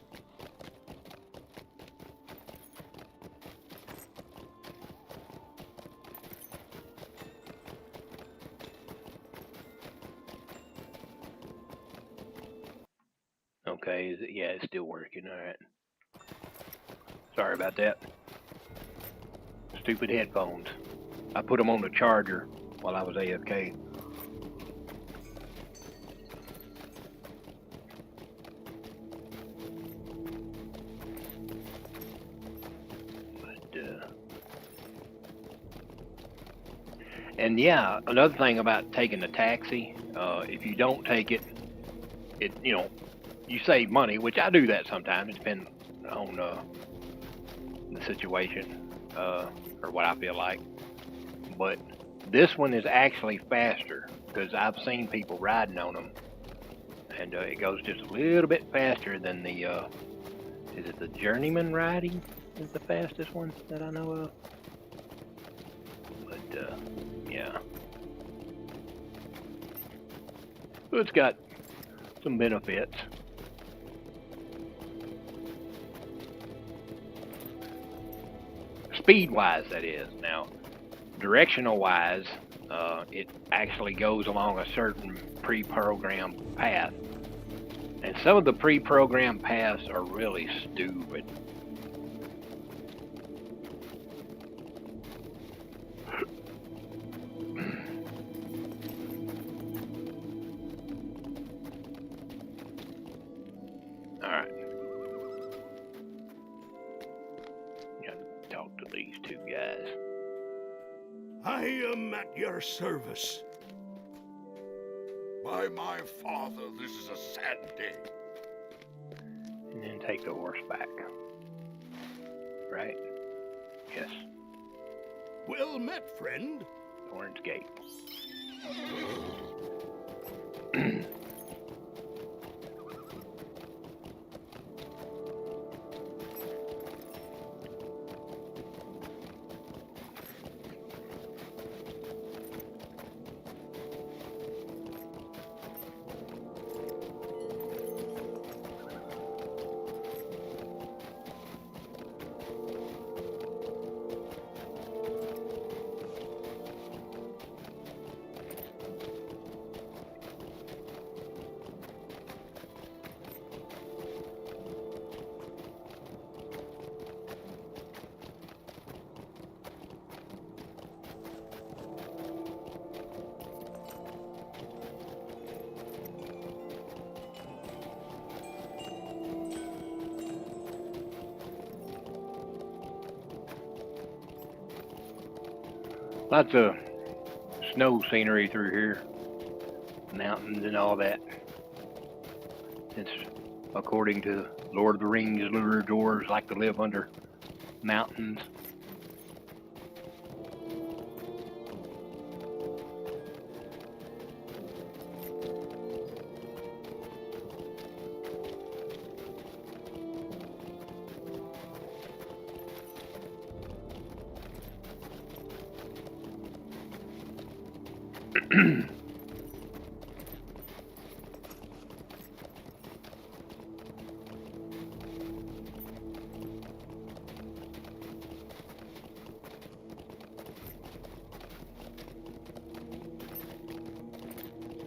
Okay, yeah, it's still working, alright. Sorry about that. Stupid headphones. I put them on the charger while I was AFK. And yeah, another thing about taking the taxi, if you don't take it, you save money, which I do that sometimes. It depends on the situation, or what I feel like. But this one is actually faster, because I've seen people riding on them, and it goes just a little bit faster than the, is it the Journeyman riding is the fastest one that I know of? But, yeah. So it's got some benefits. Speed-wise, that is. Now, directional-wise, it actually goes along a certain pre-programmed path. And some of the pre-programmed paths are really stupid. Alright. Gotta talk to these two guys.
I am at your service. By my father, this is a sad day.
And then take the horse back. Right? Yes.
Well met, friend.
Orange Gate. Lots of snow scenery through here. Mountains and all that. It's according to Lord of the Rings, lure dwarves like to live under mountains.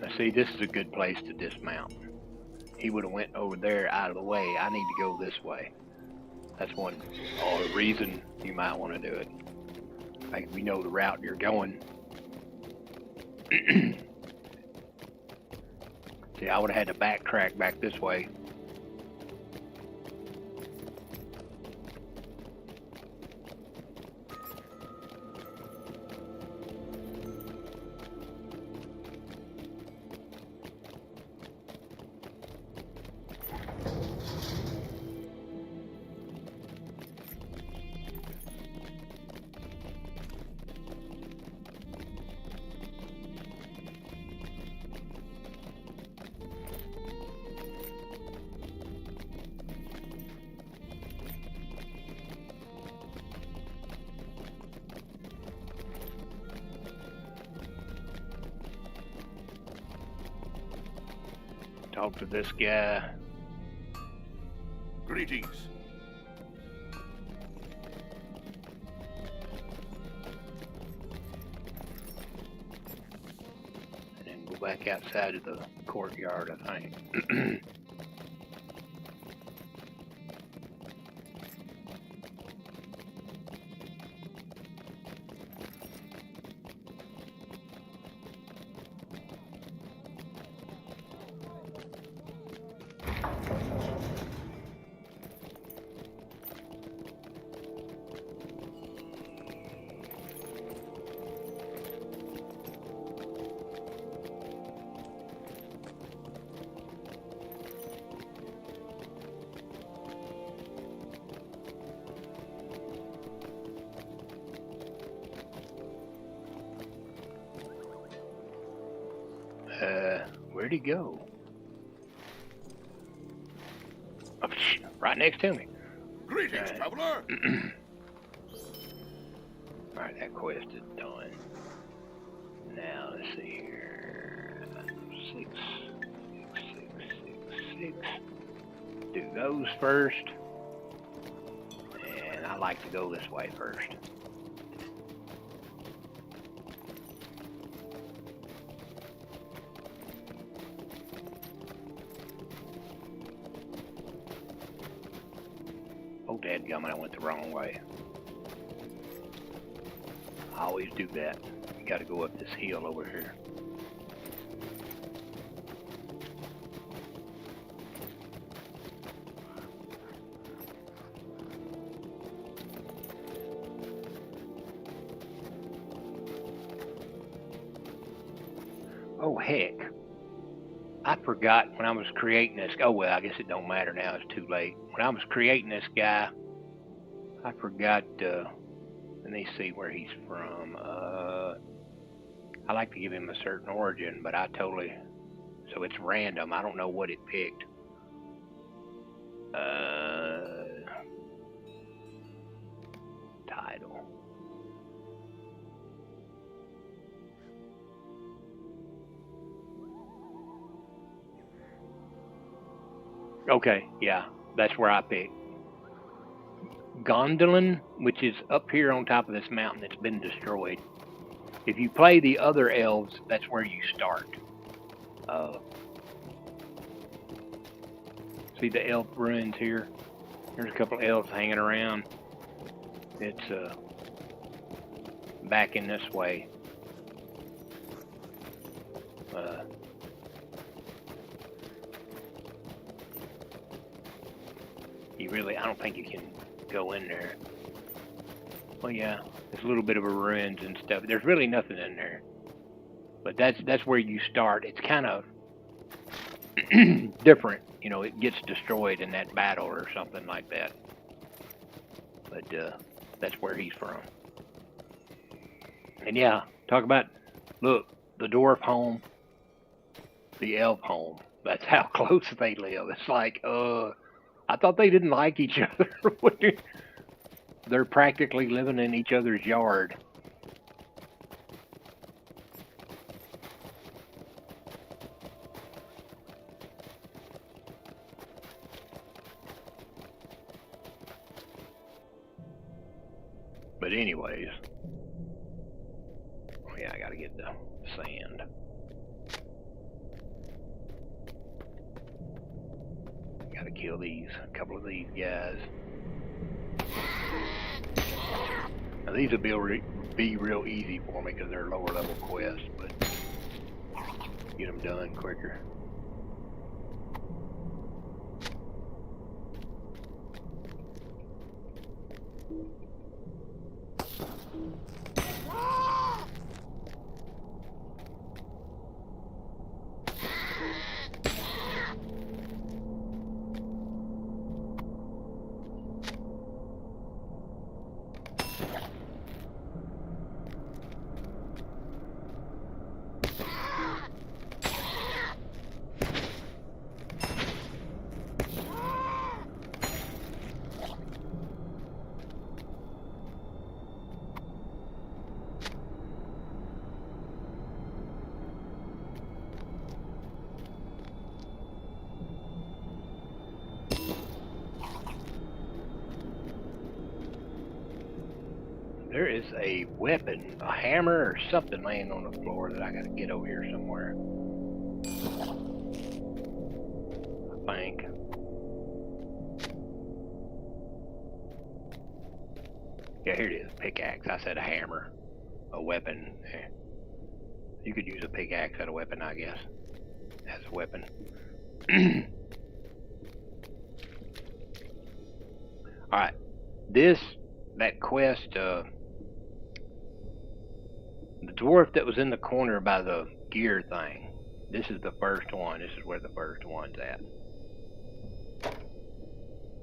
Now see, this is a good place to dismount. He would have went over there out of the way. I need to go this way. That's one reason you might want to do it. Like, we know the route you're going. See, I would have had to backtrack back this way. Talk to this guy.
Greetings.
And then go back outside of the courtyard, I think. Where'd he go? Oh, right next to me.
Greetings, traveler.
Alright, that quest is done. Now, let's see here. 6, 6, 6, 6. Do those first. And I like to go this way first. Oh, dadgummit, I went the wrong way. I always do that. You gotta go up this hill over here. Oh, heck. I forgot when I was creating this. Oh, well, I guess it don't matter now. It's too late. When I was creating this guy, I forgot, let me see where he's from. I like to give him a certain origin, but so it's random. I don't know what it picked. Title. Okay, yeah, that's where I picked. Gondolin, which is up here on top of this mountain that's been destroyed. If you play the other elves, that's where you start. See the elf ruins here? There's a couple of elves hanging around. It's back in this way. I don't think you can go in there. Well, yeah, There's a little bit of a ruins and stuff. There's really nothing in there. But that's where you start. It's kind of different. You know, it gets destroyed in that battle or something like that. But that's where he's from. And yeah, talk about, look, the dwarf home, the elf home. That's how close they live. It's like, I thought they didn't like each other. They're practically living in each other's yard. But anyways, yeah, I gotta get the sand. Gotta kill a couple of these guys. Now these will be real easy for me because they're lower level quests, but get them done quicker. There is a weapon, a hammer or something laying on the floor that I gotta get over here somewhere. I think. Yeah, here it is, pickaxe. I said a hammer, a weapon. You could use a pickaxe as a weapon, I guess. As a weapon. Alright, that quest, the dwarf that was in the corner by the gear thing. This is the first one. This is where the first one's at.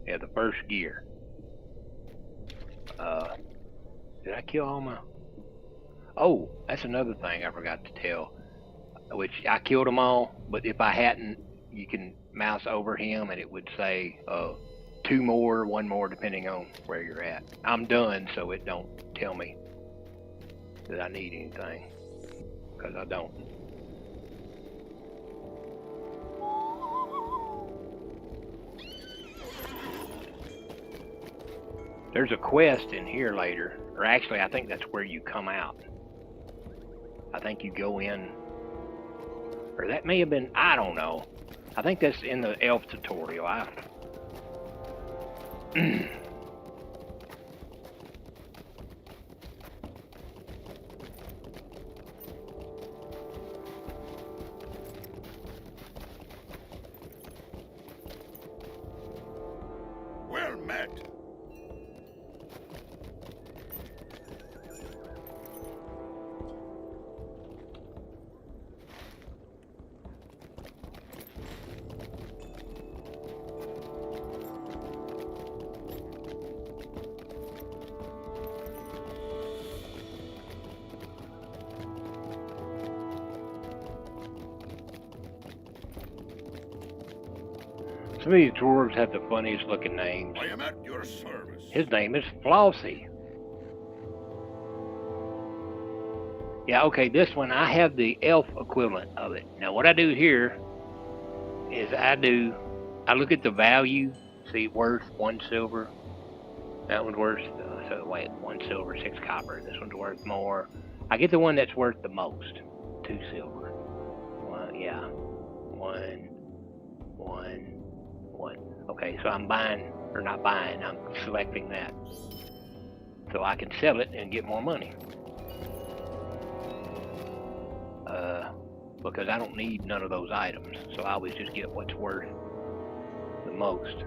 Yeah, the first gear. Did I kill all my... Oh, that's another thing I forgot to tell. Which, I killed them all, but if I hadn't, you can mouse over him and it would say 2 more, 1 more, depending on where you're at. I'm done, so it don't tell me that I need anything, because I don't. There's a quest in here later, or actually I think that's where you come out. I think you go in, or that may have been, I don't know. I think that's in the elf tutorial.
Well met.
Some of these dwarves have the funniest looking names.
I am at your service.
His name is Flossie. Yeah, okay, this one, I have the elf equivalent of it. Now, what I do here is I look at the value, see, worth 1 silver. That one's worth, 1 silver, 6 copper. This one's worth more. I get the one that's worth the most, 2 silver. Well, yeah, 1. Okay, so I'm buying, or not buying, I'm selecting that. So I can sell it and get more money. Because I don't need none of those items, so I always just get what's worth the most.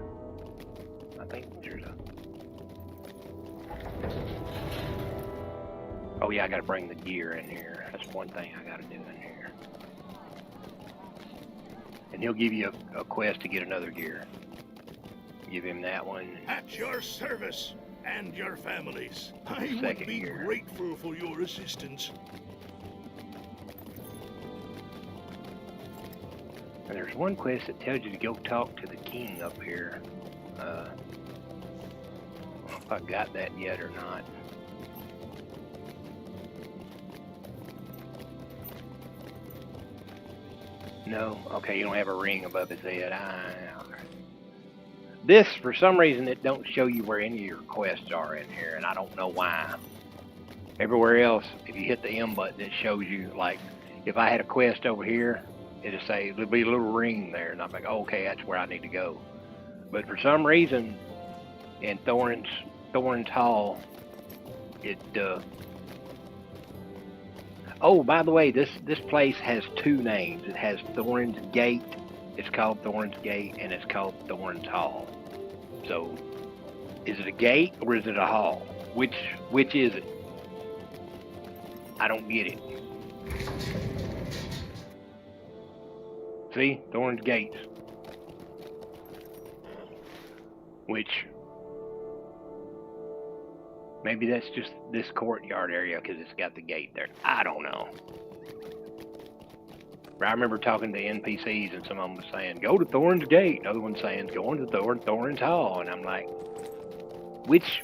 I think there's a... Oh yeah, I gotta bring the gear in here. That's one thing I gotta do in here. And he'll give you a quest to get another gear. Give him that one.
At your service and your families. I would be grateful for your assistance.
And there's one quest that tells you to go talk to the king up here. I don't know if I got that yet or not. No? Okay, you don't have a ring above his head. This, for some reason, it don't show you where any of your quests are in here, and I don't know why. Everywhere else, if you hit the M button, it shows you, like, if I had a quest over here, it'll say, there'll be a little ring there, and I'm like, oh, okay, that's where I need to go. But for some reason, in Thorn's Hall, it, oh, by the way, this place has two names. It has Thorn's Gate. It's called Thorn's Gate, and it's called Thorn's Hall. So, is it a gate or is it a hall? Which is it? I don't get it. See, Thorn's Gates. Which, maybe that's just this courtyard area because it's got the gate there. I don't know. But I remember talking to NPCs and some of them was saying, go to Thorn's Gate. Another one saying, go into Thorn's Hall. And I'm like, which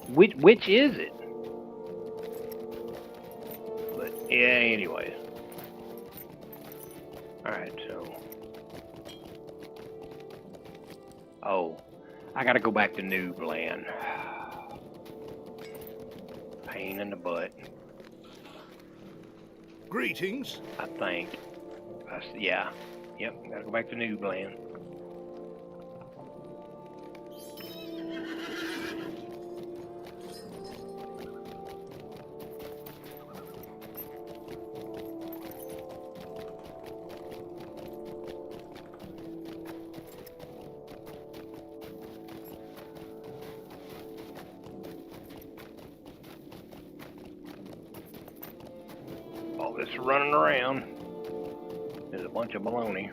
is it? But yeah, anyways. Alright, so. Oh, I gotta go back to Noob Land. Pain in the butt.
Greetings.
I think. Yeah. Yep, gotta go back to Noob Land. All this running around is a bunch of baloney.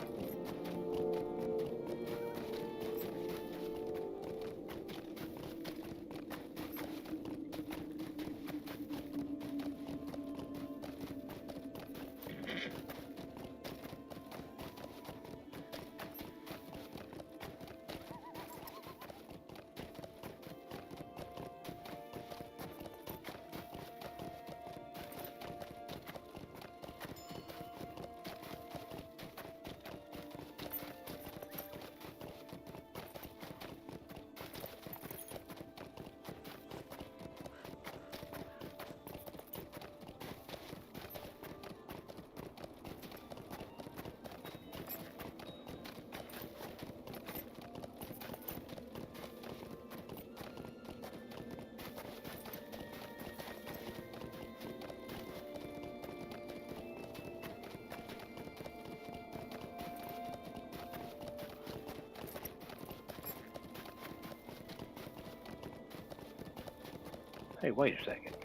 Hey, wait a second.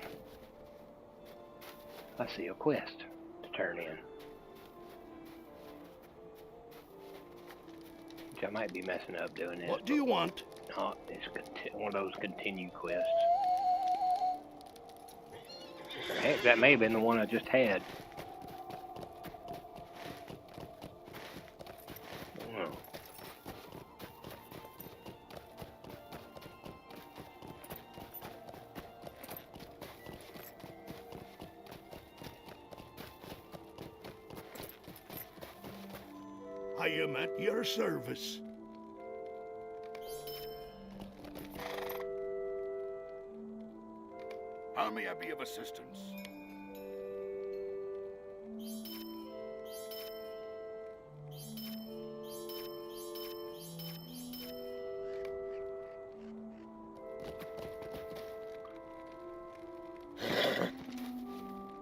I see a quest to turn in. Which I might be messing up doing this.
What do you want?
No, it's one of those continue quests. Heck, that may have been the one I just had. Oh.
I am at your service.
How may I be of assistance?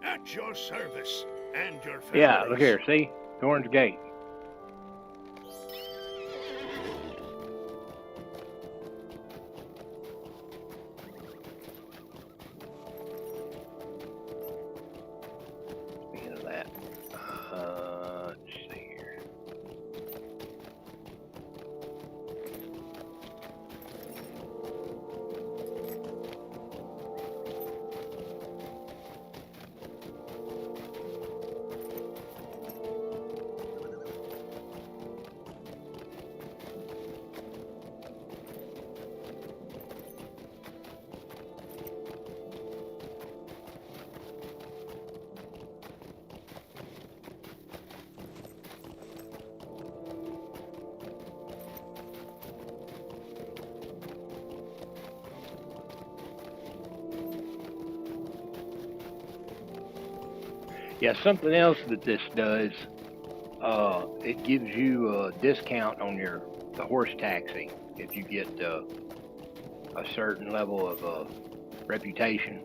At your service and your families.
Yeah, look here, see? Thorn's Gate. Yeah, something else that this does, it gives you a discount on the horse taxi if you get a certain level of reputation.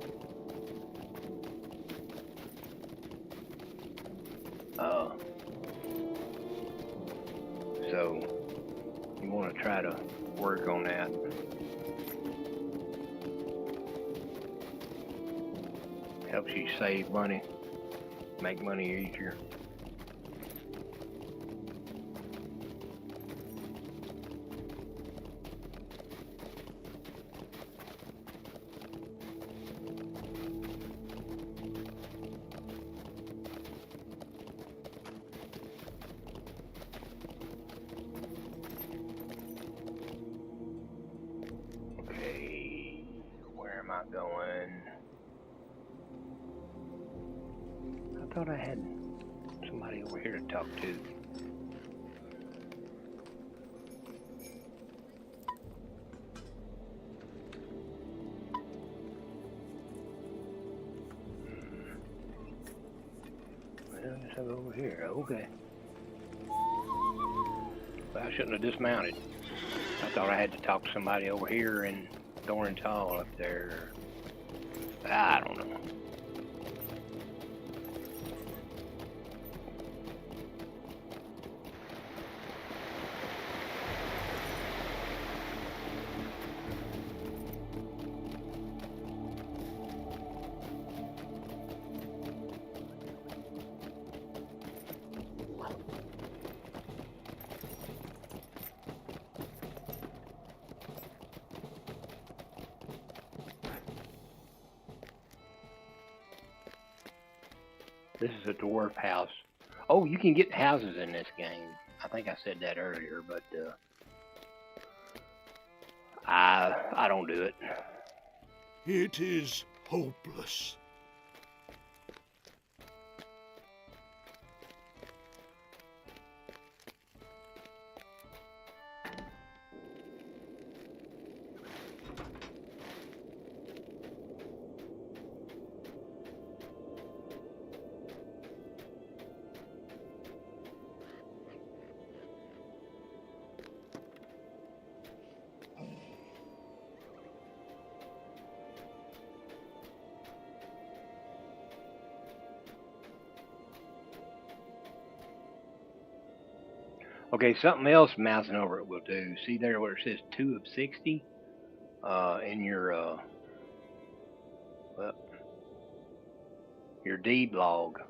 So you want to try to work on that. Helps you save money, make money easier. Okay, where am I going? I thought I had somebody over here to talk to. Well, I guess I'll go over here. Okay. Well, I shouldn't have dismounted. I thought I had to talk to somebody over here in Thorntal up there. I don't know. This is a dwarf house. Oh, you can get houses in this game. I think I said that earlier, but I don't do it.
It is hopeless.
Okay, something else mousing over it will do. See there where it says 2 of 60? In your deed log,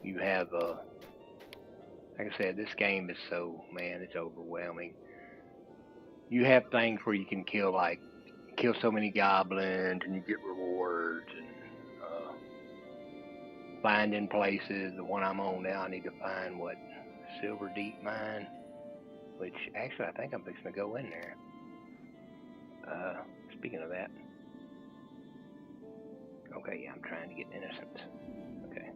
you have like I said, this game is so, man, it's overwhelming. You have things where you can kill so many goblins and you get rewards and finding places. The one I'm on now, I need to find Silver Deep Mine, which actually I think I'm fixing to go in there. Speaking of that, okay, yeah, I'm trying to get innocence. Okay.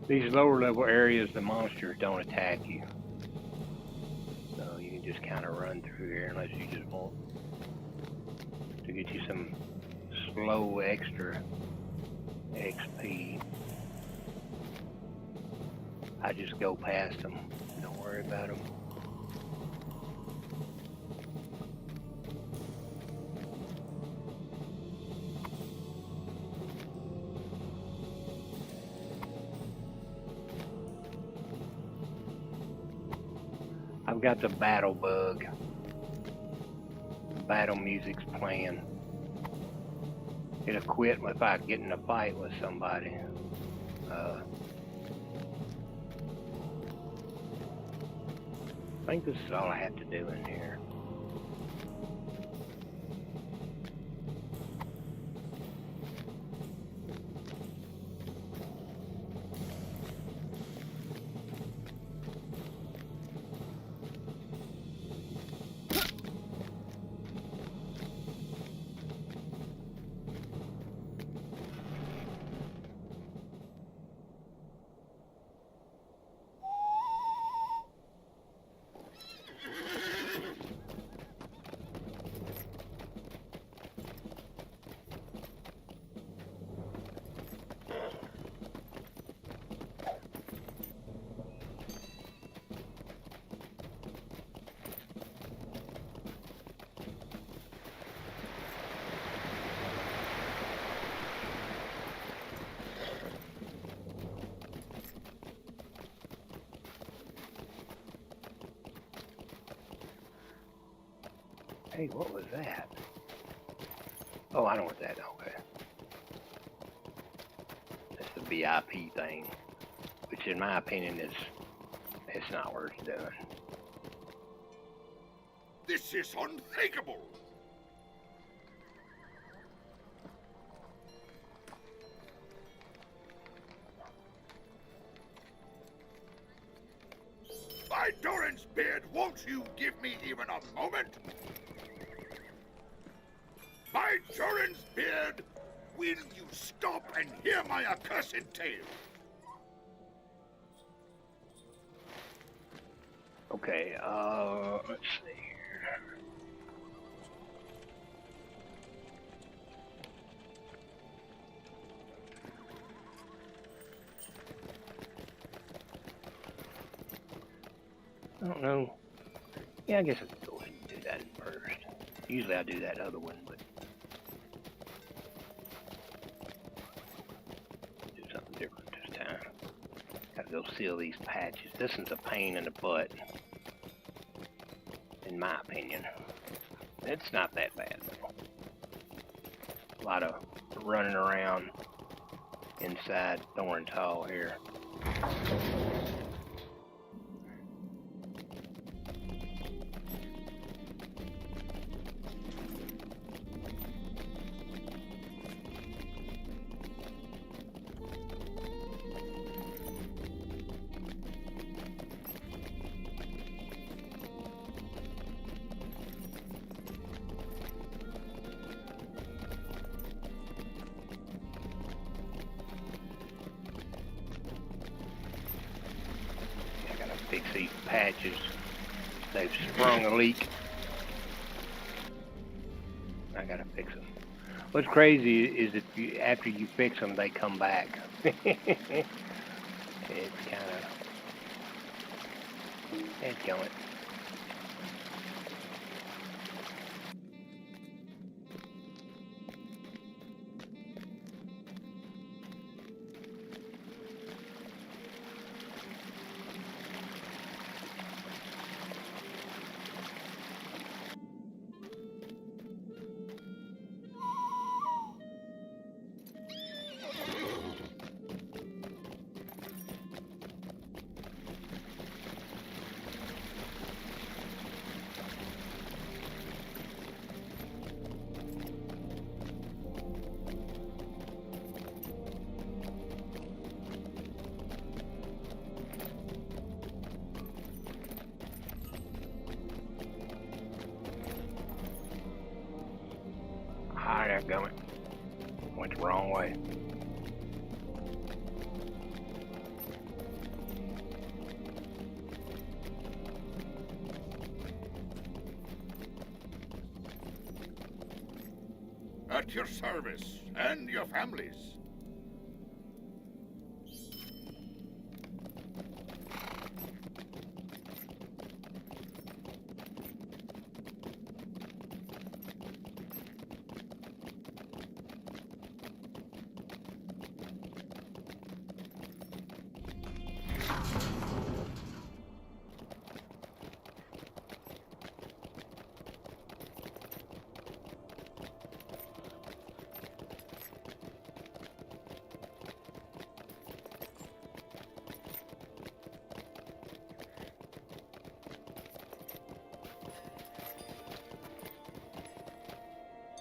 These lower level areas, the monsters don't attack you. So you can just kind of run through here unless you just want to get you some slow extra XP. I just go past them. Don't worry about them. I've got the battle bug. Battle music's playing. It'll quit if I get in a fight with somebody. I think this is all I have to do in here. Hey, what was that? Oh, I know what that is. Okay. That's the VIP thing, which in my opinion it's not worth doing.
This is unthinkable! By Doran's beard, won't you give me even a moment? By Doran's beard, will you stop and hear my accursed tale?
Okay, let's see here. I don't know. Yeah, I guess I could go ahead and do that first. Usually I do that other one, but do something different this time. Gotta go seal these patches. This is a pain in the butt, in my opinion. It's not that bad though. A lot of running around inside Thorntall here. Fix these patches. They've sprung a leak. I gotta fix them. What's crazy is that after you fix them, they come back. It's kind of... It's going. There going. Went the wrong way.
At your service and your families.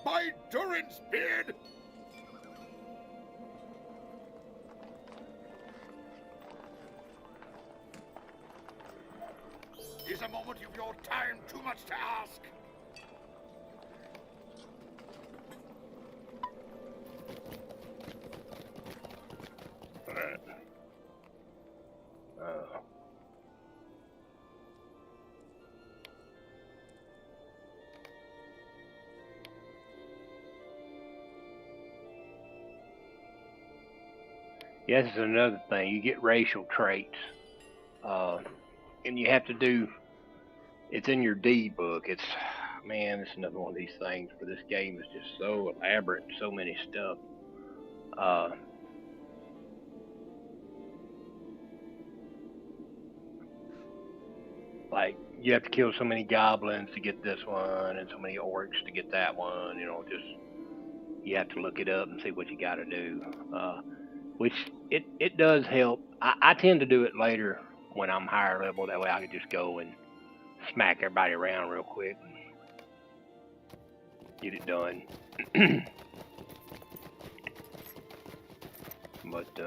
By Durin's beard! Is a moment of your time too much to ask?
Yeah, this is another thing. You get racial traits. And you have to do, it's in your D book. It's, man, it's another one of these things where this game is just so elaborate, so many stuff. Like, you have to kill so many goblins to get this one, and so many orcs to get that one. Just you have to look it up and see what you got to do. Which it does help. I tend to do it later when I'm higher level. That way I can just go and smack everybody around real quick and get it done. But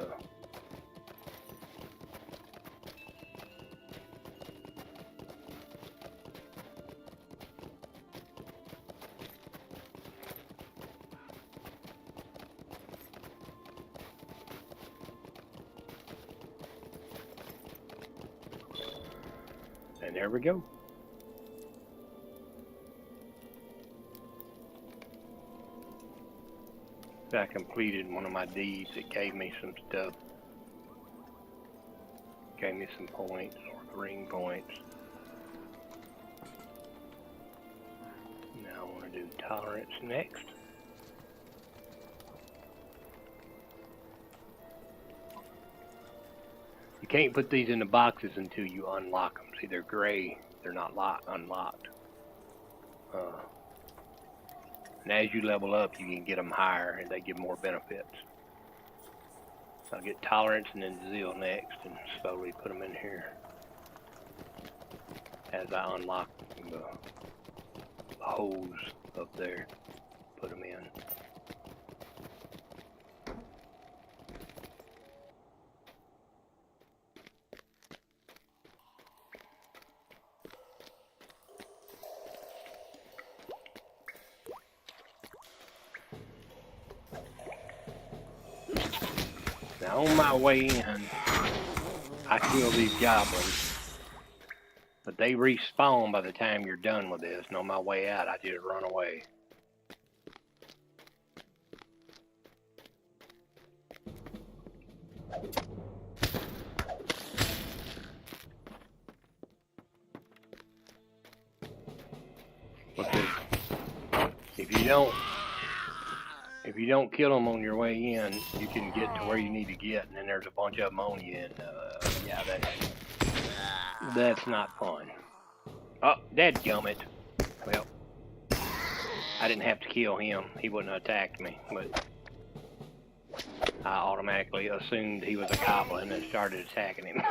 and there we go. I completed one of my deeds. It gave me some stuff. Gave me some points, or ring points. Now I want to do tolerance next. You can't put these in the boxes until you unlock them. See, they're gray. They're not unlocked. And as you level up, you can get them higher, and they give more benefits. I'll get tolerance and then zeal next, and slowly put them in here as I unlock the holes up there. Put them in. Now on my way in, I kill these goblins, but they respawn by the time you're done with this, and on my way out, I just run away. Because if you don't kill them on your way in, you can get to where you need to get, and then there's a bunch of them on you, and yeah, that's not fun. Oh, dadgummit. Well, I didn't have to kill him. He wouldn't have attacked me, but I automatically assumed he was a goblin and started attacking him.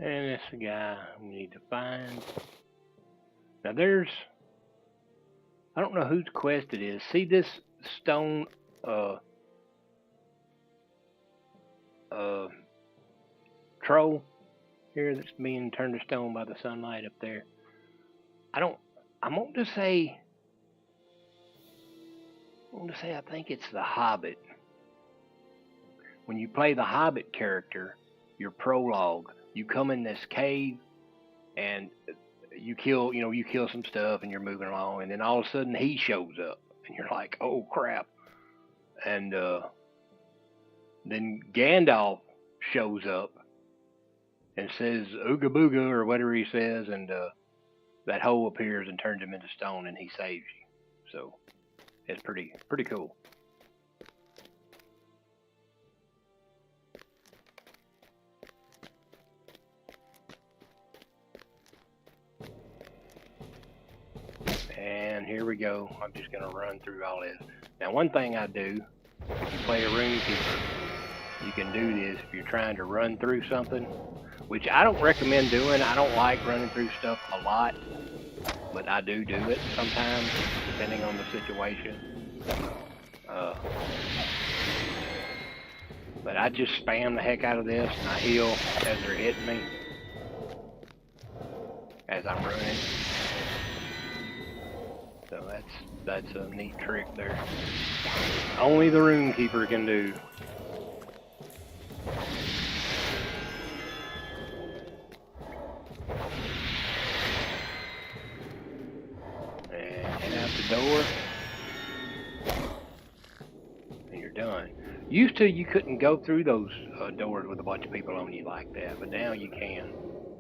And that's the guy we need to find. Now I don't know whose quest it is. See this stone troll here that's being turned to stone by the sunlight up there? I want to say I think it's the Hobbit. When you play the Hobbit character, your prologue, you come in this cave and you kill some stuff and you're moving along, and then all of a sudden he shows up and you're like, oh crap. And then Gandalf shows up and says ooga booga or whatever he says, and that hole appears and turns him into stone and he saves you. So it's pretty cool. And here we go. I'm just going to run through all this. Now, one thing I do, if you play a RuneKeeper, you can do this if you're trying to run through something, which I don't recommend doing. I don't like running through stuff a lot, but I do it sometimes, depending on the situation. But I just spam the heck out of this, and I heal as they're hitting me, as I'm running. So that's a neat trick there. Only the Rune Keeper can do. And out the door. And you're done. Used to, you couldn't go through those doors with a bunch of people on you like that, but now you can.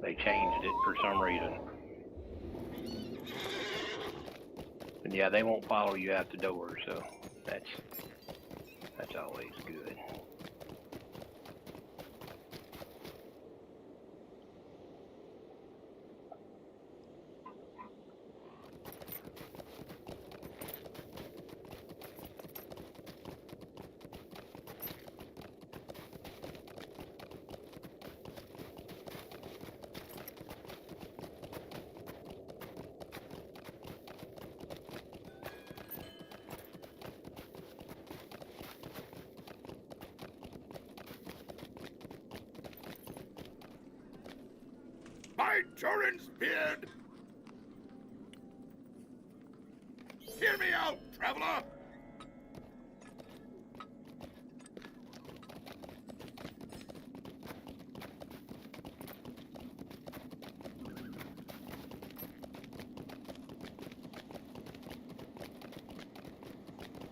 They changed it for some reason. And yeah, they won't follow you out the door, so that's always good.
My Turin's beard! Hear me out, traveler!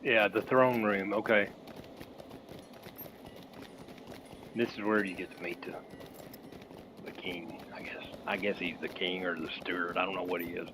Yeah, the throne room, okay. This is where you get to meet the king, I guess. I guess he's the king or the steward. I don't know what he is.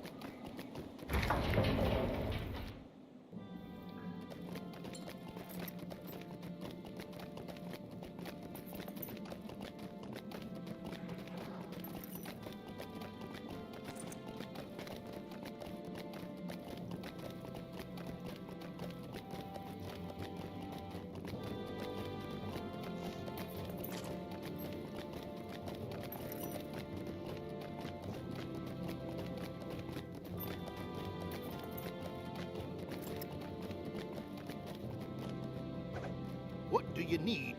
What do you need?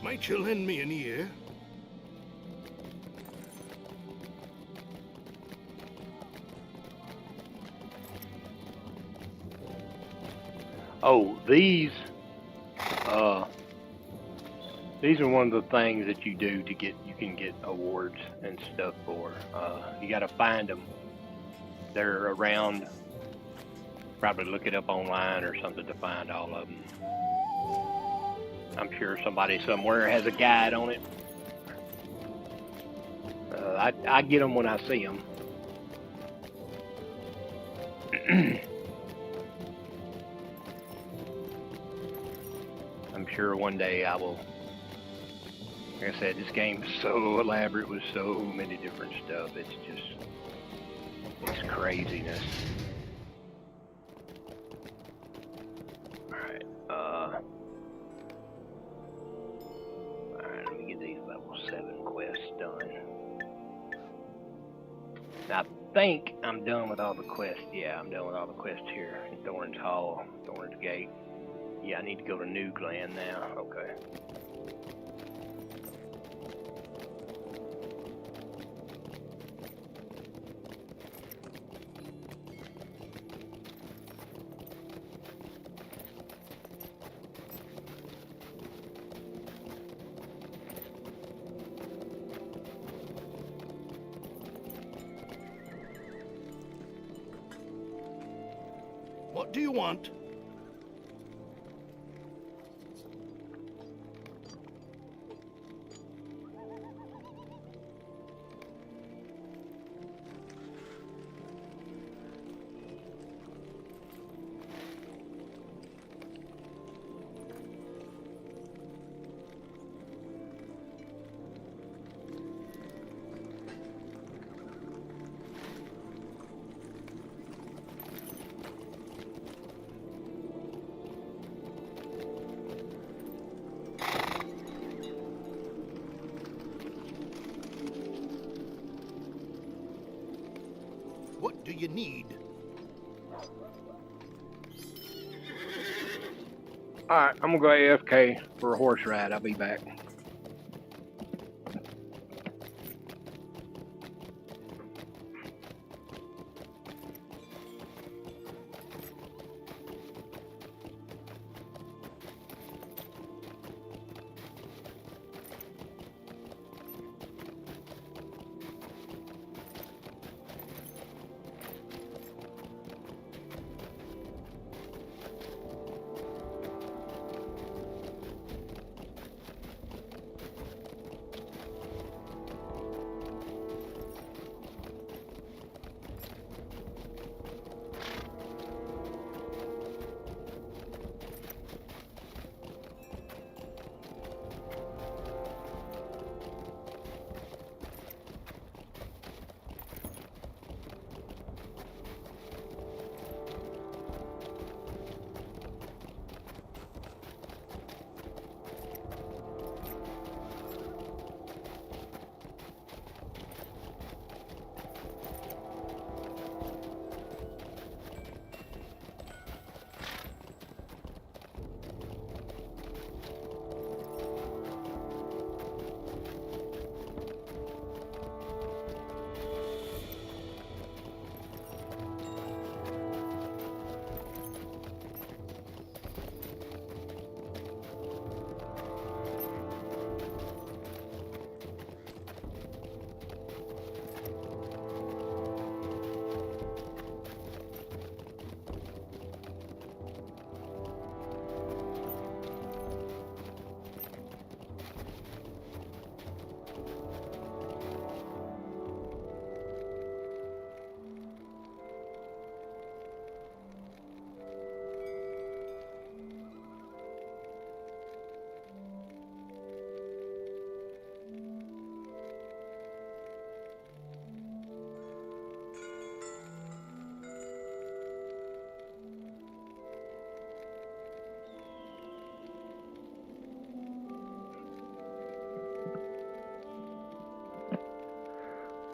Might you lend me an ear?
Oh, these are one of the things that you do to get, you can get awards and stuff for. You gotta find them. They're around, probably look it up online or something to find all of them. I'm sure somebody somewhere has a guide on it. I get them when I see them. I'm sure one day I will. Like I said, this game is so elaborate with so many different stuff. It's craziness. Alright, let me get these level 7 quests done. I think I'm done with all the quests. Yeah, I'm done with all the quests here. Doran's Hall, Doran's Gate. Yeah, I need to go to New Glen now. Okay.
What do you want? What do you need?
Alright, I'm gonna go AFK for a horse ride. I'll be back.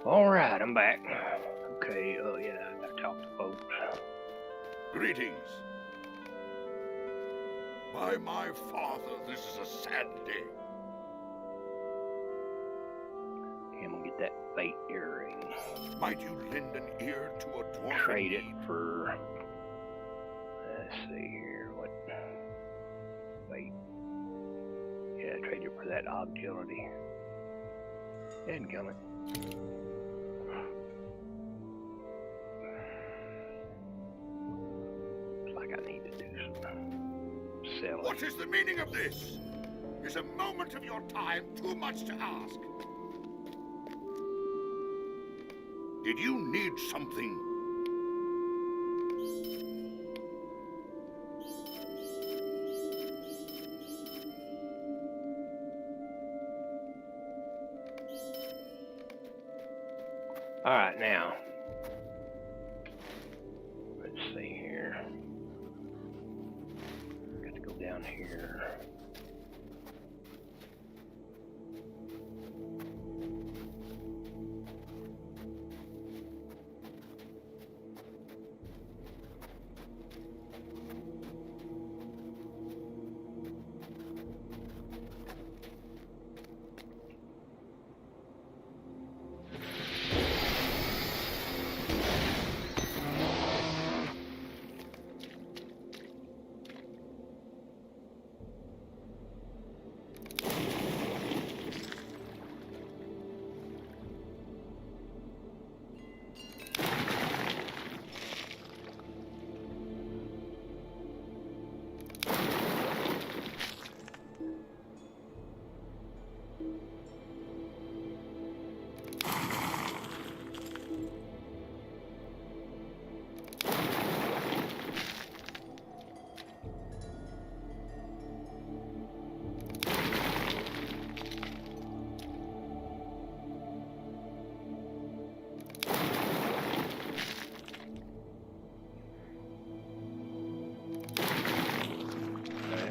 Alright, I'm back. Okay, yeah, I gotta talk to folks.
Greetings. By my father, this is a sad day.
I'm gonna get that fate earring.
Might you lend an ear to a dwarf?
Trade it for... Let's see here, what... Wait. Yeah, trade it for that agility. And coming. Looks like I need to do some selling.
What is the meaning of this? Is a moment of your time too much to ask? Did you need something?
All right, now, let's see here. Got to go down here.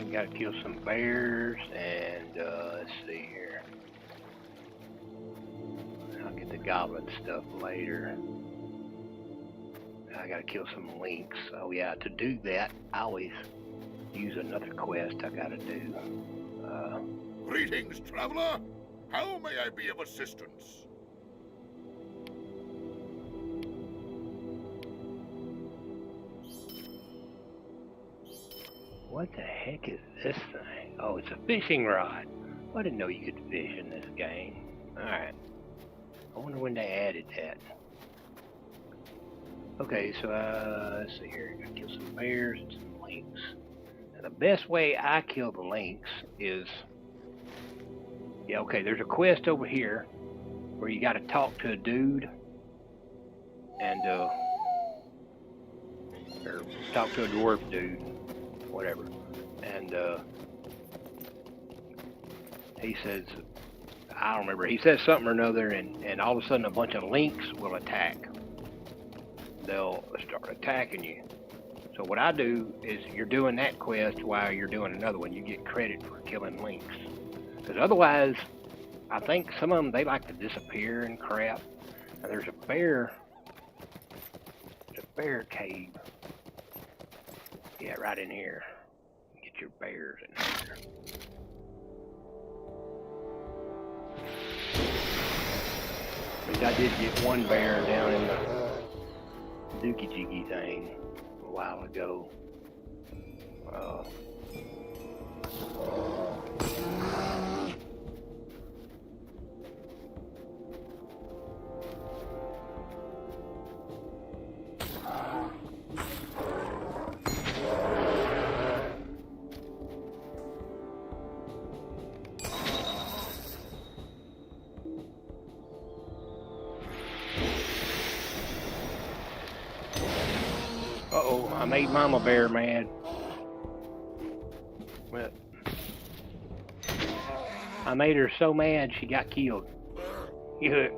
Got to kill some bears, and let's see here. I'll get the goblin stuff later. I got to kill some lynx. Oh yeah, to do that, I always use another quest I gotta do.
Greetings, traveler. How may I be of assistance?
What the heck is this thing? Oh, it's a fishing rod. I didn't know you could fish in this game. Alright. I wonder when they added that. Okay, so let's see here. Gotta kill some bears and some lynx. Now, the best way I kill the lynx is... Yeah, okay, there's a quest over here where you gotta talk to a dude and or talk to a dwarf dude, whatever. And he says, I don't remember, he says something or another, and all of a sudden a bunch of lynx will attack. They'll start attacking you. So what I do is, you're doing that quest while you're doing another one. You get credit for killing lynx. Because otherwise, I think some of them, they like to disappear and crap. Now there's a bear cave. Yeah, right in here. Get your bears in there. At least I did get one bear down in the Dookie Jiggy thing a while ago. Uh-oh, I made Mama Bear mad. Well, I made her so mad she got killed. Yeah.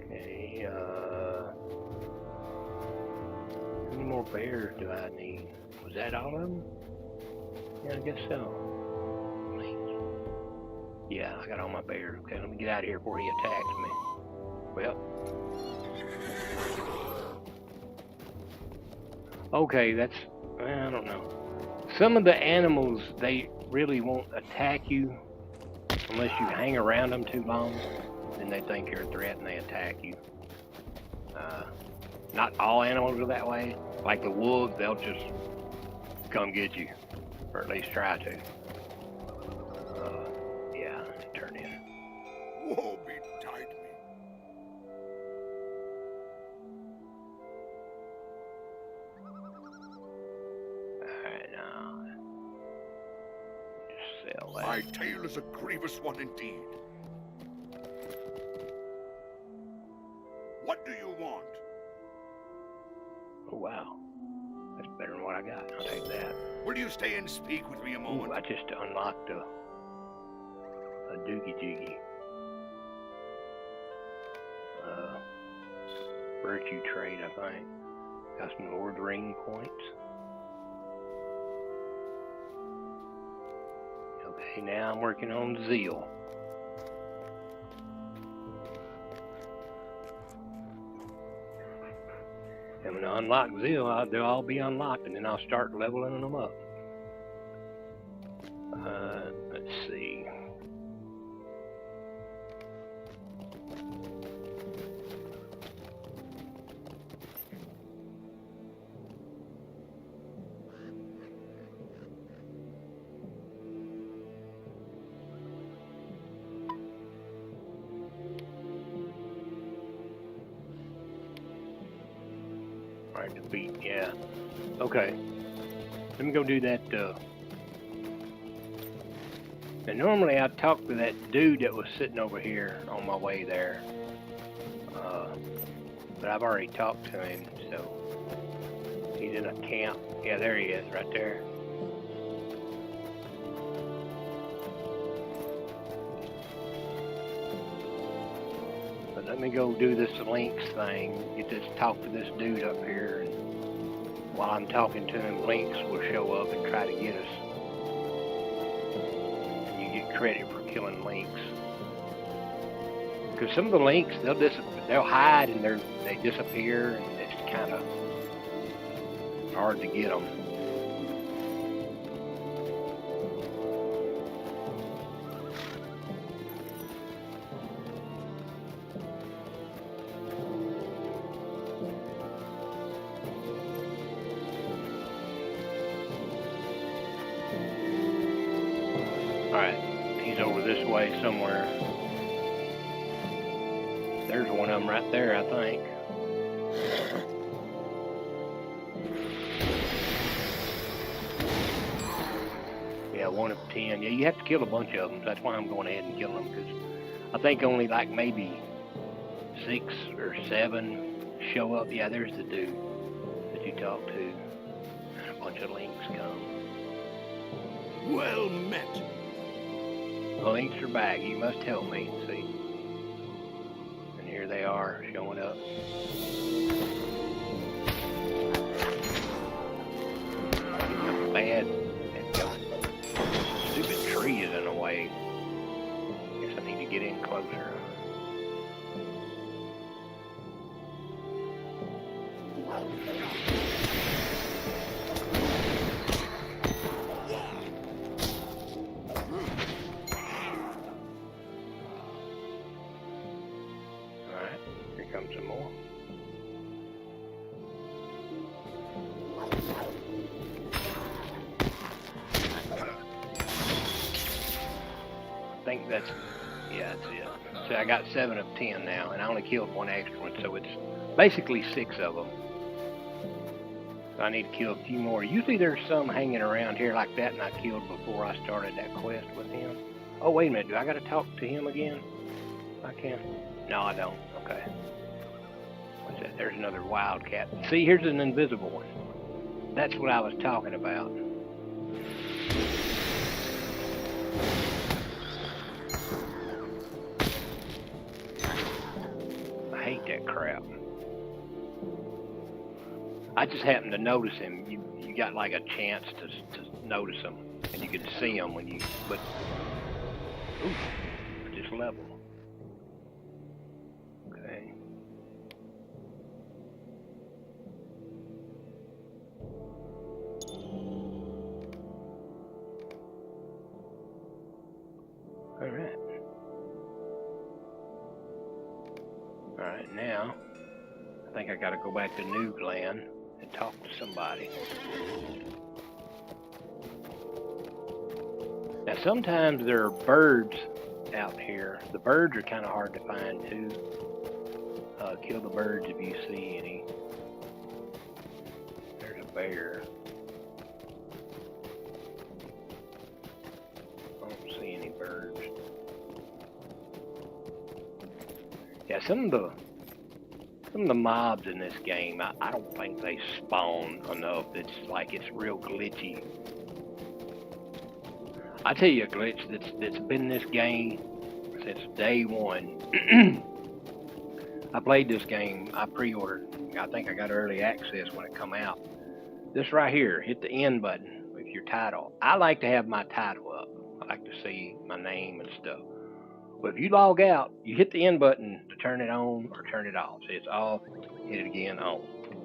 Okay, how many more bears do I need? Was that all of them? Yeah, I guess so. Yeah, I got all my bears. Okay, let me get out of here before he attacks me. Well. Okay, that's... I don't know. Some of the animals, they really won't attack you unless you hang around them too long. Then they think you're a threat and they attack you. Not all animals are that way. Like the wolves, they'll just come get you. Or at least try to. Yeah, turn in.
Woe betide me.
Alright, now. Just sell that.
My tale is a grievous one indeed. What do you want?
Oh, wow. That's better than what I got. I'll take that.
Will you stay and speak with me a moment?
Ooh, I just unlocked a Dookie Jiggy. Virtue trade, I think. Got some Lord Ring points. Okay, now I'm working on Zeal. And when I unlock Zeal, they'll all be unlocked, and then I'll start leveling them up. Let's see. Alright, defeat, yeah. Okay. Let me go do that, And normally I'd talk to that dude that was sitting over here on my way there. But I've already talked to him, so he's in a camp. Yeah, there he is, right there. But let me go do this lynx thing, get this, talk to this dude up here, and while I'm talking to him, lynx will show up and try to get us. credit for killing lynx. Because some of the lynx, they'll hide and they disappear, and it's kind of hard to get them. Alright, he's over this way somewhere. There's one of them right there, I think. Yeah, 1 of 10. Yeah, you have to kill a bunch of them. That's why I'm going ahead and killing them, because I think only like maybe 6 or 7 show up. Yeah, there's the dude that you talked to. And a bunch of lynx come.
Well met.
The lynx are back. You must help me. See? And here they are showing up. Bad. Stupid tree is in the way. Guess I need to get in closer. Alright, here comes some more. I think that's, yeah, that's it. So I got 7 of 10 now, and I only killed 1 extra one, so it's basically 6 of them. So I need to kill a few more. Usually there's some hanging around here like that, and I killed before I started that quest with him. Oh, wait a minute, do I gotta talk to him again? I can't. No, I don't. Okay. What's that? There's another wildcat. See, here's an invisible one. That's what I was talking about. I hate that crap. I just happened to notice him. You got like a chance to notice him, and you can see him when you. But ooh, just level. Okay. All right. All right, now I think I got to go back to New Glen and talk to somebody. Now sometimes there are birds out here. The birds are kind of hard to find too. Kill the birds if you see any. There's a bear. I don't see any birds. Yeah, some of the mobs in this game, I don't think they spawn enough. It's like it's real glitchy. I tell you a glitch that's been in this game since day 1. I played this game. I pre-ordered. I think I got early access when it come out. This right here, hit the end button with your title. I like to have my title up. I like to see my name and stuff. But if you log out, you hit the end button to turn it on or turn it off. See, it's off, hit it again, on.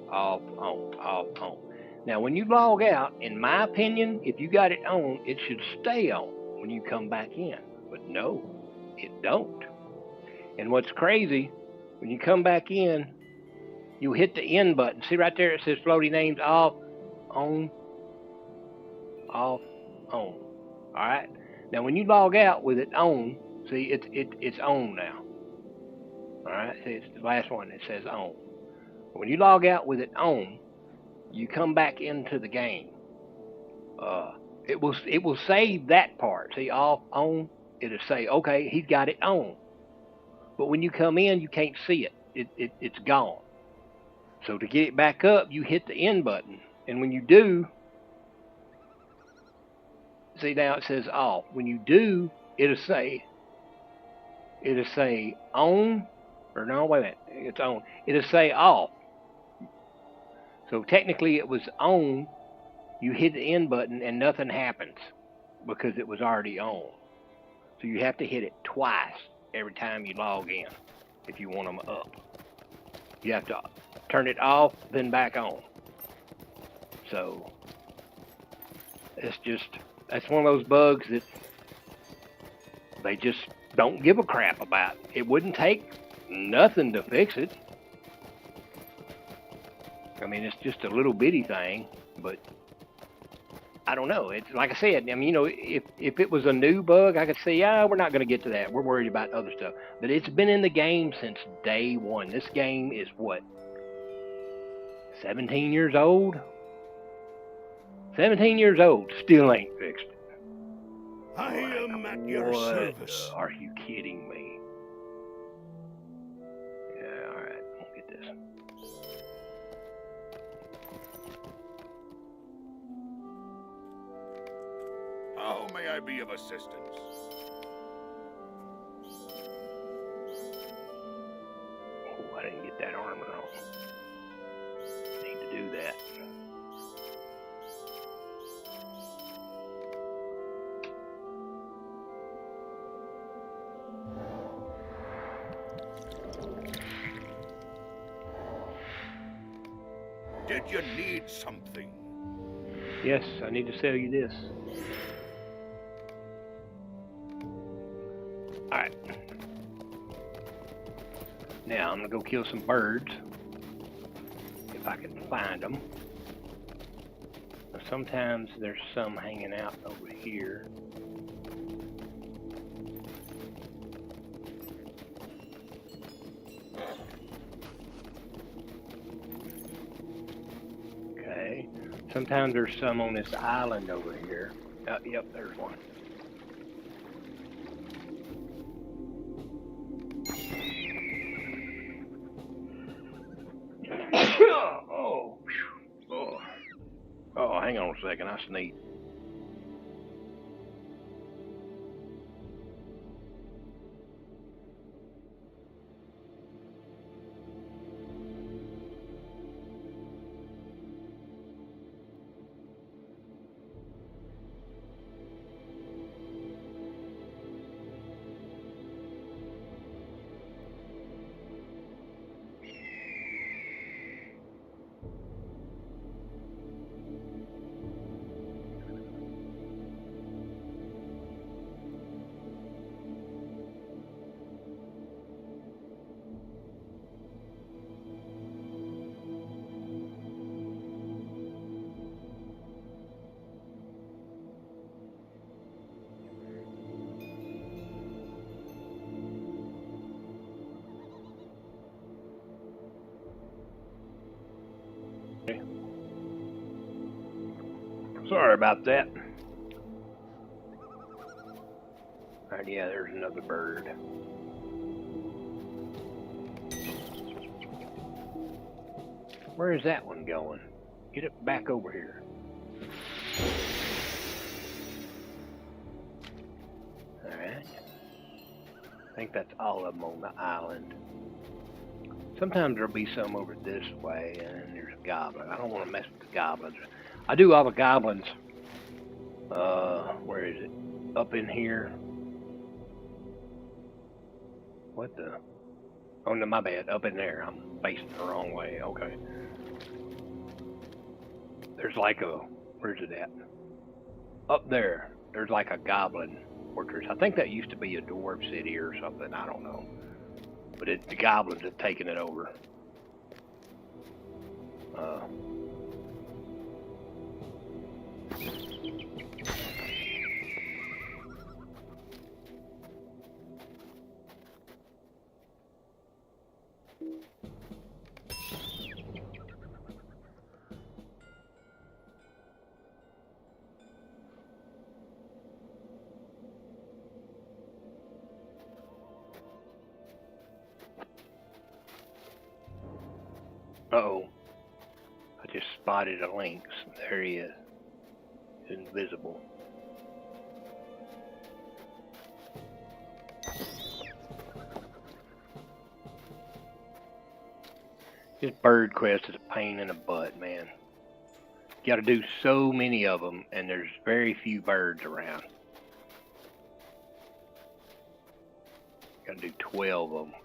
Off, on, off, on. Now, when you log out, in my opinion, if you got it on, it should stay on when you come back in. But no, it don't. And what's crazy, when you come back in, you hit the end button. See right there, it says floaty names off, on, off, on. All right? Now, when you log out with it on, see, it's on now. All right, see, it's the last one that says on. When you log out with it on, you come back into the game. It will save that part. See, off, on. It'll say, okay, he's got it on. But when you come in, you can't see it. It's gone. So to get it back up, you hit the end button, and when you do, see now it says off. When you do, it'll say on, or no, wait a minute, it's on. It'll say off. So technically it was on, you hit the end button and nothing happens because it was already on. So you have to hit it twice every time you log in if you want them up. You have to turn it off, then back on. So that's one of those bugs that they just don't give a crap about. It wouldn't take nothing to fix it. I mean, it's just a little bitty thing, but I don't know. It's like I said, I mean, you know, if it was a new bug, I could say, yeah, we're not going to get to that. We're worried about other stuff. But it's been in the game since day one. This game is what, 17 years old? 17 years old, still ain't fixed it.
I am at your service.
Are you kidding me? Yeah, all right, we'll get this.
How may I be of assistance?
Oh, I didn't get that armor on. Need to do that.
Did you need something?
Yes, I need to sell you this. Alright. Now, I'm going to go kill some birds. If I can find them. Sometimes there's some hanging out over here. Okay. Sometimes there's some on this island over here. Yep, there's one. Oh, hang on a second, I sneezed. Sorry about that. Alright, yeah, there's another bird. Where is that one going? Get it back over here. Alright. I think that's all of them on the island. Sometimes there'll be some over this way, and then there's a goblin. I don't want to mess with the goblins. I do all the goblins. Where is it? Up in here. What the? Oh, no, my bad. Up in there. I'm facing the wrong way. Okay. There's like a... Where's it at? Up there. There's like a goblin fortress. I think that used to be a dwarf city or something. I don't know. But the goblins have taken it over. Uh-oh. I just spotted a lynx. There he is. He's invisible. This bird quest is a pain in the butt, man. You gotta do so many of them, and there's very few birds around. Gotta do 12 of them.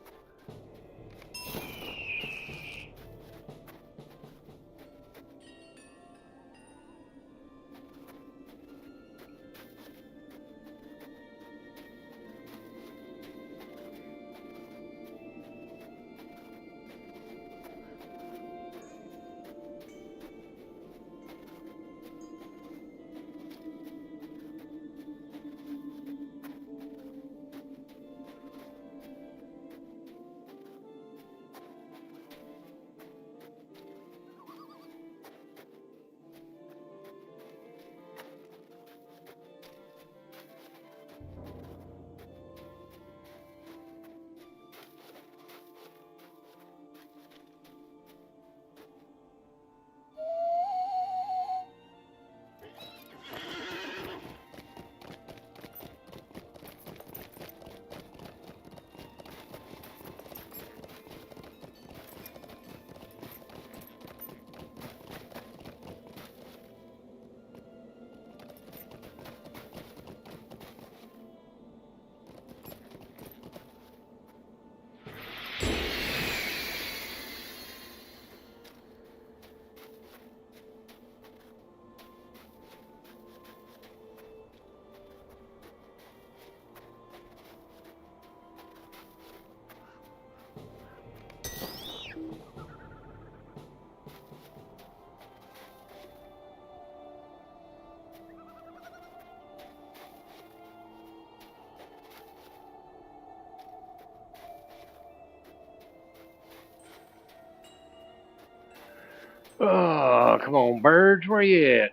Oh, come on, birds, where you at?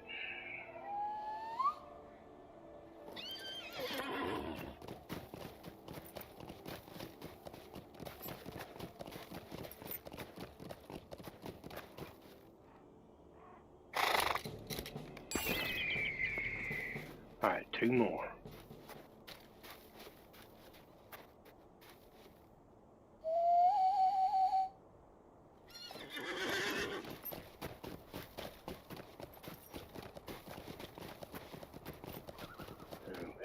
All right, 2 more.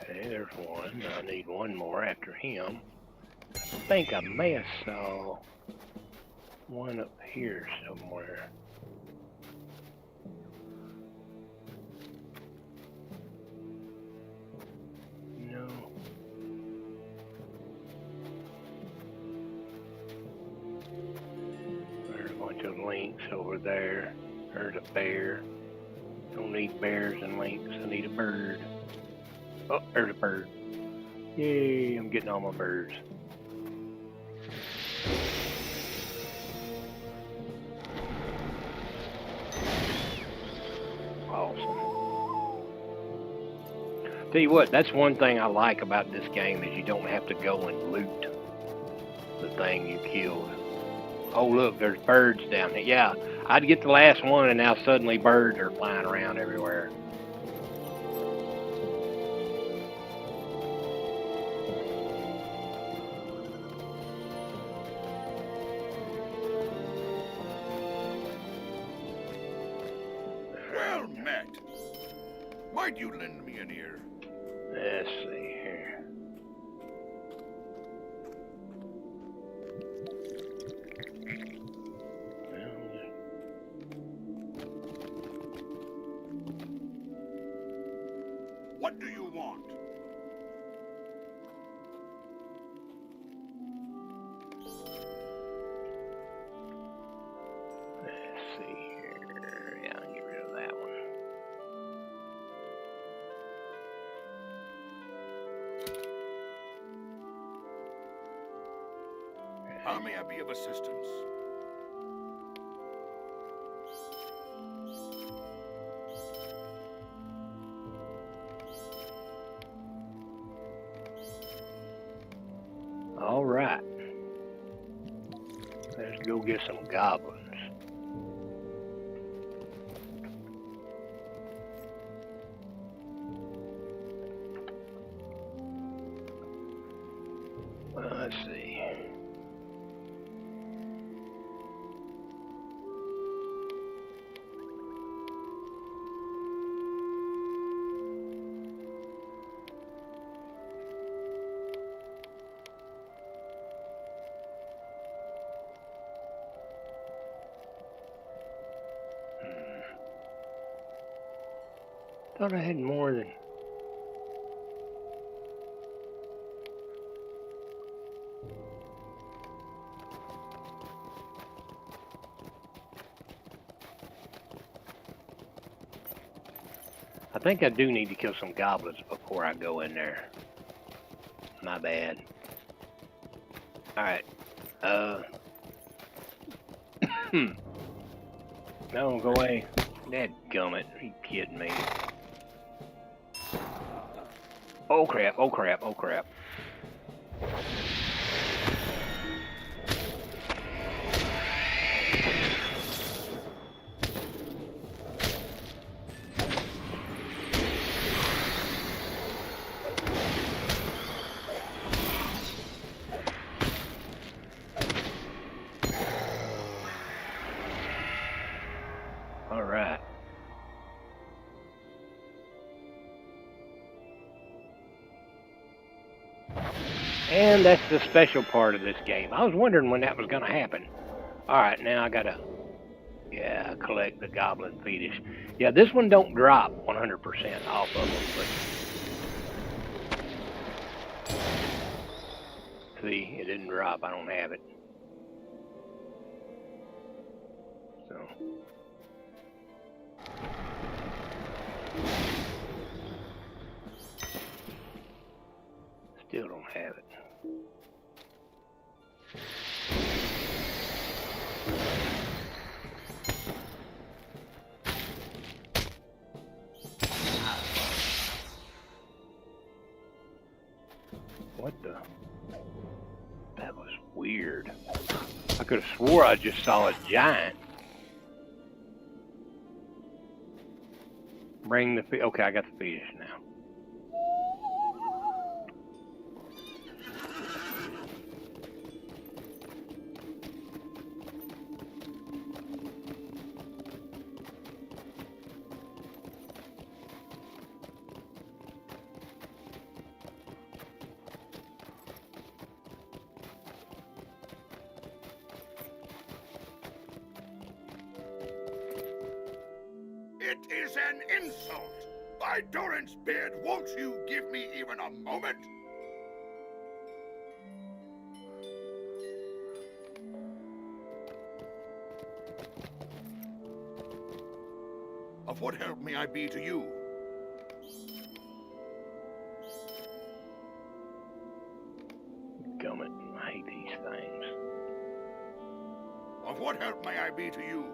Okay, there's one. I need one more after him. I think I may have saw one up here somewhere. No. There's a bunch of lynx over there. There's a bear. Don't need bears and lynx. I need a bird. Oh, there's a bird. Yay, I'm getting all my birds. Awesome. Tell you what, that's one thing I like about this game is you don't have to go and loot the thing you killed. Oh look, there's birds down there. Yeah, I'd get the last one and now suddenly birds are flying around everywhere.
Well met. Might you lend me an ear?
Let's see here.
What do you want?
Let's see here. Yeah, I'll get rid of that one.
How may I be of assistance?
All right. Let's go get some goblins. Let's see. thought I had more than... I think I do need to kill some goblins before I go in there. My bad. Alright. No, go away. Dadgummit. Are you kidding me? Oh crap, oh crap, oh crap. Alright. And that's the special part of this game. I was wondering when that was going to happen. Alright, now I got to, collect the goblin fetus. Yeah, this one don't drop 100% off of them, but... See, it didn't drop. I don't have it. So... Still don't have it. What the? That was weird. I could have swore I just saw a giant. Bring the fetus. Okay, I got the fetus now.
It is an insult! By Doran's beard, won't you give me even a moment? Of what help may I be to you?
Gummit, I hate these things.
Of what help may I be to you?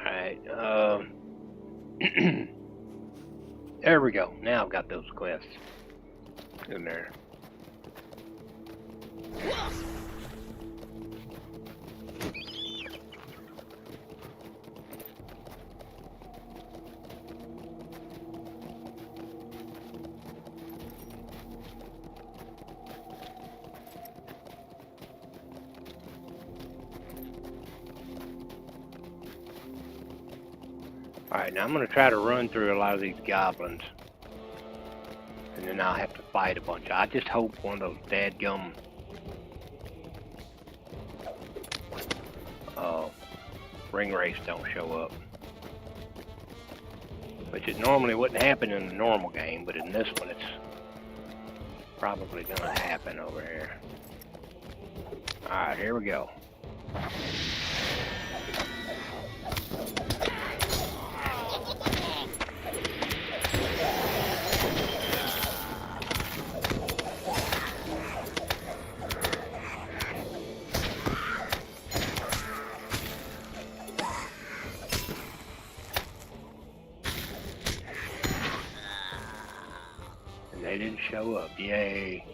Alright, there we go. Now I've got those quests in there. Alright, now I'm going to try to run through a lot of these goblins. And then I'll have to fight a bunch. I just hope one of those dadgum... ring race don't show up. Which it normally wouldn't happen in the normal game, but in this one it's probably going to happen over here. Alright, here we go. They didn't show up. Yay.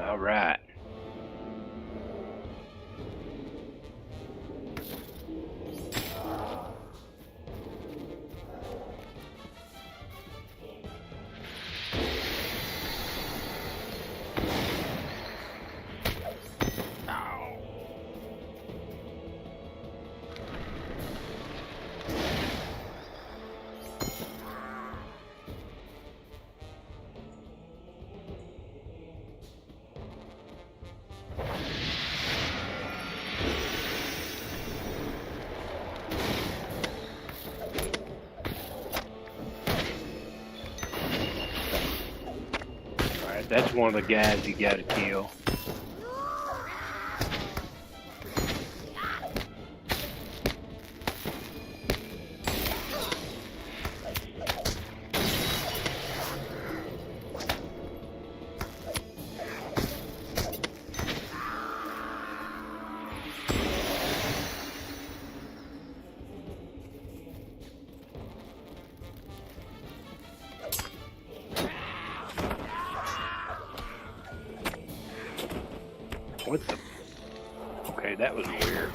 All right. That's one of the guys you gotta kill. What the? Okay, that was weird.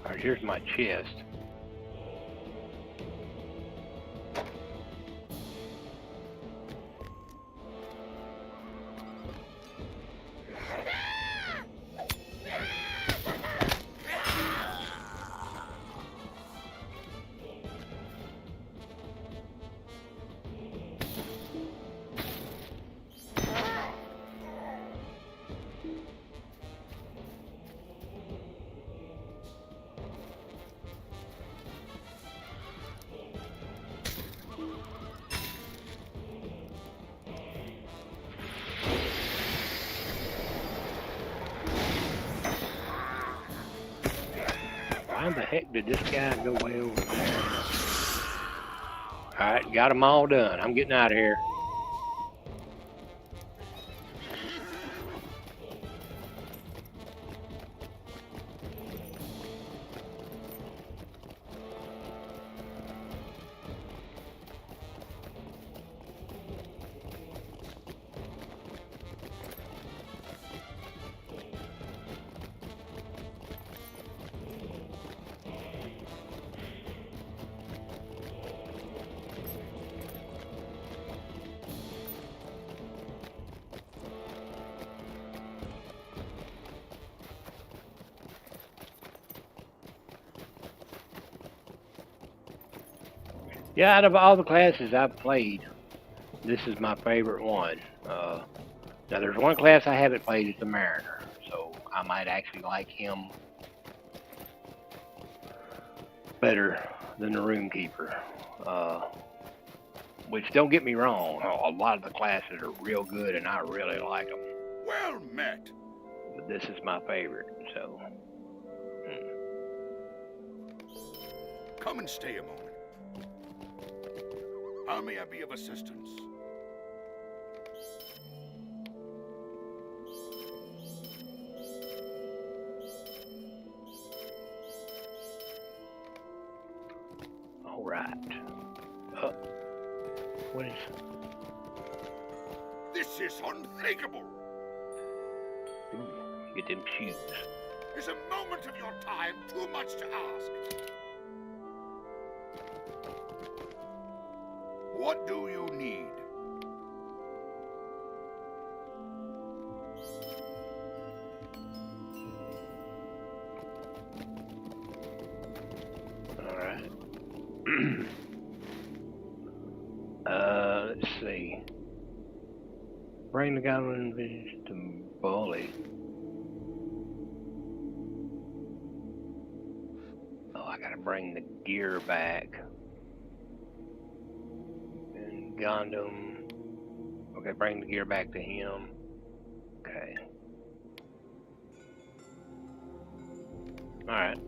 Alright, here's my chest. Why the heck did this guy go way over there? Alright, got them all done. I'm getting out of here. Yeah, out of all the classes I've played, this is my favorite one. Now, there's one class I haven't played, it's the Mariner, so I might actually like him better than the Roomkeeper. Which, don't get me wrong, a lot of the classes are real good and I really like them.
Well met.
But this is my favorite, so.
Come and stay a moment. How may I be of assistance?
All right. What is?
This is unthinkable.
Ooh, get them shoes.
Is a moment of your time too much to ask? What do you need?
All right. Let's see. Bring the goblin vision to Bully. Oh, I gotta bring the gear back. And Gundam. Okay, bring the gear back to him. Okay. Alright.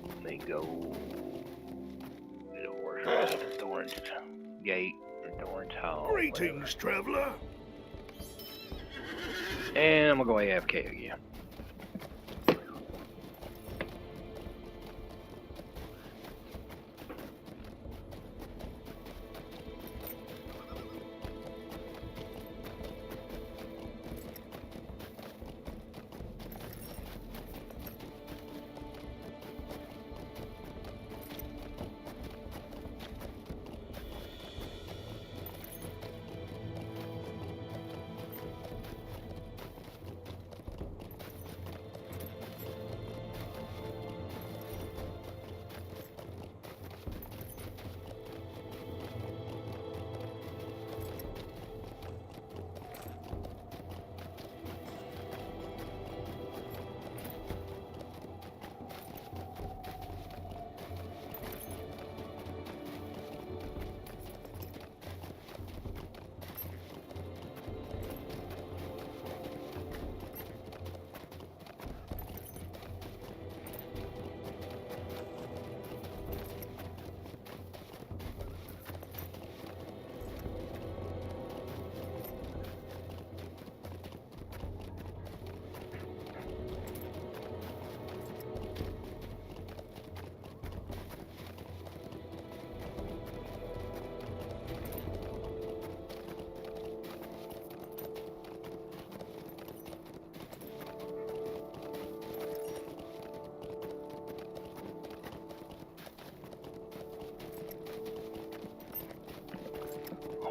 Let me go. The Thorns Gate, the Thorns Hall.
Greetings, traveler.
And I'm gonna go AFK again.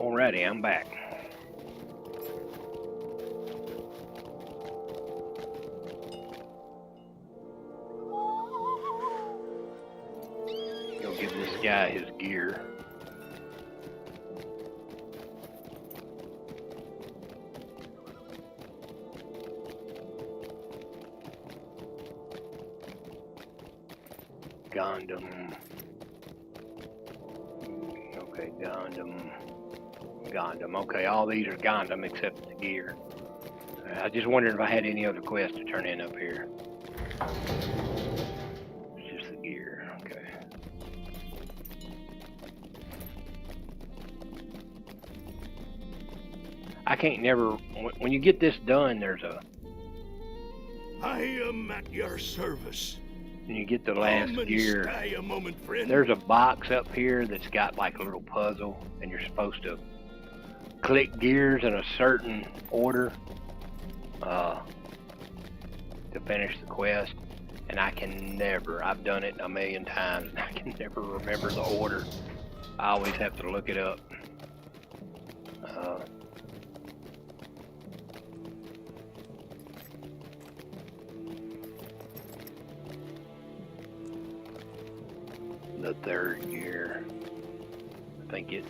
Alrighty, I'm back. Go give this guy his gear. Gundam. Okay, Gundam. Okay, all these are Gundam except the gear. I just wondered if I had any other quests to turn in up here. It's just the gear, okay. I can't never, when you get this done, there's a...
I am at your service.
And you get the last gear.
Stay a moment, friend.
There's a box up here that's got like a little puzzle, and you're supposed to click gears in a certain order to finish the quest. And I can never, I've done it a million times, and I can never remember the order. I always have to look it up. The third gear. I think it's,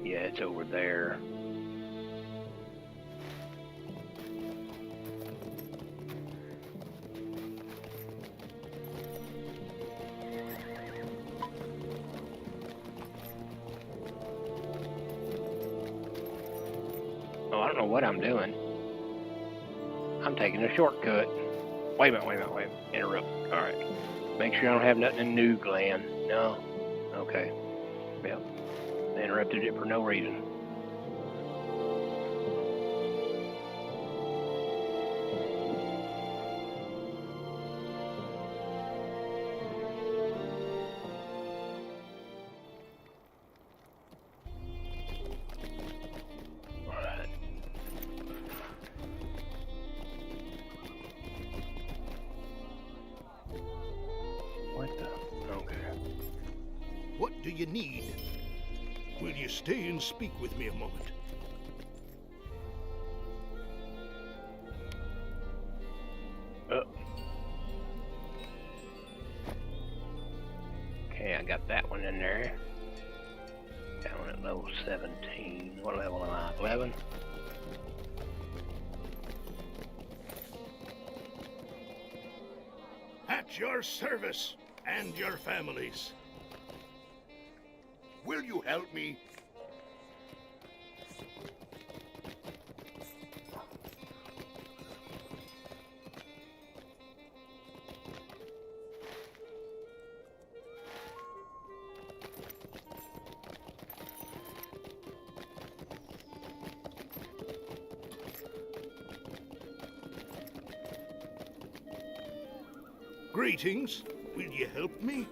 yeah, it's over there. Oh, I don't know what I'm doing. I'm taking a shortcut. Wait a minute. Interrupt. All right. Make sure I don't have nothing in New Gland. No? Okay. Yep. I interrupted it for no reason. Alright. What the? Okay.
What do you need? Will you stay and speak with me a moment?
Okay, I got that one in there. Down at level 17. What level am I? 11?
At your service and your families.
Will you help me?
Greetings. Will you help me?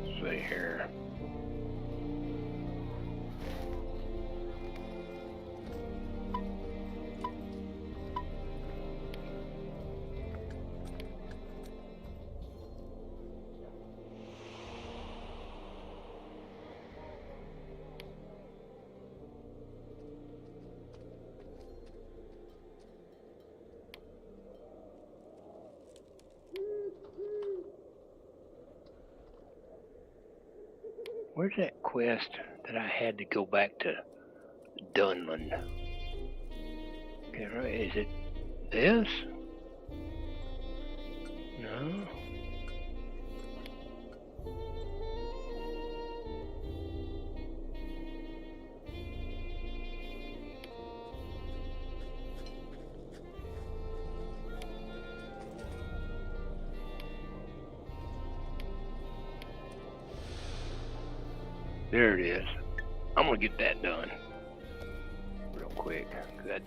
Let's see here. Where's that quest that I had to go back to Dunland? Okay, is it this? No. There it is. I'm gonna get that done real quick. That's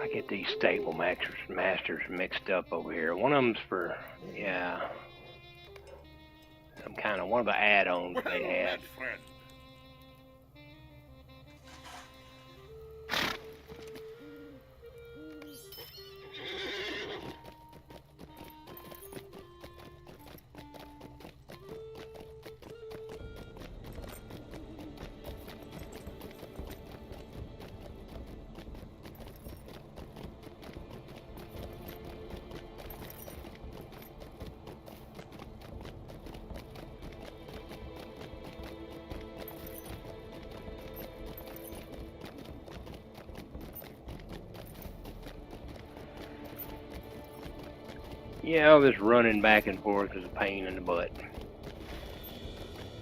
I get these stable masters mixed up over here. One of them's for, yeah, some kind of one of the add-ons they had.
Friend.
Yeah, all this running back and forth is a pain in the butt.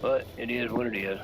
But it is what it is.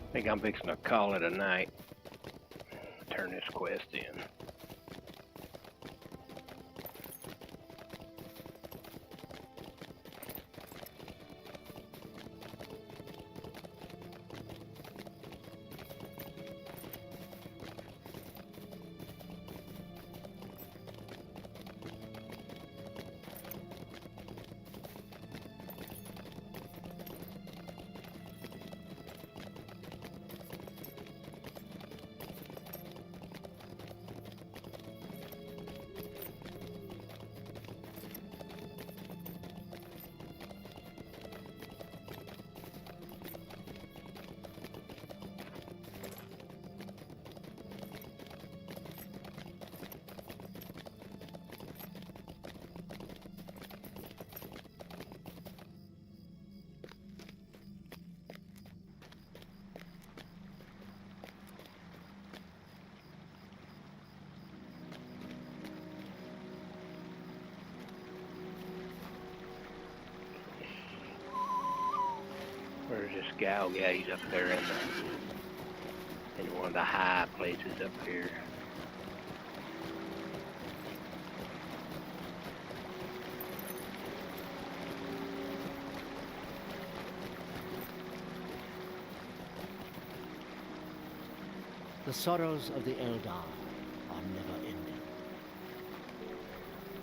I think I'm fixing to call it a night. Turn this quest in. Where's this gal? Yeah, he's up there in one of the high places up here.
The sorrows of the Eldar are never ending.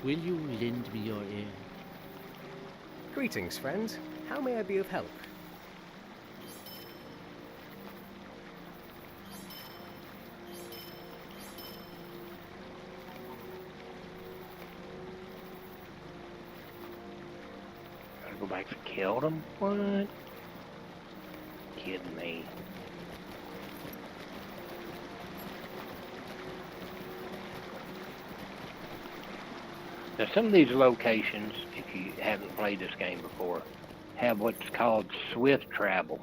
Will you lend me your ear?
Greetings, friend. How may I be of help?
Gotta go back and kill them? What? Kidding me. Now, some of these locations, if you haven't played this game before, have what's called swift travel,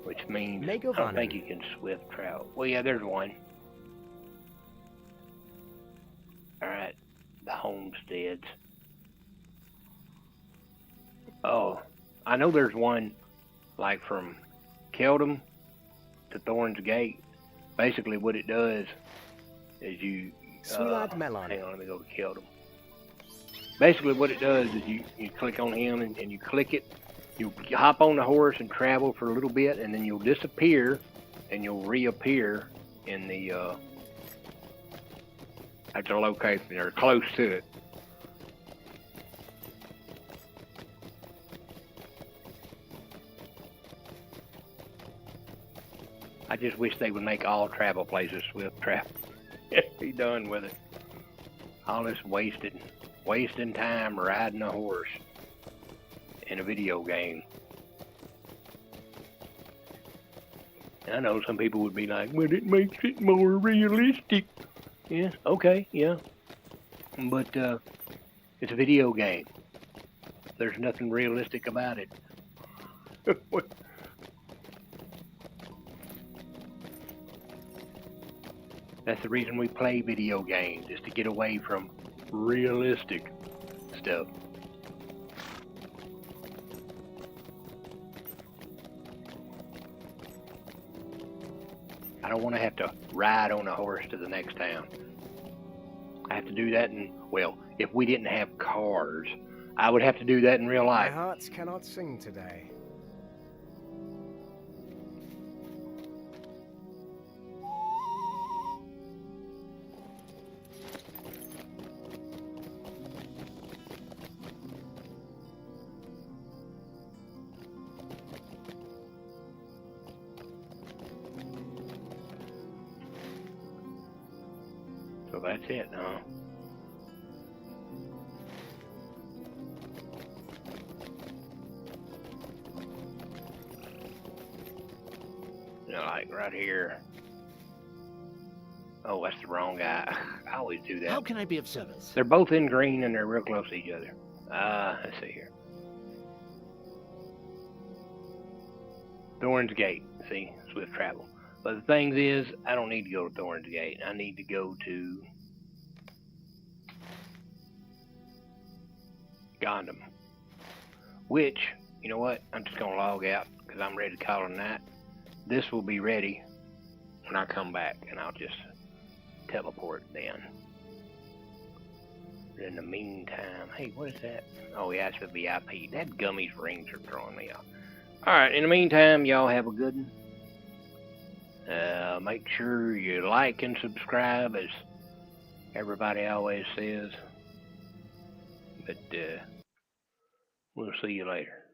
which means I don't think you can swift travel. Well, yeah, there's one. All right, the homesteads. Oh, I know there's one, like from Keldum to Thorn's Gate. Basically, what it does is you.
Melon.
Hang on, let me go to Keldum. Basically, what it does is you click on him and you click it. You hop on the horse and travel for a little bit, and then you'll disappear, and you'll reappear in the at the location or close to it. I just wish they would make all travel places swift travel. Be done with it. All this wasting time riding a horse in a video game. I know some people would be like, well, it makes it more realistic. Yeah, okay, yeah. But it's a video game. There's nothing realistic about it. That's the reason we play video games, is to get away from realistic stuff. I don't want to have to ride on a horse to the next town. I have to do that well, if we didn't have cars, I would have to do that in real life.
My hearts cannot sing today.
So that's it, huh? Like right here. Oh, that's the wrong guy. I always do that.
How can I be of service?
They're both in green and they're real close to each other. Let's see here. Thorn's Gate. See, swift travel. But the thing is, I don't need to go to Thorn's Gate. I need to go to Gondom. Which, you know what? I'm just gonna log out because I'm ready to call it a night. This will be ready when I come back, and I'll just teleport then. But in the meantime, hey, what is that? Oh, yeah, it's the VIP. That Gummy's rings are throwing me off. Alright, in the meantime, y'all have a good one. Make sure you like and subscribe, as everybody always says. But we'll see you later.